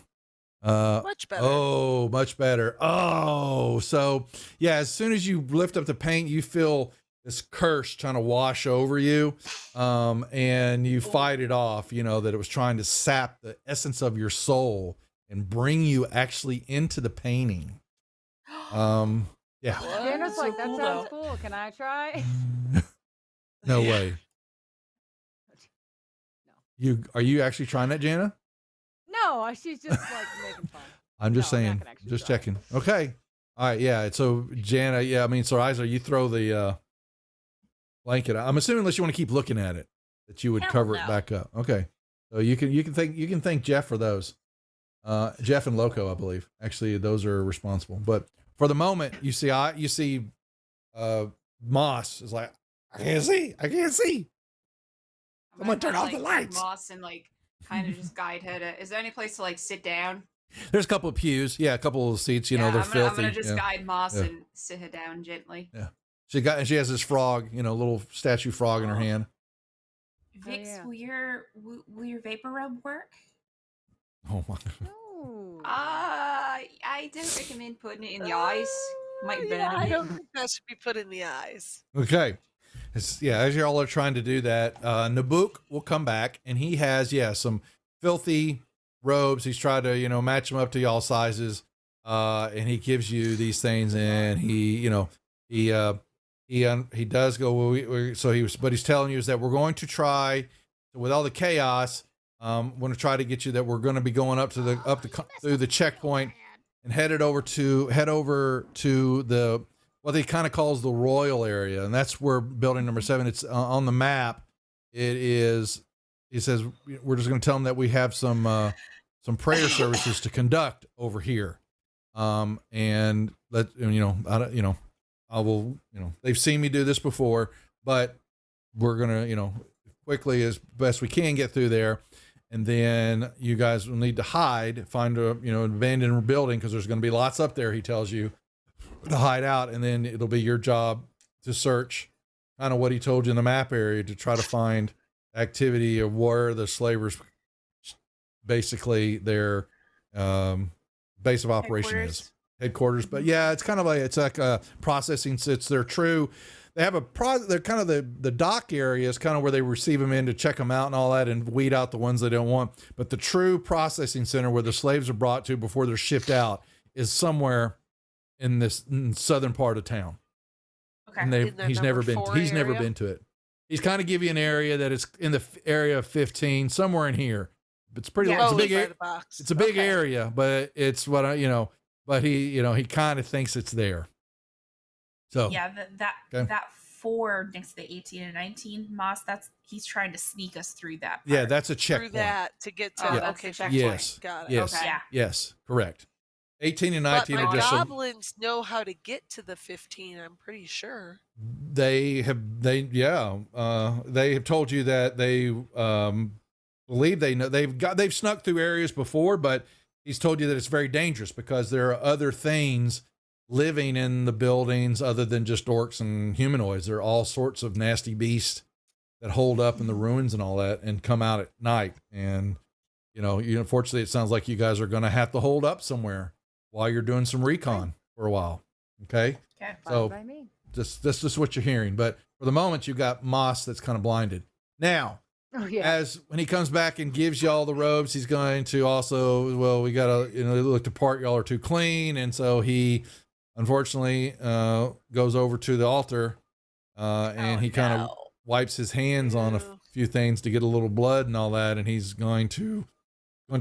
Much better. Oh, much better. Oh, so yeah, as soon as you lift up the paint, you feel this curse trying to wash over you, and you fight it off, that it was trying to sap the essence of your soul and bring you actually into the painting. Yeah. Jana's like, that sounds cool. Can I try? No way. Are you actually trying that, Jana? No, she's just like making fun. I'm just No, I'm not saying, gonna actually just try. checking. Okay. All right. Yeah. So Jana, so Isra, you throw the blanket out. I'm assuming unless you want to keep looking at it, that you would Hell cover it no. back up. Okay. So you can thank Jeff for those. Jeff and Loco, I believe. Actually, those are responsible. But for the moment, you see Moss is like, I can't see. I'm Someone turn gonna, off the like, lights. Moss and kind of just guide her to. Is there any place to sit down? There's a couple of pews. Yeah, a couple of seats. They're filthy. I'm gonna just yeah. guide Moss Yeah. and sit her down gently. Yeah. She has this frog, little statue frog in her hand. Vix, yeah. will your vapor rub work? Oh my. I don't recommend putting it in the eyes. Might burn I a don't bit. think that should be put in the eyes. Okay. As y'all are trying to do that, Nabuk will come back, and he has, some filthy robes. He's trying to, match them up to y'all sizes. And he gives you these things, and he does go, but he's telling you is that we're going to try, with all the chaos, we're going to try to get you that we're going to be going through the checkpoint and head over to the, what he kind of calls the royal area. And that's where building number 7, it's on the map. He says, we're just going to tell them that we have some prayer services to conduct over here. And I will, they've seen me do this before, but we're going to, quickly as best we can get through there. And then you guys will need to find a, an abandoned building, because there's going to be lots up there, he tells you, to hide out. And then it'll be your job to search kind of what he told you in the map area to try to find activity of where the slavers, basically their base of operation is. Headquarters. But yeah, it's kind of like, it's like a processing sits. They're true. They have they're kind of the dock area is kind of where they receive them in to check them out and all that and weed out the ones they don't want. But the true processing center where the slaves are brought to before they're shipped out is somewhere in this southern part of town. Okay. And he's never been to it. He's kind of give you an area that is in the area of 15, somewhere in here. It's pretty, it's a big area. It's a big area, but it's what but he kind of thinks it's there. So yeah, that before next to the 18 and 19 Moss. He's trying to sneak us through that. Yeah, that's a checkpoint. Through that to get to that's okay. the checkpoint. Yes. Got it. Yes. Okay. Yeah. Yes. Correct. 18 and But 19 my are just some, goblins know how to get to the 15. I'm pretty sure. they have told you that they believe they know they've snuck through areas before, but he's told you that it's very dangerous because there are other things living in the buildings other than just orcs and humanoids. There are all sorts of nasty beasts that hold up in the ruins and all that and come out at night. And unfortunately, it sounds like you guys are going to have to hold up somewhere while you're doing some recon for a while. Okay. Okay. So By me. that's just what you're hearing. But for the moment, you've got Moss that's kind of blinded. Now, Oh yeah. as when he comes back and gives y'all the robes, he's going to also, well, we got to, look the part y'all are too clean. And so he, unfortunately, goes over to the altar and he kind of wipes his hands on a few things to get a little blood and all that. And he's going to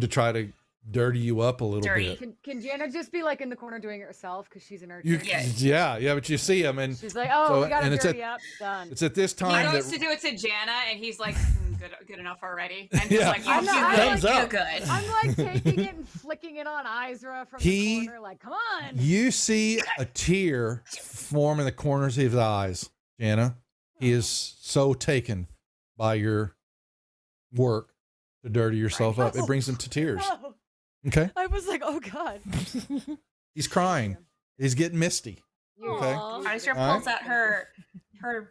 try to dirty you up a little bit. Can Jana just be like in the corner doing it herself because she's an urchin? Yeah, but you see him and She's like, oh, so- we got to and it's dirty at- up. Done. it's at this He time goes that to do it to Jana, and he's like, good enough already. And just Yeah. like, I'm you not- do Thumbs good, up. you good. I'm like taking it and flicking it on Izra from He- the corner. Like, come on. you see a tear form in the corners of his eyes, Jana. He is so taken by your work to dirty yourself up. It brings him to tears. Oh, Okay. I was like, oh God. He's crying. He's getting misty. Okay. Izra All pulls out her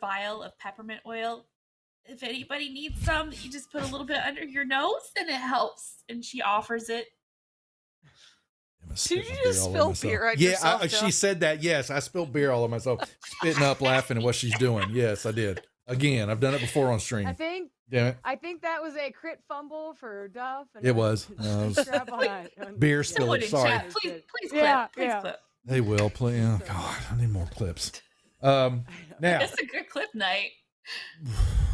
vial of peppermint oil. If anybody needs some, you just put a little bit under your nose and it helps. And she offers it. Did you just spill beer on Yeah, yourself? she said that. Yes, I spilled beer all on myself, spitting up, laughing at what she's doing. Yes, I did. Again, I've done it before on stream. Damn it. I think that was a crit fumble for Duff. And It was. No, it was Crap on it. beer spillage. Sorry. Please clip. Yeah, Please yeah. clip. They will play. Oh, God, I need more clips. Now, It's a good clip night.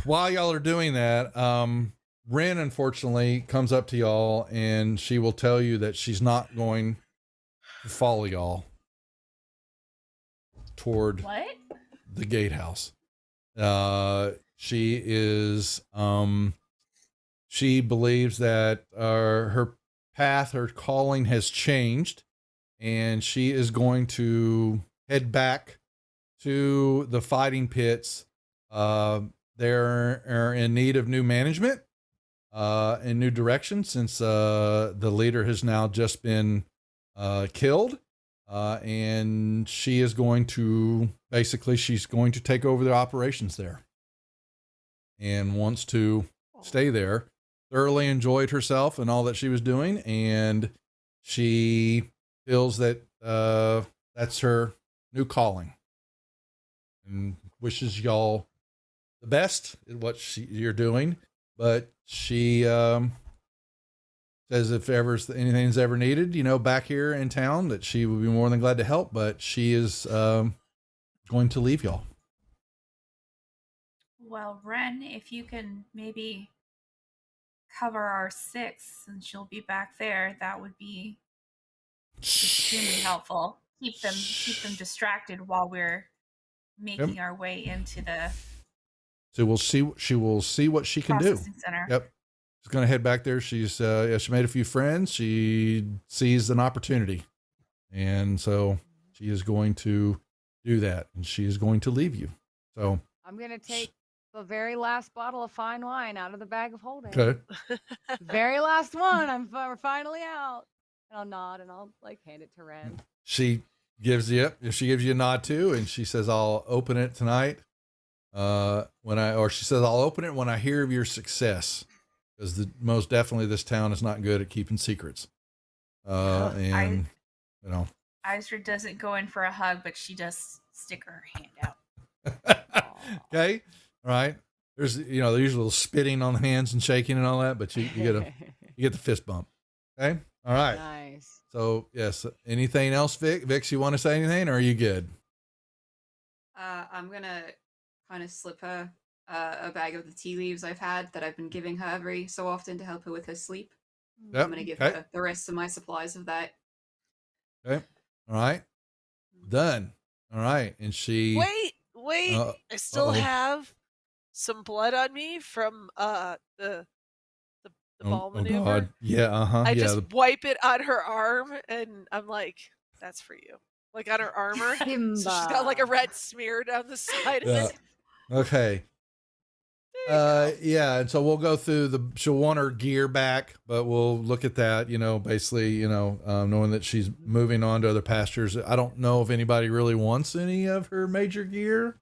while y'all are doing that, Ren unfortunately comes up to y'all and she will tell you that she's not going to follow y'all toward What? the gatehouse. She is, she believes that her path, her calling has changed, and she is going to head back to the fighting pits. They're in need of new management, and new direction since the leader has now just been killed. And she is going to she's going to take over the operations there and wants to stay there. Thoroughly enjoyed herself and all that she was doing. And she feels that that's her new calling and wishes y'all the best in what you're doing. But she says if ever anything's ever needed, back here in town, that she would be more than glad to help, but she is going to leave y'all. Well, Ren, if you can maybe cover our 6 and she'll be back there, that would be extremely helpful. Keep them distracted while we're making our way into the So she will see what she can do. processing center. Yep. She's going to head back there. She's, she made a few friends. She sees an opportunity. And so she is going to do that, and she is going to leave you. So, I'm going to take the very last bottle of fine wine out of the bag of holding. okay. Very last one. We're finally out. And I'll nod and I'll hand it to Ren. She gives you a nod too. And she says, I'll open it tonight. She says, I'll open it when I hear of your success. Because most definitely this town is not good at keeping secrets. And Izra doesn't go in for a hug, but she does stick her hand out. okay. All right. There's, the usual spitting on the hands and shaking and all that, but you get the fist bump. Okay. All right. Nice. So yes. Anything else, Vic? Vix, you want to say anything, or are you good? I'm gonna kind of slip her a bag of the tea leaves I've had that I've been giving her every so often to help her with her sleep. Yep, I'm gonna give okay. her the rest of my supplies of that. Okay. All right. Done. All right. And she. Wait, Wait, I still uh-oh. have some blood on me from the ball maneuver. God. Yeah, uh-huh. I Yeah. just wipe it on her arm, and I'm like, "That's for you." Like on her armor, so she's got like a red smear down the side of Yeah. it. Okay. Yeah, and so we'll go through she'll want her gear back, but we'll look at that, basically, knowing that she's moving on to other pastures. I don't know if anybody really wants any of her major gear.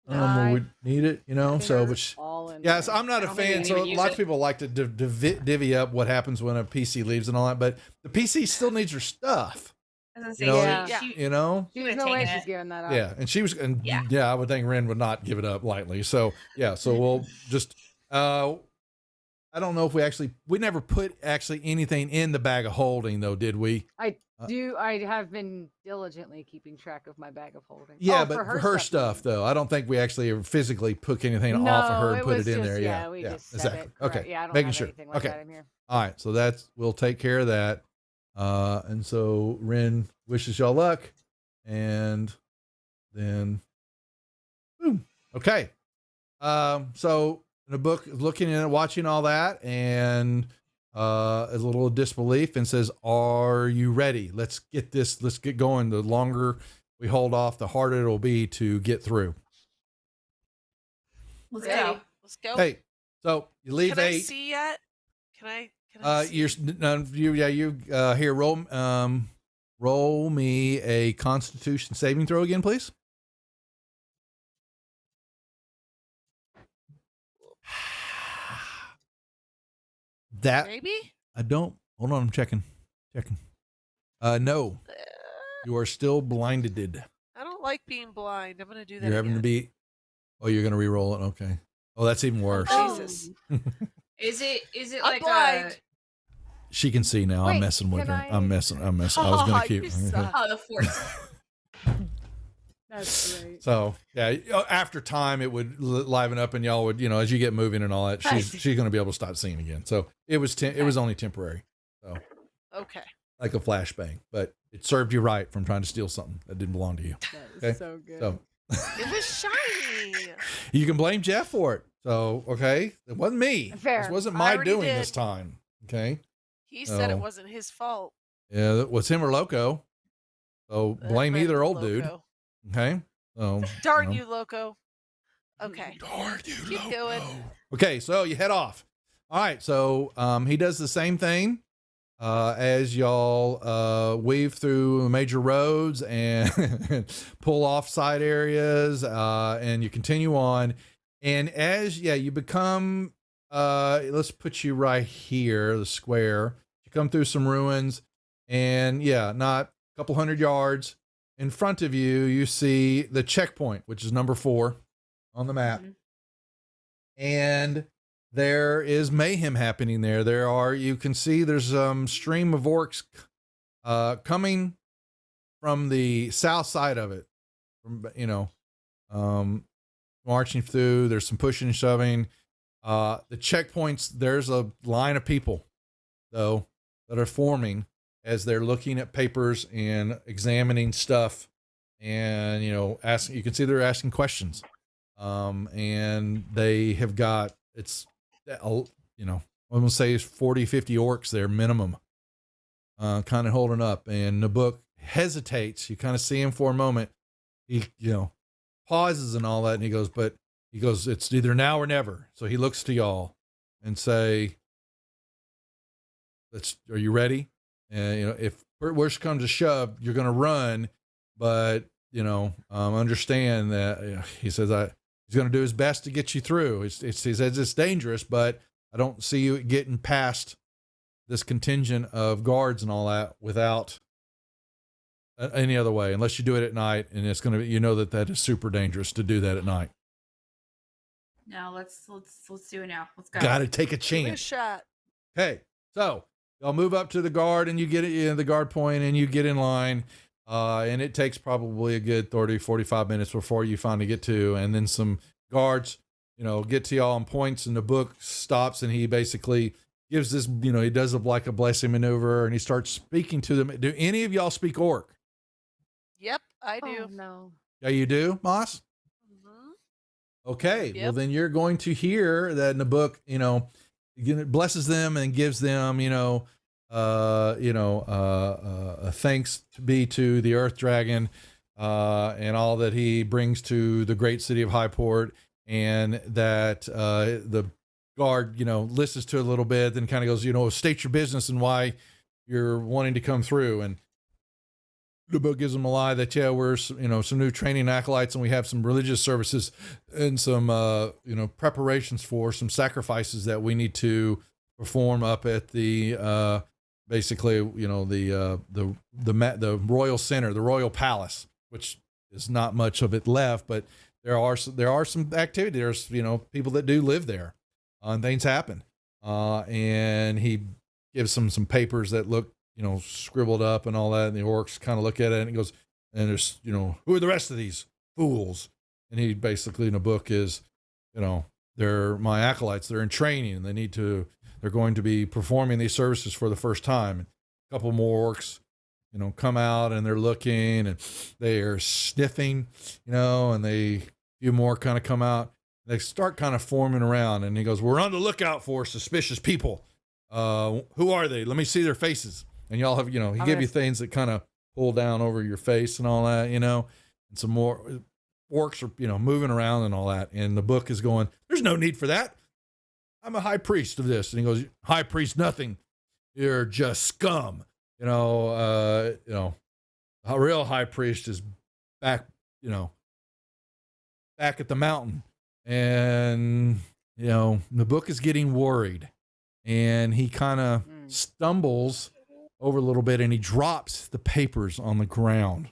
Or would need it, so, which, yes, I'm not a fan. So lots of people like to divvy up what happens when a PC leaves and all that, but the PC still needs her stuff. I was gonna say, You know? There's no way she's giving that up. Yeah, and she was, I would think Ren would not give it up lightly. So yeah, so we'll just, I don't know if we never put actually anything in the bag of holding though, did we? I have been diligently keeping track of my bag of holding. Yeah, but for her stuff though, I don't think we actually ever physically took anything off of her and put it in there. Yeah, we just said exactly. it. Okay, Yeah, I don't making have sure. anything like Okay, that in here. all right, so we'll take care of that. And so Ren wishes y'all luck, and then boom. Okay. So in the book, looking at it, watching all that, and a little disbelief, and says, "Are you ready? Let's get going. The longer we hold off, the harder it'll be to get through." Let's go. Let's go. Hey, so you leave Can I 8. see yet? Can I see? Here, roll me a Constitution saving throw again, please. That Maybe? I don't. Hold on, I'm checking. No, you are still blinded. I don't like being blind. I'm gonna do that. You're having to be. Oh, you're gonna re-roll it. Okay. Oh, that's even worse. Jesus. Is it I'm like blind. She can see now. Wait, I'm messing with can her. I- I'm messing. I was gonna keep. You suck. Oh, the force. That's great. So yeah, after time it would liven up, and y'all would, as you get moving and all that, she's going to be able to start seeing again. So it was it was only temporary, so Okay. like a flashbang, but it served you right from trying to steal something that didn't belong to you. That is so good. So It was shiny. you can blame Jeff for it. So it wasn't me. Fair. This wasn't I my already doing did. this time. Okay. He said it So, wasn't his fault. Yeah, it was him or Loco. So blame Brandon either old dude. Loco. Okay. So Darn you you, Loco. Okay. Darn you, Keep going. Okay, so you head off. All right, so he does the same thing as y'all weave through major roads and pull off side areas, and you continue on. And as you become, let's put you right here, the square. You come through some ruins, and not a couple hundred yards in front of you, you see the checkpoint, which is number 4 on the map. And there is mayhem happening there. You can see there's stream of orcs coming from the south side of it, marching through. There's some pushing and shoving. The checkpoints, there's a line of people though that are forming as they're looking at papers and examining stuff, and asking. You can see they're asking questions. And they have got, I'm gonna say 40, 50 orcs there minimum, kind of holding up. And Nabuk hesitates. You kind of see him for a moment. He, pauses and all that. And he goes, it's either now or never. So he looks to y'all and say, are you ready? And, if worse comes to shove, you're going to run, but, understand that he says, he's going to do his best to get you through. He says it's dangerous, but I don't see you getting past this contingent of guards and all that without any other way, unless you do it at night. And it's going to, that is super dangerous to do that at night. No, let's do it now. Let's go. Got to take a Give it a chance. shot. Okay. So y'all move up to the guard, and you get in the guard point, and you get in line. And it takes probably a good 30, 45 minutes before you finally get to, and then some guards, get to y'all and points, and the book stops, and he basically gives this, he does like a blessing maneuver, and he starts speaking to them. Do any of y'all speak Orc? Yep, I do. Oh, no. Yeah, you do, Moss? Okay, well then you're going to hear that in the book, blesses them and gives them, thanks to be to the Earth Dragon, and all that he brings to the great city of Highport, and that the guard, listens to it a little bit, then kind of goes, state your business and why you're wanting to come through. And the book gives them a lie that, we're, some new training acolytes, and we have some religious services and some, preparations for some sacrifices that we need to perform up at the, basically, the royal center, the royal palace, which is not much of it left, but there are some activity. There's, people that do live there, and things happen. And he gives them some papers that look, scribbled up and all that. And the orcs kind of look at it and he goes, and there's, who are the rest of these fools? And he basically in the book is, they're my acolytes. They're in training and they're going to be performing these services for the first time. And a couple more orcs, come out and they're looking and they are sniffing, and a few more kind of come out. They start kind of forming around, and he goes, we're on the lookout for suspicious people. Who are they? Let me see their faces. And y'all have, he give you things that kind of pull down over your face and all that, and some more orcs are, moving around and all that. And the book is going, there's no need for that. I'm a high priest of this. And he goes, high priest, nothing. You're just scum. A real high priest is back, back at the mountain. And, the book is getting worried, and he kind of stumbles over a little bit and he drops the papers on the ground,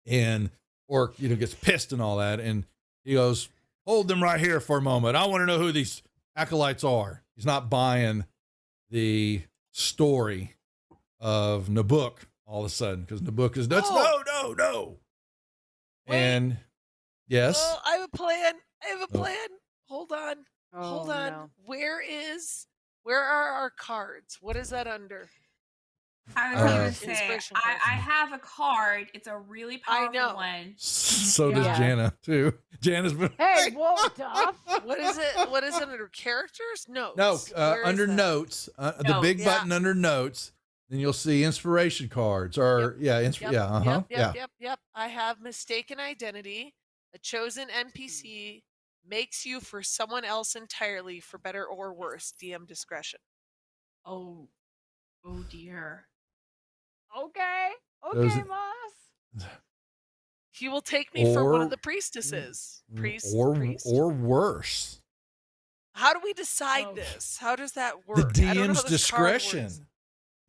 and Orc, gets pissed and all that. And he goes, hold them right here for a moment. I want to know who these acolytes are. He's not buying the story of Nabuk all of a sudden, because Nabuk is nuts. No. Wait. And yes. Oh, I have a plan. Hold on. Oh, no. Where are our cards? What is that under? I was going to say, Inspirational I have a card. It's a really powerful one. So does Jana too. Jana's been Hey, whoa, Duff. What is it? What is it under characters? Notes. no Where is under that? notes, the big button under notes. Then you'll see inspiration cards, or Yep. yeah. I have mistaken identity. A chosen NPC makes you for someone else entirely, for better or worse. DM discretion. Oh dear. Okay, Those- Moss. He will take me for one Or- of the priestesses. Priest. or worse. How do we decide this? How does that work? The I don't know how DM's this card discretion. works.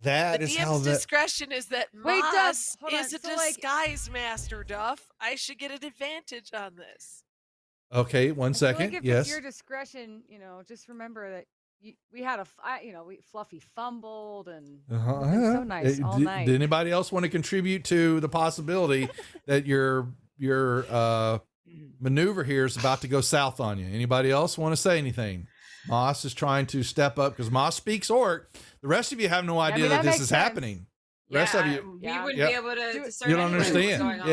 That The is DM's how that. discretion is that Wait, Duff, Moss hold on. is a So, like- disguise master, Duff. I should get an advantage on this. Okay, one I feel second. like if Yes. it's your discretion, just remember that we had Fluffy fumbled and it's so nice all night. Did anybody else want to contribute to the possibility that your maneuver here is about to go south on you? Anybody else want to say anything? Moss is trying to step up because Moss speaks Orc. The rest of you have no idea that this makes is sense. happening. The rest of you, We wouldn't be able to discern you don't anyway what's understand. going on.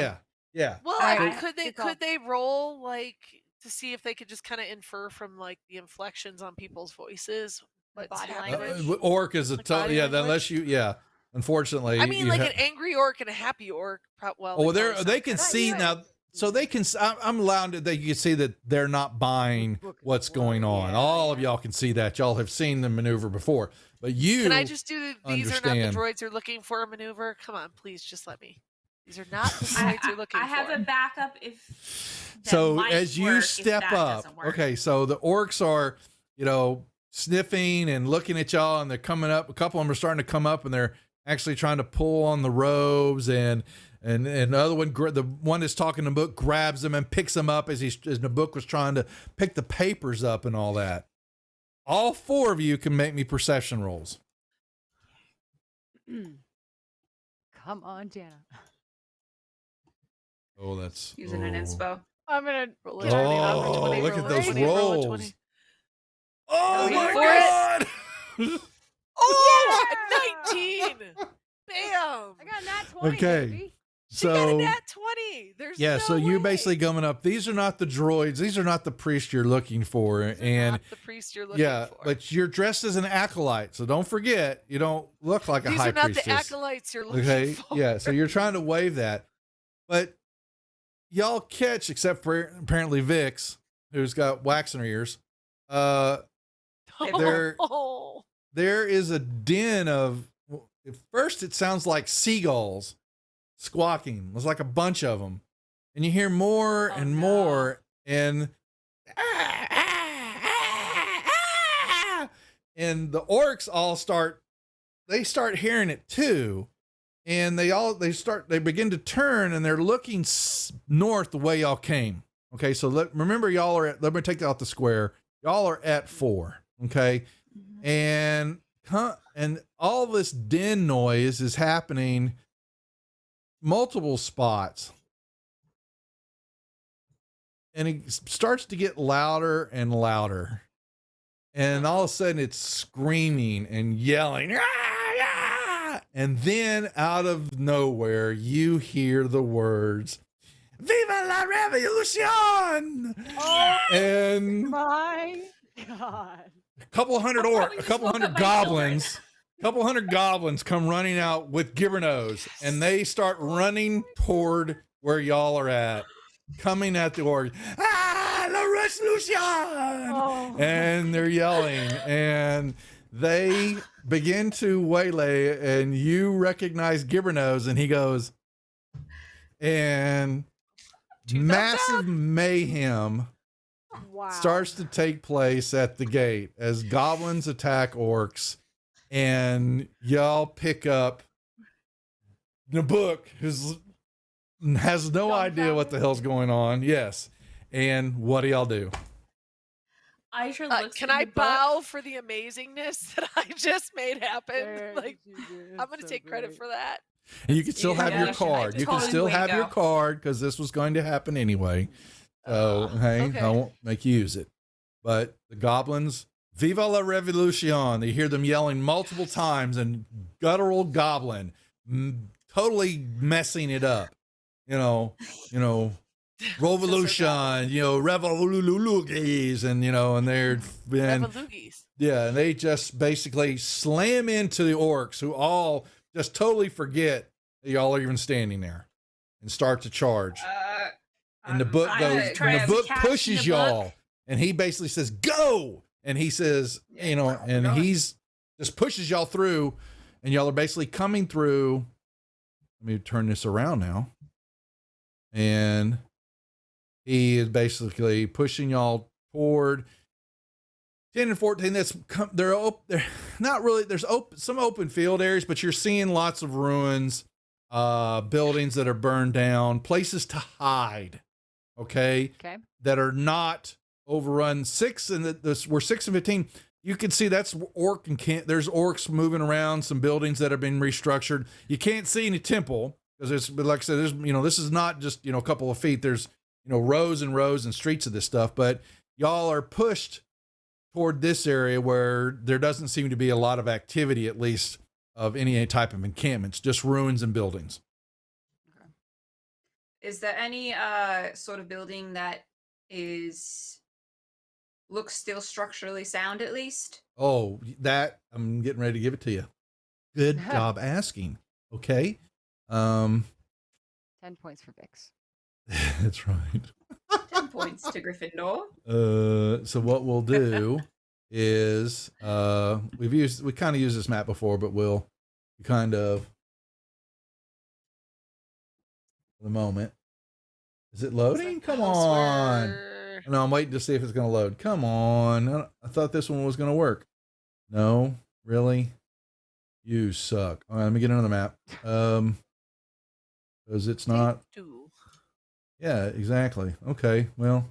Yeah. Well, All I mean, right. could they roll like to see if they could just kind of infer from like the inflections on people's voices what's Body happening? Orc is a Like total. body Yeah, language? unless you. Unfortunately, I mean, you like ha- an angry orc and a happy orc. Well, Oh, they they probably can sound see kinda now. So they can. I'm allowed to. They can see that they're not buying what's going on. All of y'all can see that. Y'all have seen the maneuver before, but you. Can I just do these are not understand. the droids you're looking for a maneuver? Come on, please, just let me. These are not the droids you're looking I have for. a backup if. that So might as you work if step that up, doesn't work. okay. So the orcs are, sniffing and looking at y'all, and they're coming up. A couple of them are starting to come up, and they're actually trying to pull on the robes, and the other one, the one that's talking to Nabuk, grabs them and picks them up as Nabuk was trying to pick the papers up and all that. All four of you can make me perception rolls. Come on, Jana. Oh, that's Using an inspo. I'm gonna roll get on the upper Oh, 20 look at roll. those Ready? Roll a rolls. 20. Oh Wait my for God! Oh, 19! Bam! I got a nat 20. Okay. Baby. She got a So nat me. There's Yeah, no so you're way. basically coming up. These are not the droids. These are not the priests you're looking for. And not the priest you're looking yeah, for. but you're dressed as an acolyte. So don't forget, you don't look like a These high are not priestess. the acolytes you're looking Okay. for. Yeah. So you're trying to wave that. But y'all catch, except for apparently Vix, who's got wax in her ears. There, Oh. there is a din of, at first it sounds like seagulls squawking. There's like a bunch of them. And you hear more and more, and and the orcs all start hearing it too, and they begin to turn, and they're looking north the way y'all came. Okay, so remember y'all are let me take out the square. Y'all are at 4. Okay, and all this din noise is happening multiple spots. And it starts to get louder and louder. And all of a sudden it's screaming and yelling. "Ah, ah!" And then out of nowhere, you hear the words, "Viva la Revolution!" Oh, and my God. a couple hundred goblins come running out with gibbernos, and they start running toward where y'all are at. Coming at the org, la Revolution! Oh. And they're yelling, and they begin to waylay, and you recognize Gibbernos, and he goes, and massive mayhem starts to take place at the gate as goblins attack orcs, and y'all pick up Nabuk, who's has no idea what the hell's going on. Yes. And what do y'all do? Aisha looks Can in I the book. bow for the amazingness that I just made happen? Like, I'm going to take credit for that. And you can still have your card. You can still have your card because this was going to happen anyway. So, hey, okay. I won't make you use it. But the goblins, Viva la Revolution. They hear them yelling multiple times, and guttural goblin totally messing it up. Revolution, revolugis, and and they're and they just basically slam into the orcs, who all just totally forget that y'all are even standing there, and start to charge. And the book pushes y'all, and he basically says, "Go!" And he says, and he's just pushes y'all through, and y'all are basically coming through. Let me turn this around now. And he is basically pushing y'all toward 10 and 14. They're not really, there's some open field areas, but you're seeing lots of ruins, buildings that are burned down, places to hide. Okay. That are not overrun. We're 6 and 15. You can see that's orc and there's orcs moving around, some buildings that have been restructured. You can't see any temple. Because like I said, this is not just, a couple of feet. There's, rows and rows and streets of this stuff, but y'all are pushed toward this area where there doesn't seem to be a lot of activity, at least of any type of encampments, just ruins and buildings. Is there any sort of building that looks still structurally sound at least? Oh, that I'm getting ready to give it to you. Good job asking. Okay. 10 points for Vix. That's right. 10 points to Gryffindor. So what we'll do is we kind of used this map before, but we'll kind of for the moment. Is it loading? Come on. No, I'm waiting to see if it's going to load. Come on. I thought this one was going to work. No, really? You suck. All right, let me get another map. Because it's not. Yeah, exactly. Okay, well,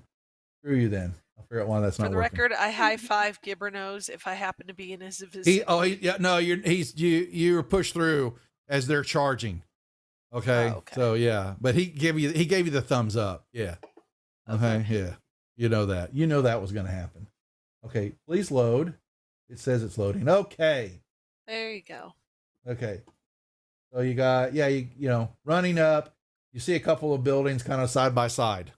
screw you then. I'll figure out why that's For not the working. record, I high five Gibbernos if I happen to be in his vicinity. You were pushed through as they're charging. Okay. Oh, okay. So yeah, but he gave you the thumbs up. Yeah. Okay. Yeah. You know that was going to happen. Okay. Please load. It says it's loading. Okay. There you go. Okay. So you got, running up, You see a couple of buildings kind of side by side.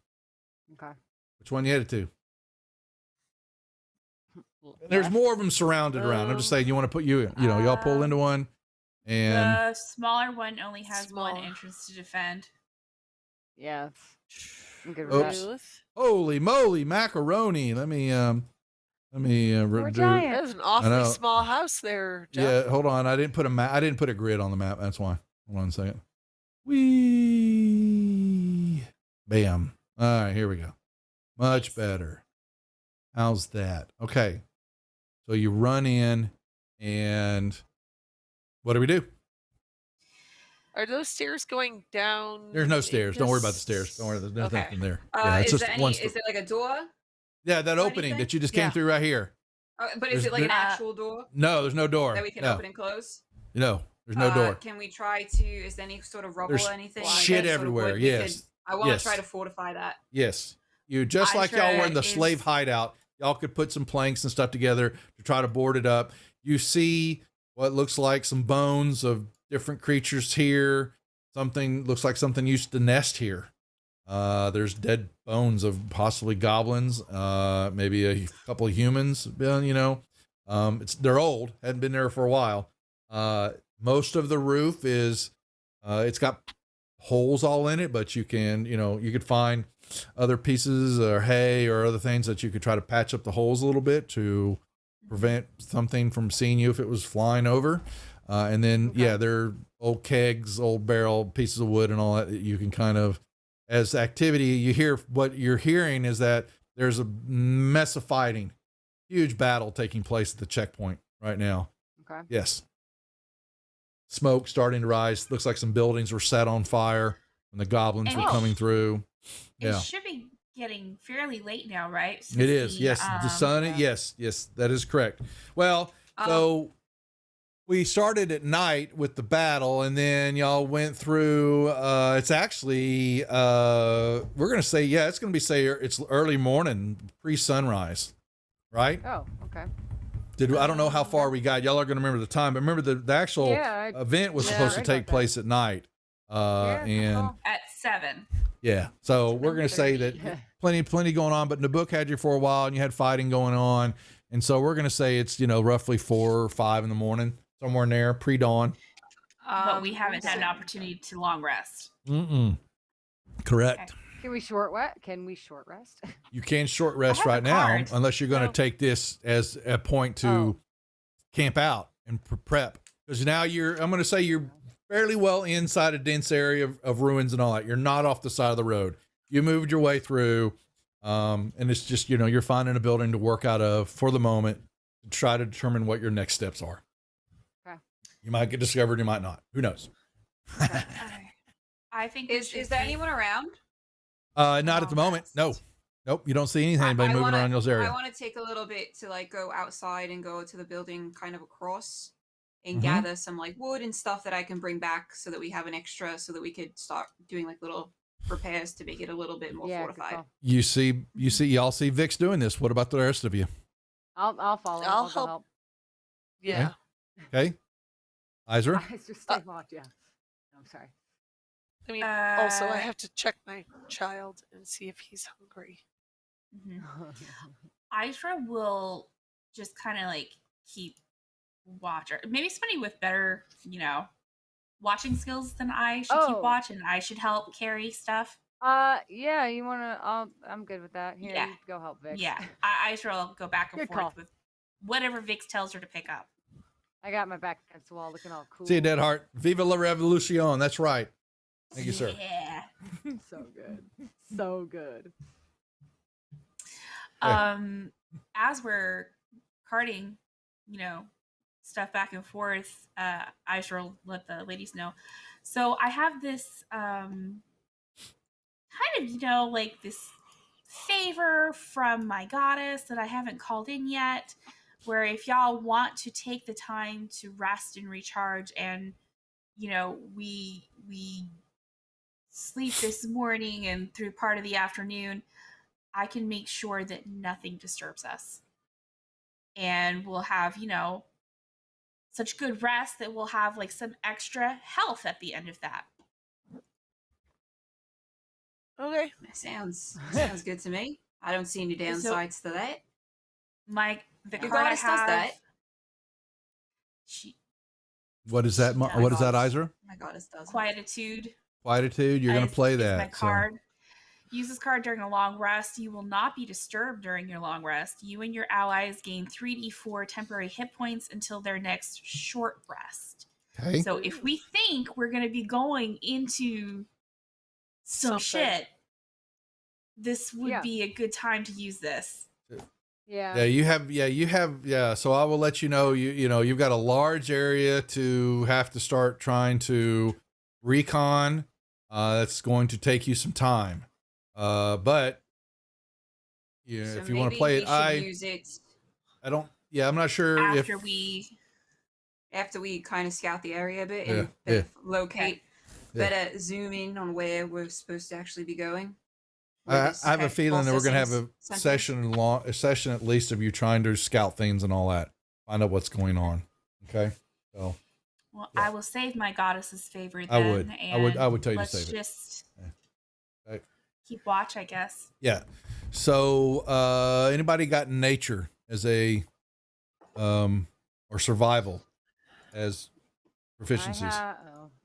Okay. Which one you headed to? There's more of them surrounded around. I'm just saying, you want to put y'all pull into one, and The smaller one only has one entrance to defend. Yeah. I'm good with oops, that. holy moly, macaroni. Let me That was an awfully small house there, Jeff. Yeah, hold on. I didn't put a grid on the map. That's why. Hold on a second. Wee. Bam. All right, here we go. Much better. How's that? Okay. So you run in, and what do we do? Are those stairs going down? There's no stairs. Don't worry about the stairs. Don't worry. There's nothing there. Yeah, it's is, just there one. is there like a door? Yeah, that opening that you just came through right here. But is There's it like an no- actual door No, there's no door. that we can No. open and close? No, there's no door. Can we try to? Is there any sort of rubble There's or anything? shit that sort of everywhere, wood we yes. could- I want Yes. to try to fortify that. Yes. You just like y'all were in the is- slave hideout, y'all could put some planks and stuff together to try to board it up. You see what looks like some bones of different creatures here. Something looks like something used to nest here. There's dead bones of possibly goblins, maybe a couple of humans, they're old, hadn't been there for a while. Most of the roof is, it's got holes all in it, but you could find other pieces or hay or other things that you could try to patch up the holes a little bit to prevent something from seeing you if it was flying over. And then, they're old kegs, old barrel, pieces of wood and all that. You can kind of, as activity, you hear what you're hearing is that there's a mess of fighting, huge battle taking place at the checkpoint right now. Okay. Yes. Smoke starting to rise. Looks like some buildings were set on fire when the goblins And were coming through. It Yeah. should be getting fairly late now, right? It is. Yes. The sun. Yes. That is correct. Well, so we started at night with the battle, and then y'all went through, it's actually, we're going to say, it's going to be, it's early morning, pre-sunrise, right? Oh, okay. I don't know how far we got. Y'all are going to remember the time, but remember the actual event was supposed to take place at night. And At 7. yeah, so we're going to say that plenty going on, but Nabuk had you for a while and you had fighting going on. And so we're going to say it's, roughly 4 or 5 in the morning, somewhere in there, pre-dawn. But we haven't had an opportunity to long rest. Correct. Can we short rest? You can short rest right now, unless you're going to take this as a point to camp out and prep. Because now I'm going to say you're fairly well inside a dense area of ruins and all that. You're not off the side of the road. You moved your way through, and it's just, you're finding a building to work out of for the moment to try to determine what your next steps are. Okay. You might get discovered, you might not. Who knows? I think Is there anyone around? Not at the moment. No. Nope. You don't see anybody moving around those areas. I want to take a little bit to go outside and go to the building kind of across and Mhm. gather some wood and stuff that I can bring back so that we have an extra so that we could start doing little repairs to make it a little bit more fortified. Y'all see Vix doing this. What about the rest of you? I'll follow. I'll go help. Yeah. Okay. Isra? Eyes just stay locked. Yeah. I'm sorry. I mean, also, I have to check my child and see if he's hungry. Isra will just kind of keep watch. Or maybe somebody with better, watching skills than I should keep watch, and I should help carry stuff. Yeah, you wanna? I'm good with that. Here, you go help Vix. Yeah, Isra will go back and Good forth call. with whatever Vix tells her to pick up. I got my back against the wall, looking all cool. See you, Dead Heart. Viva la Revolution. That's right. Thank you, sir. Yeah. So good. So good. As we're carting, stuff back and forth, I shall let the ladies know. So I have this kind of, this favor from my goddess that I haven't called in yet, where if y'all want to take the time to rest and recharge and, we sleep this morning and through part of the afternoon, I can make sure that nothing disturbs us. And we'll have, such good rest that we'll have some extra health at the end of that. Okay. Sounds good to me. I don't see any So- downsides to that. The Your card I goddess does have. that. What is that? Yeah, What is that, goddess. Isra? My goddess does. Quietude. Quietude. You're going to play is that. My card. Use this card during a long rest. You will not be disturbed during your long rest. You and your allies gain 3d4 temporary hit points until their next short rest. Okay. So if we think we're going to be going into some Something. shit, this would be a good time to use this. Yeah. Yeah, you have. So I will let you know. You've got a large area to have to start trying to recon. That's going to take you some time. But yeah, So if you want to maybe play we it, should use it I don't. Yeah, I'm not sure after we kind of scout the area a bit and Yeah, better locate, Yeah. better zoom in on where we're supposed to actually be going. I have a feeling that we're going to have a session at least of you trying to scout things and all that, find out what's going on. Okay, so Well, I will save my goddess's favor then. I would. I would tell you to let's save it. just Okay. keep watch, I guess. Yeah. So anybody got nature as a or survival as proficiencies?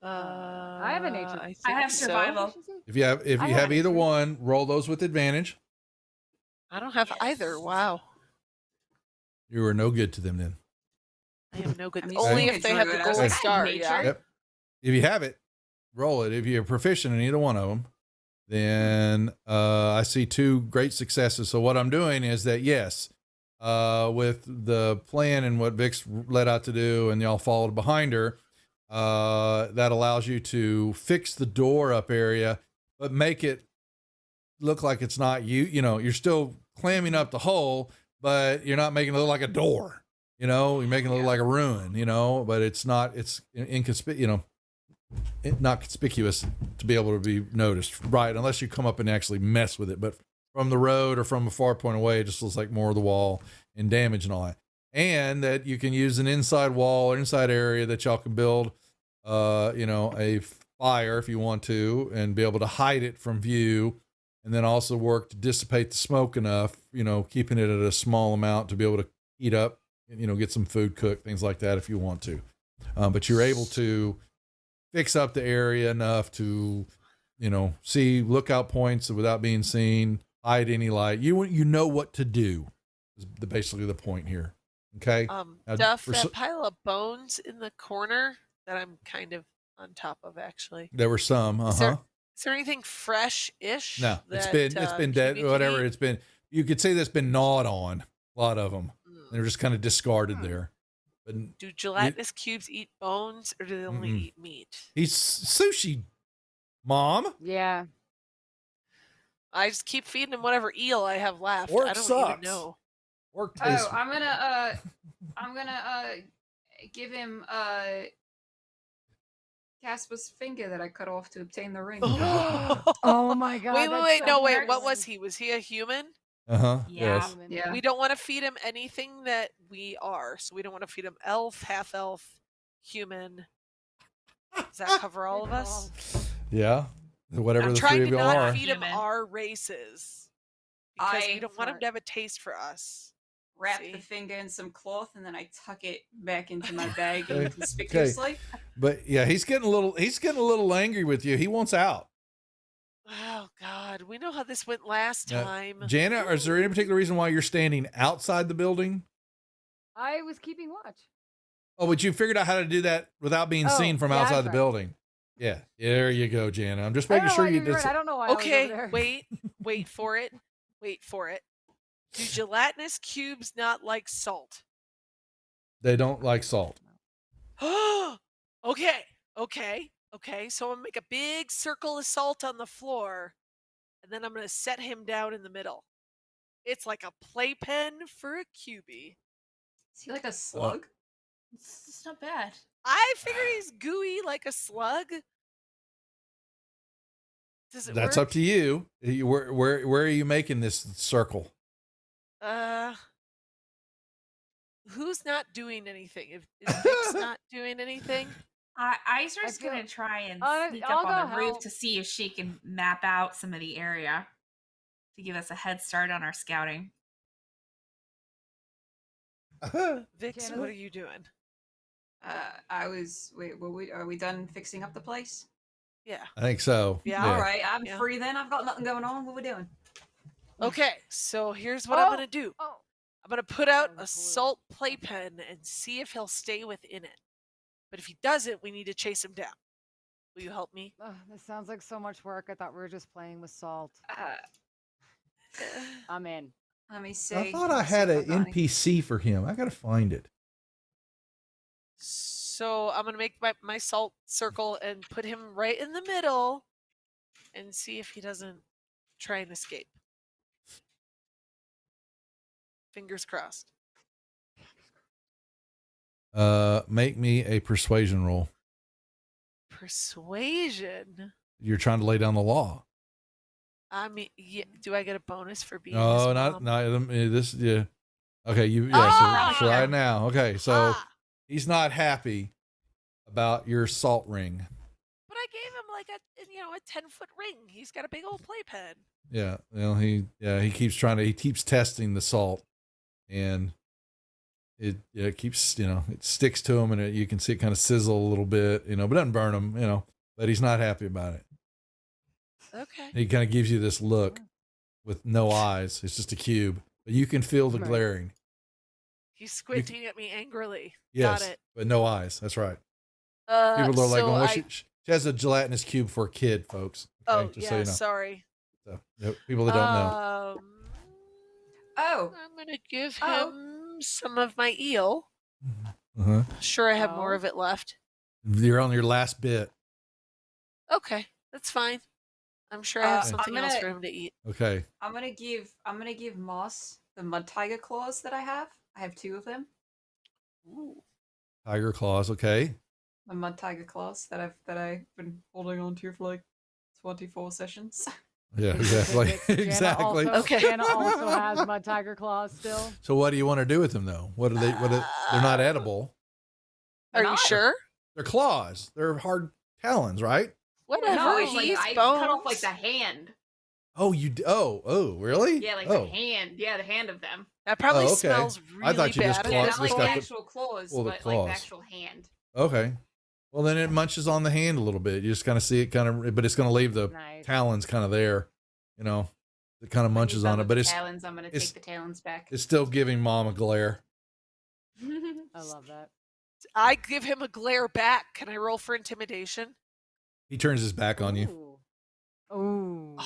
I have a nature. I have survival. If you have either one, roll those with advantage. I don't have either. Wow. You are no good to them then. I am no good. I mean, Only saying if they it's have really the good. I gold was like, star. nature? Yeah. Yep. If you have it, roll it. If you're proficient in either one of them, then I see 2 great successes. So what I'm doing is that, yes, with the plan and what Vic's let out to do, and y'all followed behind her, that allows you to fix the door up area, but make it look like it's not you. You're still clamming up the hole, but you're not making it look like a door. You're making it look like a ruin. But it's not. It's not conspicuous to be able to be noticed, right? Unless you come up and actually mess with it. But from the road or from a far point away, it just looks like more of the wall and damage and all that. And that you can use an inside wall or inside area that y'all can build, a fire if you want to, and be able to hide it from view, and then also work to dissipate the smoke enough, keeping it at a small amount to be able to heat up, and, get some food cooked, things like that if you want to. But you're able to fix up the area enough to, see lookout points without being seen, hide any light. You know what to do is basically the point here. Okay. Now, Duff, for that pile of bones in the corner that I'm kind of on top of, actually. there were some. Is there anything fresh-ish? No, it's that, been dead. Cuby can Whatever eat? it's been, you could say that's been gnawed on. A lot of them. They're just kind of discarded there. But Do gelatinous cubes eat bones, or do they only eat meat? he's sushi, Mom. Yeah. I just keep feeding him whatever eel I have left. Work I don't sucks. even know. Work Oh, I'm gonna give him Caspa's finger that I cut off to obtain the ring. Oh my god. Wait, that's wait, so no, wait. What embarrassing. was he? Was he a human? Yes. Yeah. We don't want to feed him anything that we are. So we don't want to feed him elf, half elf, human. Does that cover all of us? Yeah. Whatever I'm the trying three of to y'all not are. feed him our races because we don't want him to have a taste for us. Wrap See? the finger in some cloth and then I tuck it back into my bag Okay. inconspicuously. But yeah, he's getting a little angry with you. He wants out. Oh God, we know how this went last Now, time. Jana, is there any particular reason why you're standing outside the building? I was keeping watch. Oh, but you figured out how to do that without being Oh, seen from yeah, outside that's the right. building. Yeah, there you go, Jana. I'm just I don't making know sure why you you're did. right. I don't know why I was Okay, over there. wait for it. Wait for it. Do gelatinous cubes not like salt? They don't like salt. Okay. So I'm gonna make a big circle of salt on the floor, and then I'm gonna set him down in the middle. It's like a playpen for a cubie. Is he like a slug? It's not bad. I figure he's gooey like a slug. Does it That's work? up to you. Where are you making this circle? Who's not doing anything? Is Vix not doing anything? Iser's feel- gonna try and sneak I'll up on go the roof help. to see if she can map out some of the area to give us a head start on our scouting. Vix, what are you doing? Wait, are we done fixing up the place? Yeah. I think so. Yeah. All right, I'm Yeah. free then. I've got nothing going on. What we doing? Okay, so here's what I'm gonna do. I'm gonna put out a salt playpen and see if he'll stay within it. But if he doesn't, we need to chase him down. Will you help me? Ugh, this sounds like so much work. I thought we were just playing with salt. I'm in. Let me see. I thought I had an NPC for him. I gotta find it. So I'm gonna make my salt circle and put him right in the middle and see if he doesn't try and escape. Fingers crossed. Make me a persuasion roll. Persuasion. You're trying to lay down the law. I mean, yeah, do I get a bonus for being? No, his not mom? this. Yeah. Okay. You. Yeah. Ah! So right now. Okay. So he's not happy about your salt ring. But I gave him like a 10-foot ring. He's got a big old playpen. Yeah. Well, he keeps testing the salt, and it keeps, it sticks to him, and you can see it kind of sizzle a little bit, but it doesn't burn him, but he's not happy about it. Okay. He kind of gives you this look with no eyes. It's just a cube, but you can feel the Right. glaring. He's squinting at me angrily. Yes, Got it. but no eyes. That's right. People are like, so well, I- she has a gelatinous cube for a kid, folks. Okay, Oh, just yeah, so you know. sorry. So, people that don't know. I'm gonna give him some of my eel. Uh-huh. Sure, I have more of it left. You're on your last bit. Okay, that's fine. I'm sure I have I'm something else gonna- for him to eat. Okay. I'm gonna give Moss the mud tiger claws that I have. I have 2 of them. Tiger claws. Okay. The mud tiger claws that I've been holding on to for like 24 sessions. Yeah, exactly. Jana exactly. Also, Jana also has mud tiger claws still. So what do you want to do with them though? What are they? They're not edible. Are you sure? They're claws. They're hard talons, right? Whatever. No, it's like he's I bones. cut off like the hand. Oh, oh, really? Yeah, like oh. the hand. Yeah, the hand of them. That probably okay. smells really I thought you just bad. Yeah, claws. not just like got the actual claws, the but like claws. the actual hand. Okay. Well, then it munches on the hand a little bit. You just kind of see it but it's going to leave the Nice. talons kind of there, it kind of munches on it, but it's talons. I'm gonna take the talons back. it's still giving mom a glare. I love that. I give him a glare back. Can I roll for intimidation? He turns his back on you. Ooh.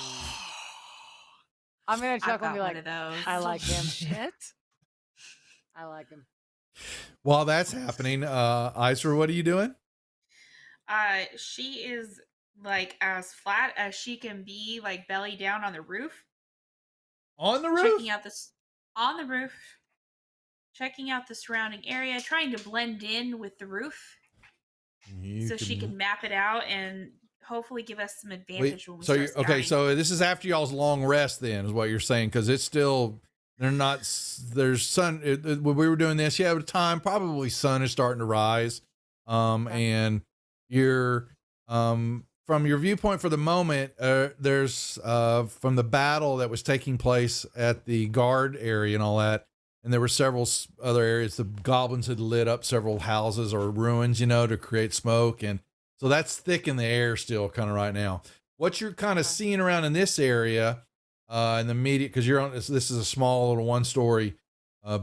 I'm gonna chuckle and be got like, one of those. I like him. Shit. I like him. While that's happening, Iser, what are you doing? She is like as flat as she can be, like belly down on the roof. On the roof? Checking out this on the roof. Checking out the surrounding area, trying to blend in with the roof. You so she can map it out and hopefully give us some advantage when we so start you're okay. scouting. So this is after y'all's long rest, then, is what you're saying, because it's still there's sun. When we were doing this, yeah, at a time probably sun is starting to rise, and you're from your viewpoint for the moment. There's from the battle that was taking place at the guard area and all that. And there were several other areas. The goblins had lit up several houses or ruins, to create smoke. And so that's thick in the air still kind of right now. What you're kind of seeing around in this area, in the immediate, because you're on, this is a small little 1-story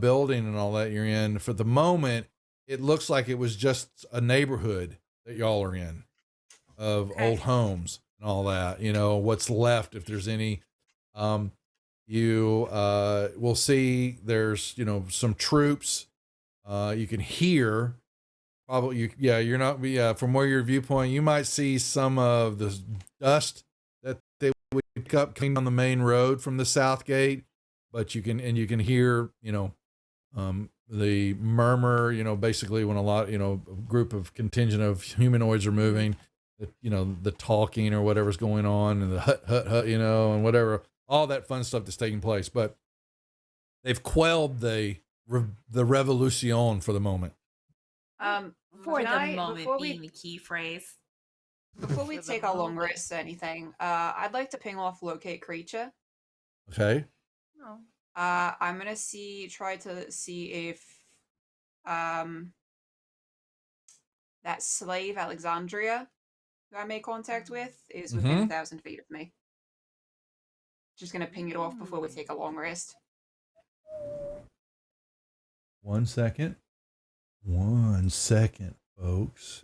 building and all that you're in. For the moment, it looks like it was just a neighborhood that y'all are in of old homes and all that, what's left, if there's any. You will see there's some troops. You can hear probably you're not from where your viewpoint, you might see some of the dust that they would pick up coming on the main road from the south gate, but you can hear the murmur, basically when a group of contingent of humanoids are moving, the talking or whatever's going on, and the hut, and whatever, all that fun stuff that's taking place. But they've quelled the revolution for the moment. For Can the I- moment before being we- the key phrase. Before we For the take our long moment. rest or anything, I'd like to ping off locate creature. Okay. No. I'm gonna try to see if that slave Alexandria, who I made contact with, is within Mhm. 1,000 feet of me. Just gonna ping it off before we take a long rest. 1 second. 1 second, folks.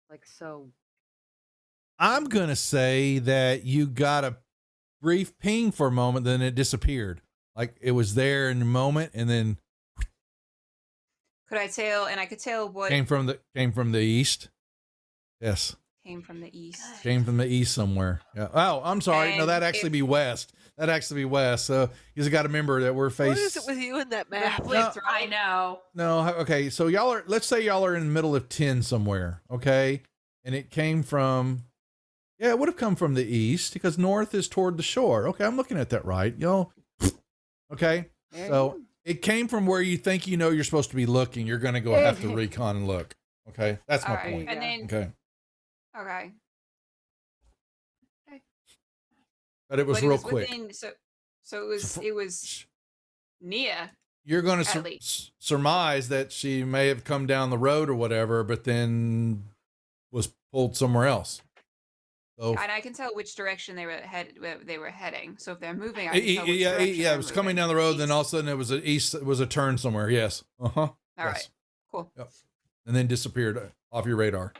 Like so. I'm going to say that you got a brief ping for a moment, then it disappeared. Like it was there in the moment and then Could I tell? And I could tell what came from the east. Yes. came from the east. Came from the east somewhere. Yeah. Oh, I'm sorry. No, And that'd actually be west. That'd actually be west. So you just got to remember that we're What facing. is it with you and that map? I know. No, okay. So let's say y'all are in the middle of 10 somewhere, okay? And it came from, yeah, it would have come from the east because north is toward the shore. Okay, I'm looking at that right, y'all. Okay, so it came from where you think you know you're supposed to be looking. You're going to go have to recon and look. Okay, that's my All right, point. and then Okay, okay. but it was But real quick. within, so it was near. You're going at to least. surmise that she may have come down the road or whatever, but then was pulled somewhere else. So And I can tell which direction they were heading. So if they're moving, I yeah, can tell which direction yeah, they're it was coming moving. down the road. Then all of a sudden, it was an east. It was a turn somewhere. Yes. Uh huh. All right. Cool. Yep. And then disappeared off your radar.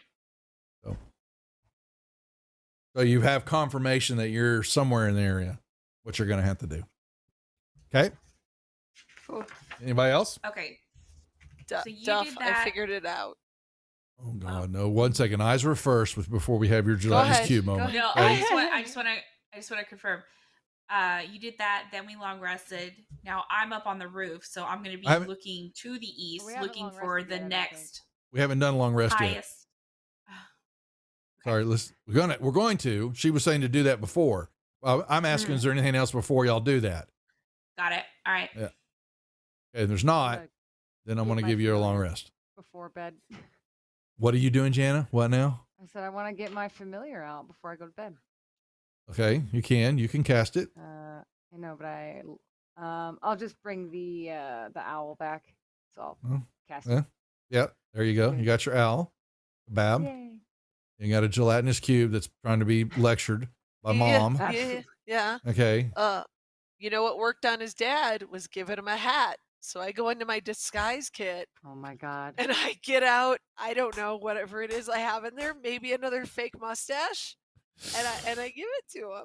So you have confirmation that you're somewhere in the area, what you're going to have to do. Okay. Cool. Anybody else? Okay. So you Duff, did I that. figured it out. Oh God, no! 1 second. Eyes were first before we have your gelatinous ahead, cube go moment. No, Okay? I just want to confirm. You did that, then we long rested. Now I'm up on the roof, so I'm going to be I haven't- looking to the east, We haven't looking long for rested the yet, I don't next We haven't done long rest yet. highest. Sorry, we're going to. She was saying to do that before. I'm asking, is there anything else before y'all do that? Got it. All right. Yeah. Okay, if there's not, then I'm going to give you a long rest. Before bed. What are you doing, Jana? What now? I said I want to get my familiar out before I go to bed. Okay, you can cast it. I know, but I'll just bring the owl back. So I'll Oh, cast yeah. it. Yeah, there you go. You got your owl, Bab. Yay. You got a gelatinous cube that's trying to be lectured by mom. Yeah. Okay. You know what worked on his dad was giving him a hat. So I go into my disguise kit. Oh my God. And I get out, I don't know, whatever it is I have in there, maybe another fake mustache. And I give it to him.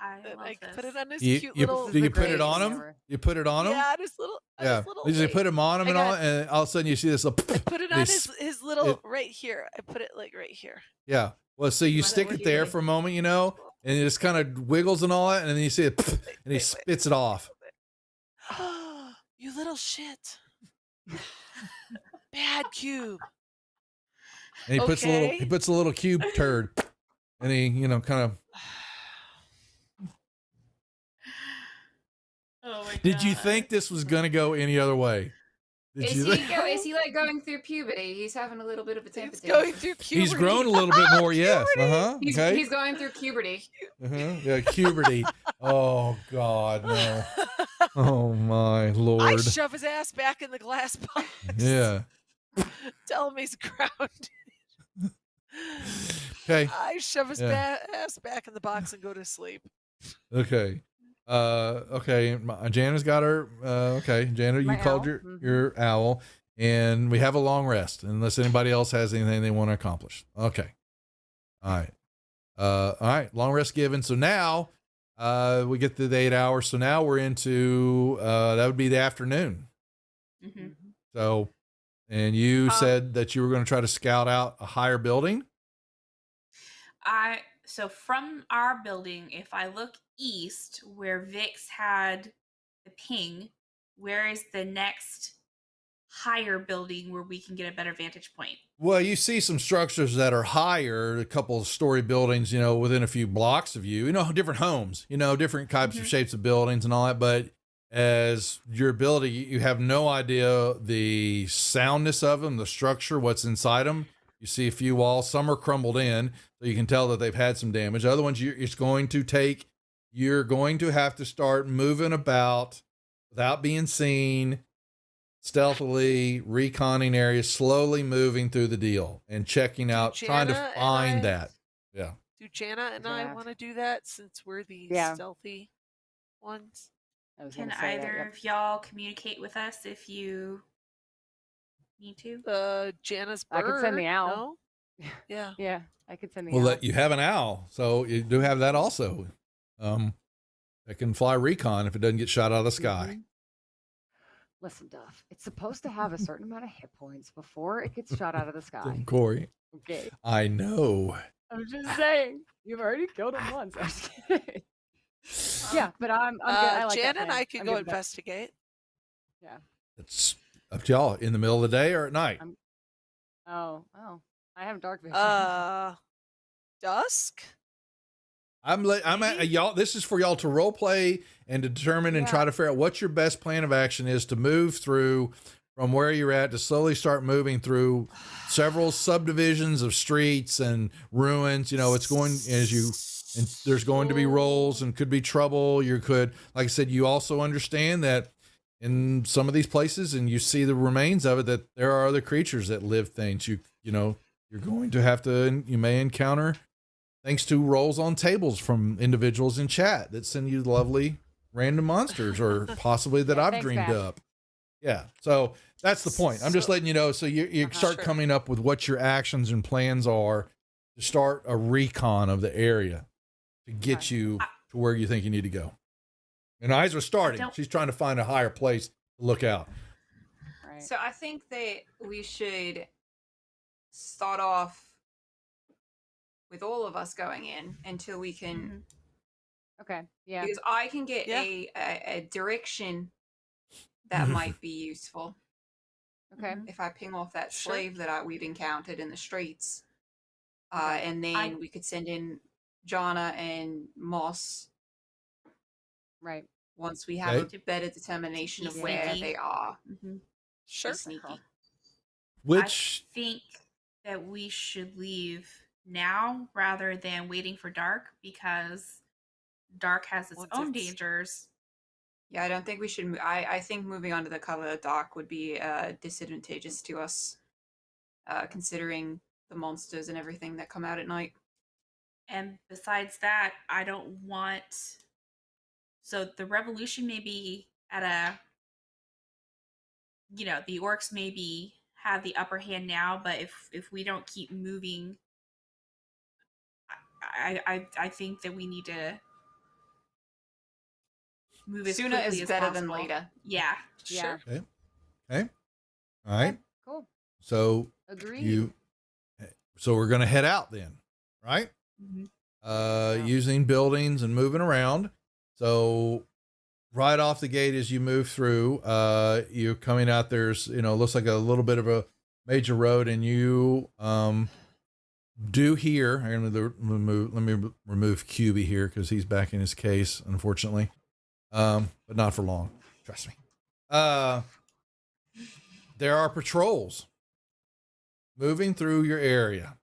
And I put it on his cute little. Do you put it on him? You put it on him? Yeah, his little. Yeah. Little You just thing. put him on him I and all, got- and all of a sudden you see this. Put it on his little it- right here. I put it like right here. Yeah. Well, so you stick it there for a moment, and it just kind of wiggles and all that, and then you see it, and he spits it off. You little shit. Bad cube. And he puts a little cube turd, and he, kind of. Oh my Did you think this was gonna go any other way? Did you think? Is he like going through puberty? He's having a little bit of a temper. Going through puberty. He's grown a little bit more, yes. He's, Okay. he's going through puberty. Yeah, puberty. Oh God, no. Oh my Lord. I shove his ass back in the glass box. Yeah. Tell him he's grounded. Okay. I shove his Yeah. ass back in the box and go to sleep. Okay. Okay. Jana's got her. Okay. Jana, you My called owl? your owl, and we have a long rest unless anybody else has anything they want to accomplish. Okay. All right. All right. Long rest given. So now, we get to the 8 hours. So now we're into, that would be the afternoon. Mm-hmm. So, and you said that you were going to try to scout out a higher building. So from our building, if I look east where Vix had the ping, where is the next higher building where we can get a better vantage point? Well, you see some structures that are higher, a couple of story buildings, within a few blocks of you, different homes, different types of shapes of buildings and all that. But as your ability, you have no idea the soundness of them, the structure, what's inside them. You see a few walls, some are crumbled in, so you can tell that they've had some damage. Other ones, you're going to have to start moving about without being seen, stealthily, reconning areas, slowly moving through the deal and checking out, trying to Jana and find I- that. Yeah. Do Jana and I want to do that since we're the stealthy ones? Can either of y'all communicate with us if you need to? Jana's bird. I could send the owl. No? Yeah. Yeah, I could send the Well, owl. you have an owl, so you do have that also. That can fly recon if it doesn't get shot out of the sky. Listen, Duff, it's supposed to have a certain amount of hit points before it gets shot out of the sky. Corey, Okay. I know. I'm just saying. You've already killed him once. I'm just kidding. Yeah, but I'm good. I like Jana that and plan. I can I'm go good with that. investigate. Yeah. It's up to y'all. In the middle of the day or at night? Oh. I have dark vision. Dusk? I'm at y'all. This is for y'all to role play and to determine and try to figure out what your best plan of action is to move through from where you're at, to slowly start moving through several subdivisions of streets and ruins. You know, it's going as you, and there's going to be rolls and could be trouble. You could, like I said, you also understand that in some of these places, and you see the remains of it, that there are other creatures that live things. You know, you're going to have to, you may encounter, thanks to rolls on tables from individuals in chat that send you lovely random monsters, or possibly that I've thanks, dreamed Bash. up. Yeah. So that's the point. I'm just letting you know. So you start Sure. coming up with what your actions and plans are to start a recon of the area to get you to where you think you need to go. And eyes are starting. She's trying to find a higher place to look out. So I think that we should start off with all of us going in until we can. Okay. Yeah. Because I can get a direction that might be useful. Okay. If I ping off that slave that we've encountered in the streets, and then we could send in Jana and Moss. Right. Once we have a better determination of where Sneaky. they are. Sure. Sneaky. Which I think that we should leave now rather than waiting for dark, because dark has its own dangers. Yeah, I don't think we should. I think moving on to the cover of dark would be disadvantageous to us, considering the monsters and everything that come out at night. And besides that, I don't want. So the revolution may be at a. The orcs maybe have the upper hand now, but if we don't keep moving, I think that we need to move as Sooner quickly is as better than possible. later. Yeah. Yeah. Okay. Okay. All right. Cool. So Agreed. So we're going to head out then, right? Using buildings and moving around. So right off the gate, as you move through, you're coming out, there's, looks like a little bit of a major road, and you, do hear, I'm going to let me remove QB here because he's back in his case, unfortunately. But not for long. Trust me. There are patrols moving through your area.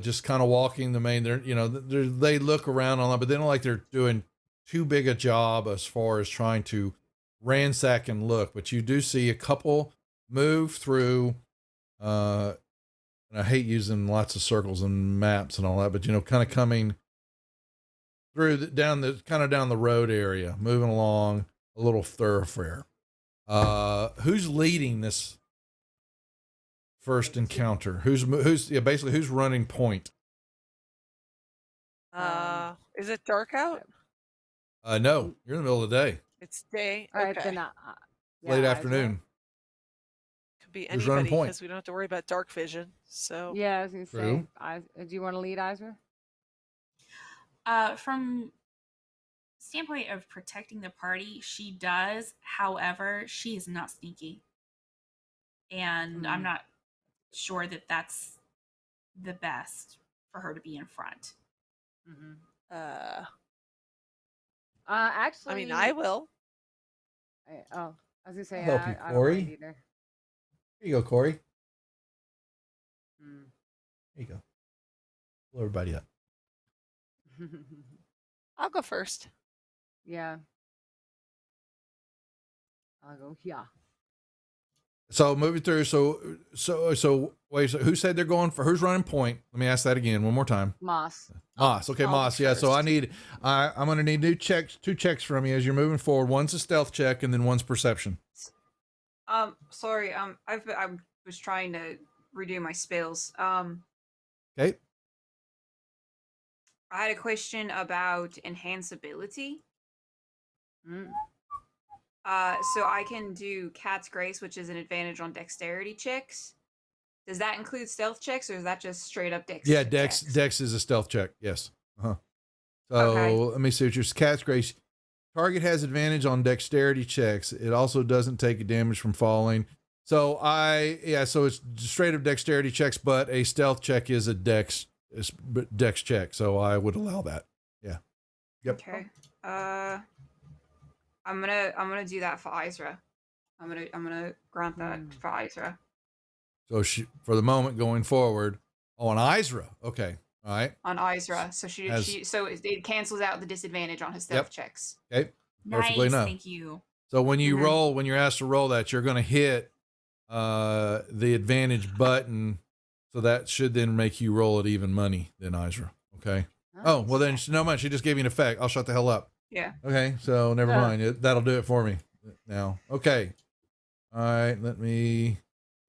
Just kind of walking the main, they look around on that, but they don't like they're doing too big a job as far as trying to ransack and look, but you do see a couple move through, and I hate using lots of circles and maps and all that, but kind of coming through down the road area, moving along a little thoroughfare. Who's leading this first encounter? Who's basically who's running point? Is it dark out? No, you're in the middle of the day. It's day. All right, Okay. then. Late afternoon. Could be Who's running anybody point? because we don't have to worry about dark vision. So Yeah, I was gonna True. say. Do you want to lead, Isra? From standpoint of protecting the party, she does. However, she is not sneaky, and I'm not sure that that's the best for her to be in front. Actually, I mean, I will. I was gonna say, I'll help you, I don't Corey. mind either. Here you go, Corey. Mm. Here you go. Pull everybody up. I'll go first. Yeah. I'll go, yeah. So moving through. So wait. So who said they're going for? Who's running point? Let me ask that again one more time. Moss. Moss. Okay, I'll go Moss. Yeah. So first. I'm going to need two checks from you as you're moving forward. One's a stealth check, and then one's perception. Sorry. I was trying to redo my spells. Okay. I had a question about enhanceability. Mm. So I can do Cat's Grace, which is an advantage on dexterity checks. Does that include stealth checks, or is that just straight up dex? Yeah, Dex is a stealth check. Yes. Uh-huh. So Okay. let me see what your Cat's Grace. Target has advantage on dexterity checks. It also doesn't take a damage from falling. So so it's straight up dexterity checks, but a stealth check is a dex check. So I would allow that. Yeah. Yep. Okay. I'm gonna do that for Isra. I'm gonna grant that for Isra. So for the moment going forward, on Isra. Okay. All right. On Isra, so it cancels out the disadvantage on his stealth checks. Okay. Perfectly enough. Thank you. So when you Mhm. roll, when you're asked to roll that, you're going to hit the advantage button. So that should then make you roll at even money then, Isra. Okay. Oh, well then, no man, she just gave you an effect. I'll shut the hell up. Yeah. Okay. So never mind. That'll do it for me now. Okay. All right.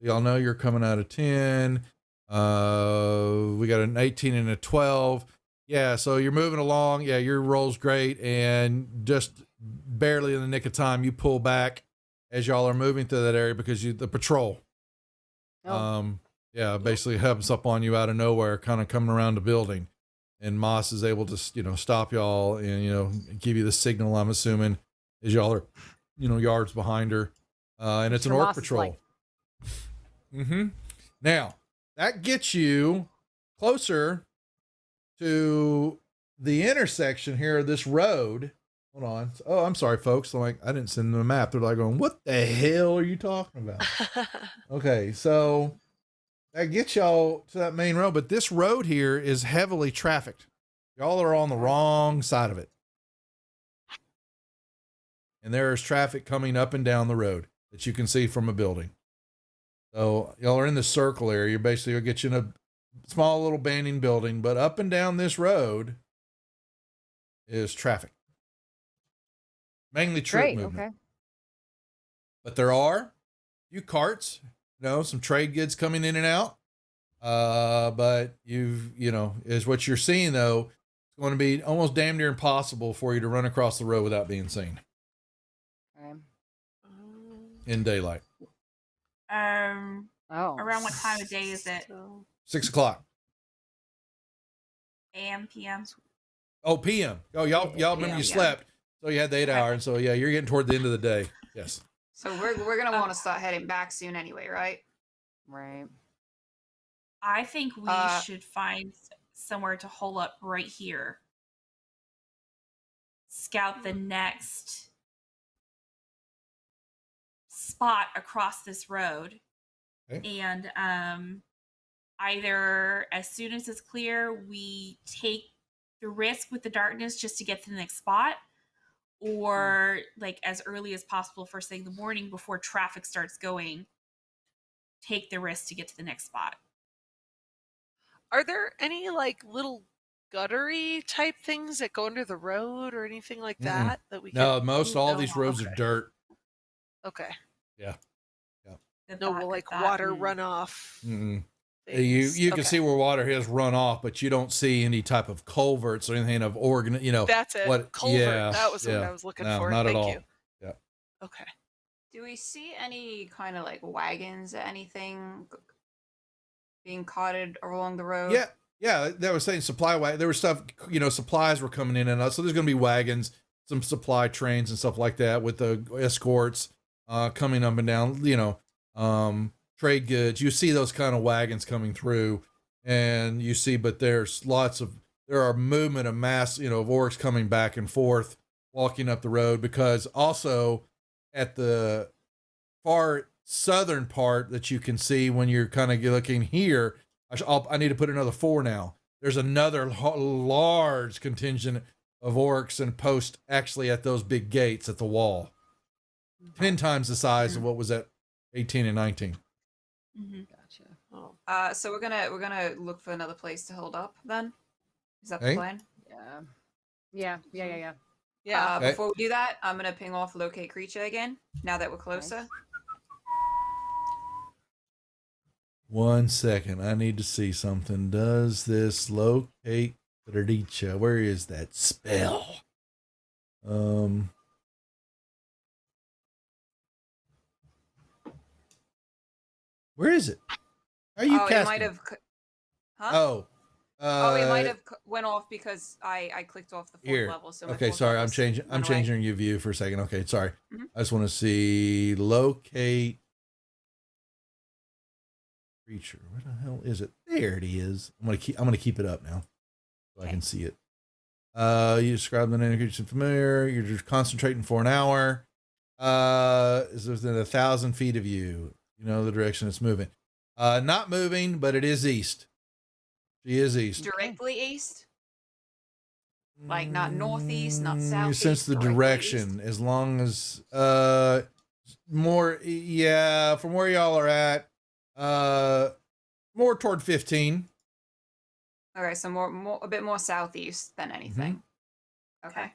Y'all know you're coming out of 10. We got an 18 and a 12. Yeah. So you're moving along. Yeah. Your roll's great. And just barely in the nick of time, you pull back as y'all are moving through that area because the patrol, basically hubs up on you out of nowhere, kind of coming around the building, and Moss is able to, stop y'all and, give you the signal, I'm assuming, as y'all are, yards behind her. And it's an Mr. orc Moss is patrol. like- Mm-hmm. Now that gets you closer to the intersection here of this road. Hold on. Oh, I'm sorry, folks. I didn't send them a map. They're like going, what the hell are you talking about? Okay. So that gets y'all to that main road, but this road here is heavily trafficked. Y'all are on the wrong side of it. And there is traffic coming up and down the road that you can see from a building. So y'all are in the circle area. You're basically going to get you in a small little abandoned building, but up and down this road is traffic. Mainly troop Great. movement. Okay. But there are a few carts, some trade goods coming in and out. But is what you're seeing though, it's going to be almost damn near impossible for you to run across the road without being seen in daylight. Around what time of day is it? 6 o'clock. AM, PM? Oh, PM. Oh, y'all remember you slept. So you had the 8 hour. And so, yeah, you're getting toward the end of the day. Yes. So we're going to want to start heading back soon anyway, right? Right. I think we should find somewhere to hole up right here. Scout the next spot across this road. Okay. And either as soon as it's clear, we take the risk with the darkness just to get to the next spot, or like as early as possible first thing in the morning before traffic starts going, take the risk to get to the next spot. Are there any like little guttery type things that go under the road or anything like that that we No, can most all no, these roads okay. are dirt. Okay. Yeah. No, like water runoff. Mm-mm. things. You can Okay. see where water has run off, but you don't see any type of culverts or anything of organ, That's it. Culvert. Yeah, That was what yeah. I was looking No, for. not Thank at all. you. Yeah. Okay. Do we see any kind of like wagons or anything being carted along the road? Yeah, that was saying supply wagon. There was stuff, supplies were coming in and out. So there's going to be wagons, some supply trains and stuff like that with the escorts coming up and down, trade goods. You see those kind of wagons coming through and you see, but there are movement of mass, of orcs coming back and forth, walking up the road, because also at the far southern part that you can see when you're kind of looking here. I need to put another 4 now. There's another large contingent of orcs and posts actually at those big gates at the wall. 10 times the size of what was at 18 and 19. Gotcha. So we're gonna look for another place to hold up then. Is that the Okay. plan? Yeah. Okay. Before we do that, I'm gonna ping off locate creature again. Now that we're closer. 1 second. I need to see something. Does this locate creature? Where is that spell? Where is it? How are you It casting? might have. Huh? Oh. It might have went off because I clicked off the 4th Here. level. So my Okay, 4th sorry. level I'm changing. I'm went away. changing your view for a second. Okay, sorry. Mhm. I just want to see locate creature. Where the hell is it? There it is. I'm gonna keep it up now, so I can see it. You describe the name of the creature familiar. You're just concentrating for an hour. Is within 1,000 feet of you. You know the direction it's moving. Not moving, but it is east. She is east. Directly east. Like not northeast, not You southeast. sense the directly direction as long as more from where y'all are at, more toward 15. Okay, so more a bit more southeast than anything. Okay.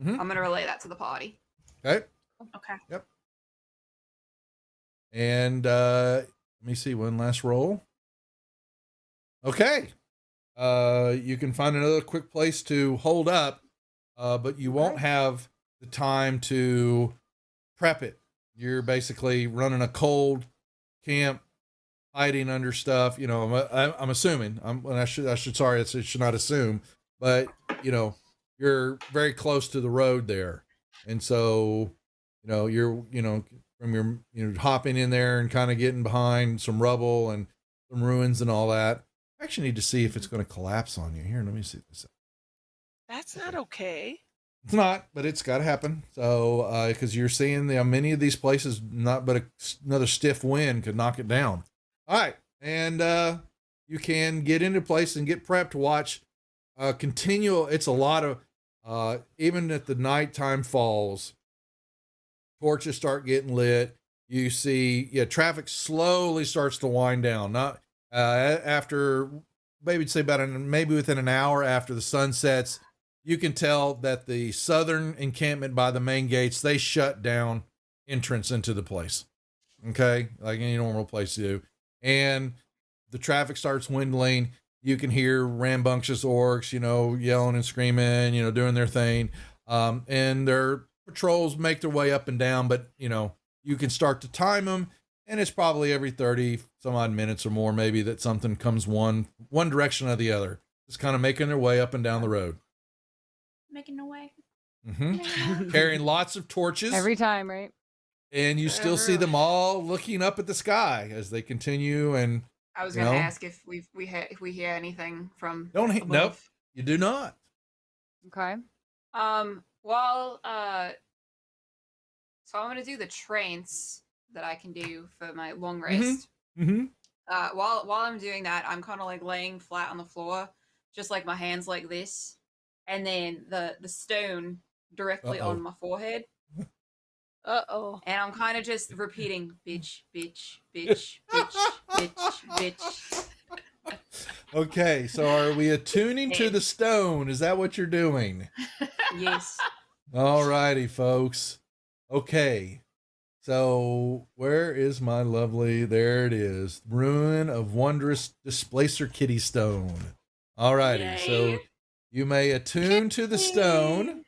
Mhm. I'm gonna relay that to the party. Okay. Okay. Yep. And let me see one last roll. Okay. You can find another quick place to hold up, but you won't have the time to prep it. You're basically running a cold camp, hiding under stuff. You know, I'm assuming. I should not assume, but you know, you're very close to the road there, and so you're from your hopping in there and kind of getting behind some rubble and some ruins and all that. I actually need to see if it's going to collapse on you. Here, let me see this. That's not okay. It's not, but it's got to happen. So, because you're seeing many of these places, not but another stiff wind could knock it down. All right, and you can get into place and get prepped to watch continual. It's a lot of even at the nighttime falls, torches start getting lit. You see, traffic slowly starts to wind down. Not after maybe say maybe within an hour after the sun sets, you can tell that the southern encampment by the main gates, they shut down entrance into the place. Okay, like any normal place to do, and the traffic starts dwindling. You can hear rambunctious orcs, yelling and screaming, doing their thing, and their patrols make their way up and down. But you can start to time them. And it's probably every 30 some odd minutes or more, maybe, that something comes one direction or the other. Just kind of making their way up and down the road. Making no way. Carrying lots of torches. Every time, right? And you still see them all looking up at the sky as they continue. And I was gonna ask if we hear anything from. Nope, you do not. Okay. Well, so I'm gonna do the trance that I can do for my long rest. While I'm doing that, I'm kind of like laying flat on the floor, just like my hands like this, and then the stone directly on my forehead. Uh-oh. And I'm kind of just repeating, bitch, bitch, bitch, bitch, bitch, bitch. Okay, so are we attuning to the stone? Is that what you're doing? Yes. All righty, folks. Okay. So where is my lovely, there it is, Ruin of Wondrous Displacer Kitty Stone. All righty, so you may attune to the stone.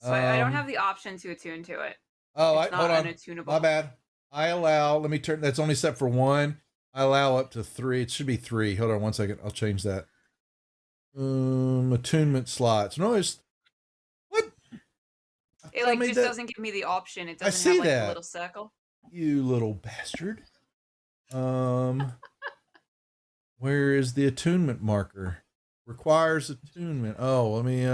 So I don't have the option to attune to it. Oh, It's not hold on, unattunable. my bad. I allow, let me turn, that's only set for 1. I allow up to 3. It should be 3. Hold on 1 second. I'll change that. Attunement slots. No, it's, It like just doesn't give me the option. It doesn't see have like that. a little circle. You little bastard. Where is the attunement marker? Requires attunement. Oh, let me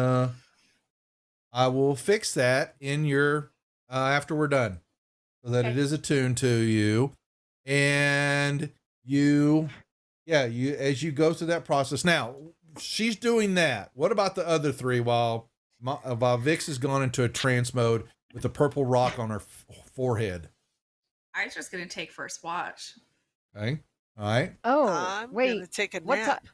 I will fix that in your after we're done, so that it is attuned to you, and you as you go through that process. Now she's doing that. What about the other three while Vix has gone into a trance mode with a purple rock on her forehead? I was just gonna take first watch. Okay. All right. Oh, I'm wait. gonna take a What nap.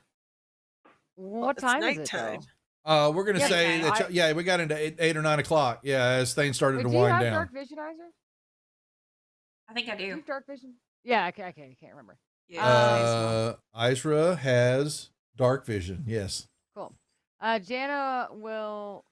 What It's time is it? nighttime. Though? We're gonna Yeah, say okay. that we got into 8 or 9 o'clock. Yeah, as things started Wait, to do you wind have down. dark vision, Isra? I think I Do you do. have dark vision? Yeah, okay, I can't remember. Isra has dark vision. Yes. Cool. Jana will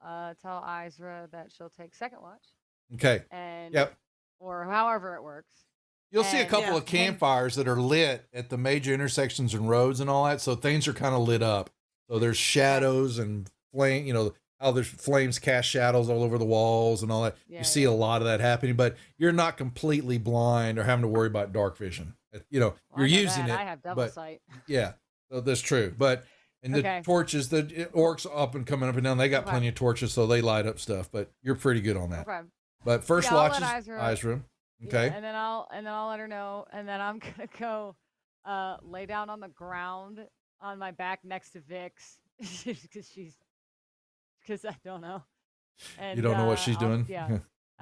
tell Isra that she'll take second watch. Okay. And Yep. or however it works. You'll see a And- couple of campfires that are lit at the major intersections and roads and all that. So things are kind of lit up. So there's shadows and flame, how there's flames cast shadows all over the walls and all that. Yeah, you see a lot of that happening, but you're not completely blind or having to worry about dark vision. Well, You're I know using that. it. I have double but, sight. Yeah. So that's true. But and the Okay. torches, the orcs up and coming up and down, they got Okay. plenty of torches, so they light up stuff, but you're pretty good on that. Okay. But first Yeah, I'll watch is let Isra- Isra. Yeah, Okay. and then I'll let her know, and then I'm gonna go lay down on the ground on my back next to Vix because I don't know. And, You don't know what she's doing? Yeah. I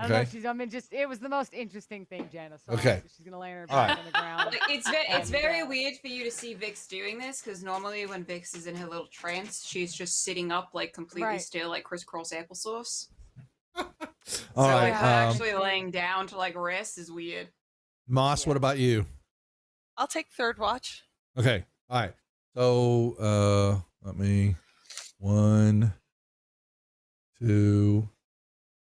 don't know. Okay. It was the most interesting thing, Jana. So Okay. she's gonna lay on her All back right. on the ground. Like, it's and, very weird for you to see Vix doing this because normally when Vix is in her little trance, she's just sitting up like completely Right. still, like crisscross applesauce. All So right. like her actually laying down to like rest is weird. Moss, what about you? I'll take third watch. Okay. All right. So let me 1, 2.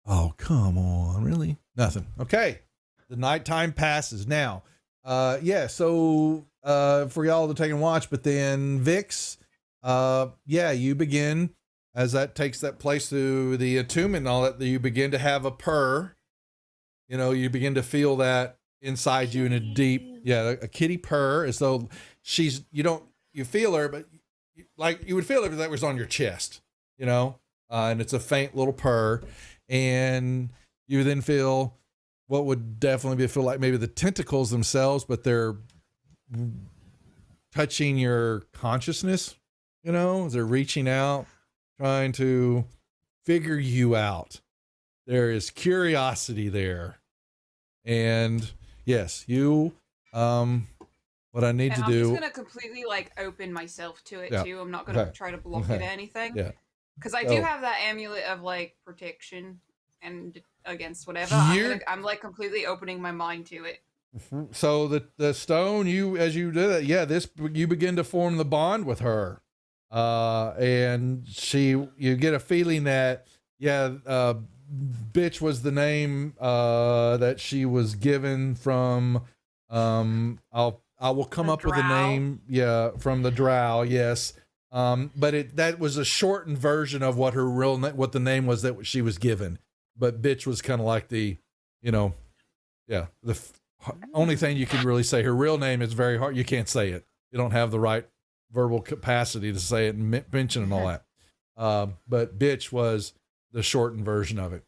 Oh, come on. Really? Nothing. Okay. The nighttime passes. Now, so for y'all to take and watch, but then Vix, you begin as that takes that place through the attunement and all that, you begin to have a purr. You begin to feel that inside you in a deep, a kitty purr, as though you feel her, but you would feel it if that was on your chest, and it's a faint little purr. And you then feel what would definitely feel like maybe the tentacles themselves, but they're touching your consciousness, they're reaching out, trying to figure you out. There is curiosity there. And yes, what I need And to I'm do. just gonna completely like open myself to it Yeah. too. I'm not gonna Okay. try to block Okay. it or anything. Yeah. Because I So- do have that amulet of like protection and against whatever. I'm like completely opening my mind to it. So the stone, as you do that, you begin to form the bond with her, and you get a feeling that bitch was the name that she was given from. I will come up with a name, from the Drow, yes. But that was a shortened version of what what the name was that she was given. But bitch was kind of like the only thing you can really say. Her real name is very hard. You can't say it. You don't have the right verbal capacity to say it and mention and all that. But bitch was the shortened version of it.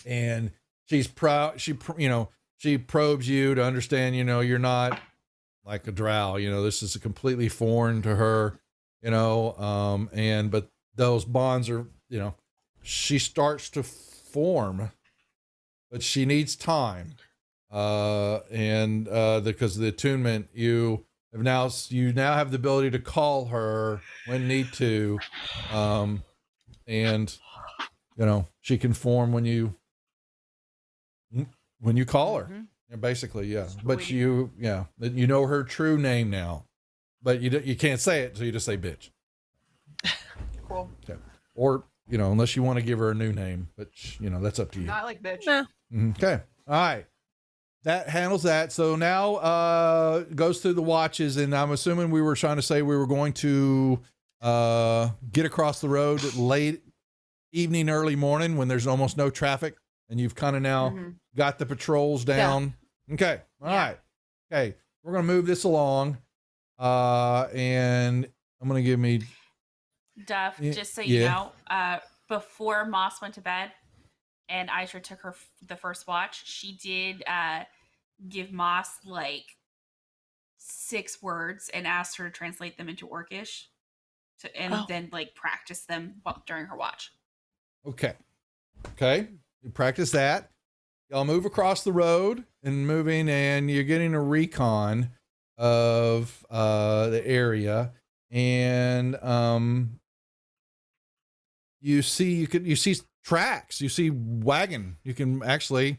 And she's proud. She probes you to understand, you're not like a drow, this is completely foreign to her, but those bonds are, she starts to form, but she needs time. Because of the attunement, you now have the ability to call her when need to. She can form when you call her. Yeah, basically, yeah. But you know her true name now, but you can't say it, so you just say bitch. Cool. Okay. Or unless you want to give her a new name, but that's up to you. Not like bitch. No. Okay. All right. That handles that. So now goes through the watches, and I'm assuming we were trying to say we were going to get across the road late evening, early morning when there's almost no traffic, and you've kind of now got the patrols down. Yeah. Okay. All right. Okay. We're going to move this along. And I'm going to give me Duff, Yeah, just so you yeah. know, before Moss went to bed, and Aisha took the first watch, she did give Moss like 6 words and asked her to translate them into Orcish, and then like practice them during her watch. Okay. You practice that. Y'all move across the road and moving, and you're getting a recon of the area, and you see tracks, you see wagon. You can actually,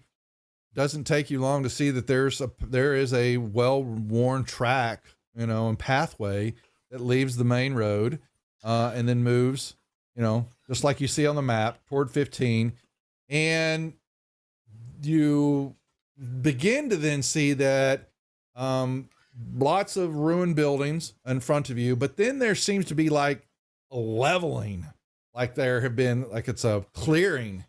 doesn't take you long to see that there is a well-worn track, and pathway that leaves the main road, and then moves, just like you see on the map toward 15. And you begin to then see that lots of ruined buildings in front of you, but then there seems to be like a leveling, like there have been, like it's a clearing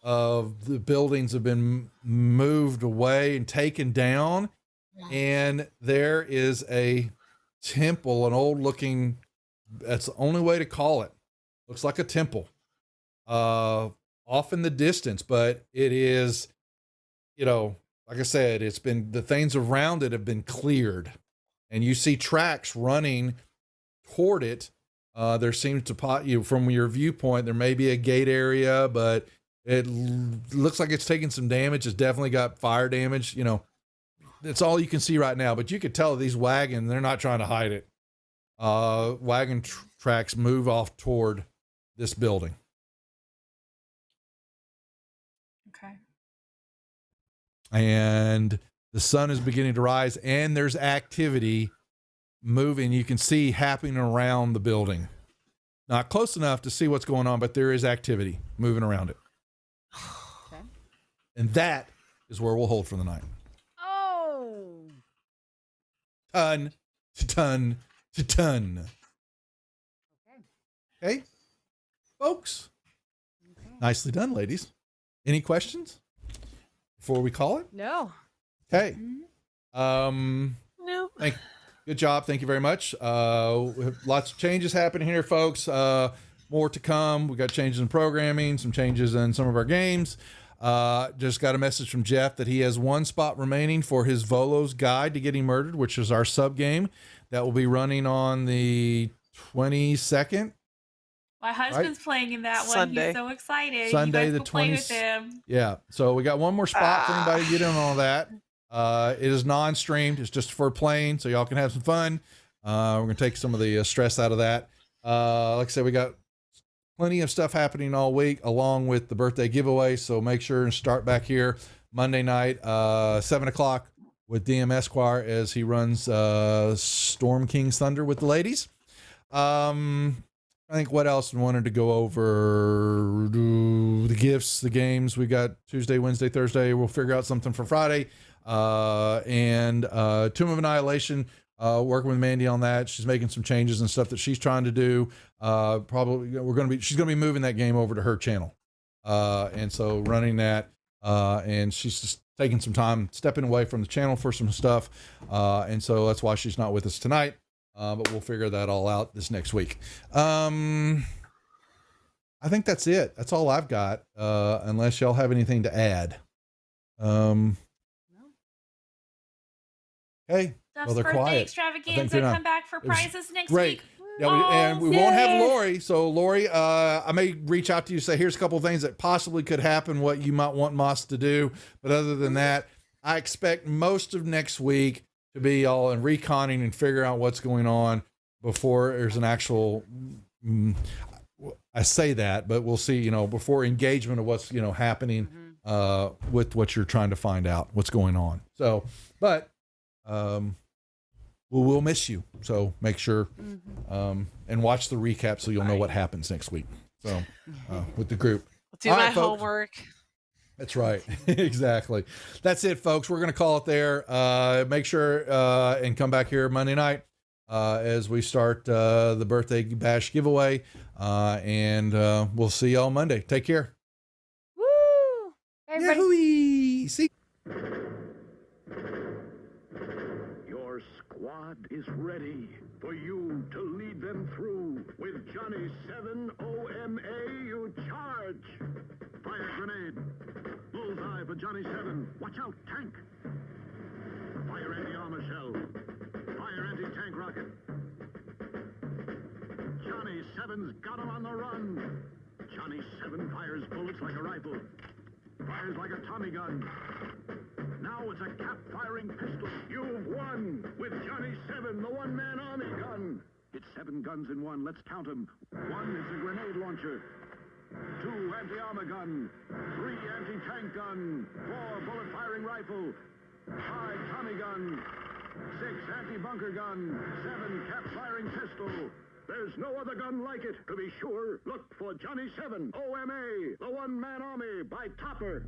of the buildings have been moved away and taken down. And there is a temple, an old looking, that's the only way to call it. Looks like a temple off in the distance, but it is, like I said, it's been, the things around it have been cleared, and you see tracks running toward it. There seems to from your viewpoint, there may be a gate area, but it looks like it's taking some damage. It's definitely got fire damage. That's all you can see right now, but you could tell these wagons, they're not trying to hide it. Wagon tracks move off toward this building. Okay. And the sun is beginning to rise, and there's activity moving. You can see happening around the building. Not close enough to see what's going on, but there is activity moving around it. Okay. And that is where we'll hold for the night. Oh. Ton to ton to ton. Okay, folks. Nicely done, ladies. Any questions before we call it? No. Okay. No. Good job. Thank you very much. We have lots of changes happening here, folks. More to come. We got changes in programming, some changes in some of our games. Just got a message from Jeff that he has 1 spot remaining for his Volo's Guide to Getting Murdered, which is our sub game that will be running on the 22nd. My husband's playing in that one. Sunday. He's so excited. Sunday, you guys the go play 20th. with him. Yeah. So we got one more spot for anybody to get in on all that. It is non-streamed. It's just for playing, so y'all can have some fun. We're going to take some of the stress out of that. Like I said, we got plenty of stuff happening all week along with the birthday giveaway. So make sure and start back here Monday night, 7:00 with DM Esquire as he runs Storm King's Thunder with the ladies. I think what else we wanted to go over, the gifts, the games. We got Tuesday, Wednesday, Thursday. We'll figure out something for Friday. And Tomb of Annihilation, working with Mandy on that. She's making some changes and stuff that she's trying to do. Probably she's going to be moving that game over to her channel. And so running that, and she's just taking some time, stepping away from the channel for some stuff. And so that's why she's not with us tonight. But we'll figure that all out this next week. I think that's it. That's all I've got. Unless y'all have anything to add. Okay. Well, they're birthday quiet. extravaganza. Come back for prizes next great. week. Yeah, and we won't have Lori. So Lori, I may reach out to you, say, here's a couple of things that possibly could happen, what you might want Moss to do. But other than that, I expect most of next week to be all in reconning and figuring out what's going on before there's an actual, I say that, but we'll see, before engagement of what's, happening, with what you're trying to find out, what's going on. So, but, we'll miss you. So make sure, and watch the recap so you'll know what happens next week. So, with the group. Do my homework. That's right. Exactly. That's it, folks. We're going to call it there. Make sure and come back here Monday night as we start the birthday bash giveaway. And we'll see y'all Monday. Take care. Woo! Everybody. See. Your squad is ready for you to lead them through. With Johnny 7 OMA, you charge. Fire grenade. Bullseye for Johnny 7. Watch out, tank. Fire anti-armor shell. Fire anti-tank rocket. Johnny 7's got him on the run. Johnny 7 fires bullets like a rifle. Fires like a Tommy gun. Now it's a cap-firing pistol. You've won with Johnny 7, the one-man army gun. It's 7 guns in one. Let's count them. 1 is a grenade launcher. 2 anti-armor gun. 3 anti-tank gun. 4 bullet-firing rifle. 5 Tommy gun. 6 anti-bunker gun. 7 cap-firing pistol. There's no other gun like it. To be sure, look for Johnny 7, OMA, the one-man army by Topper.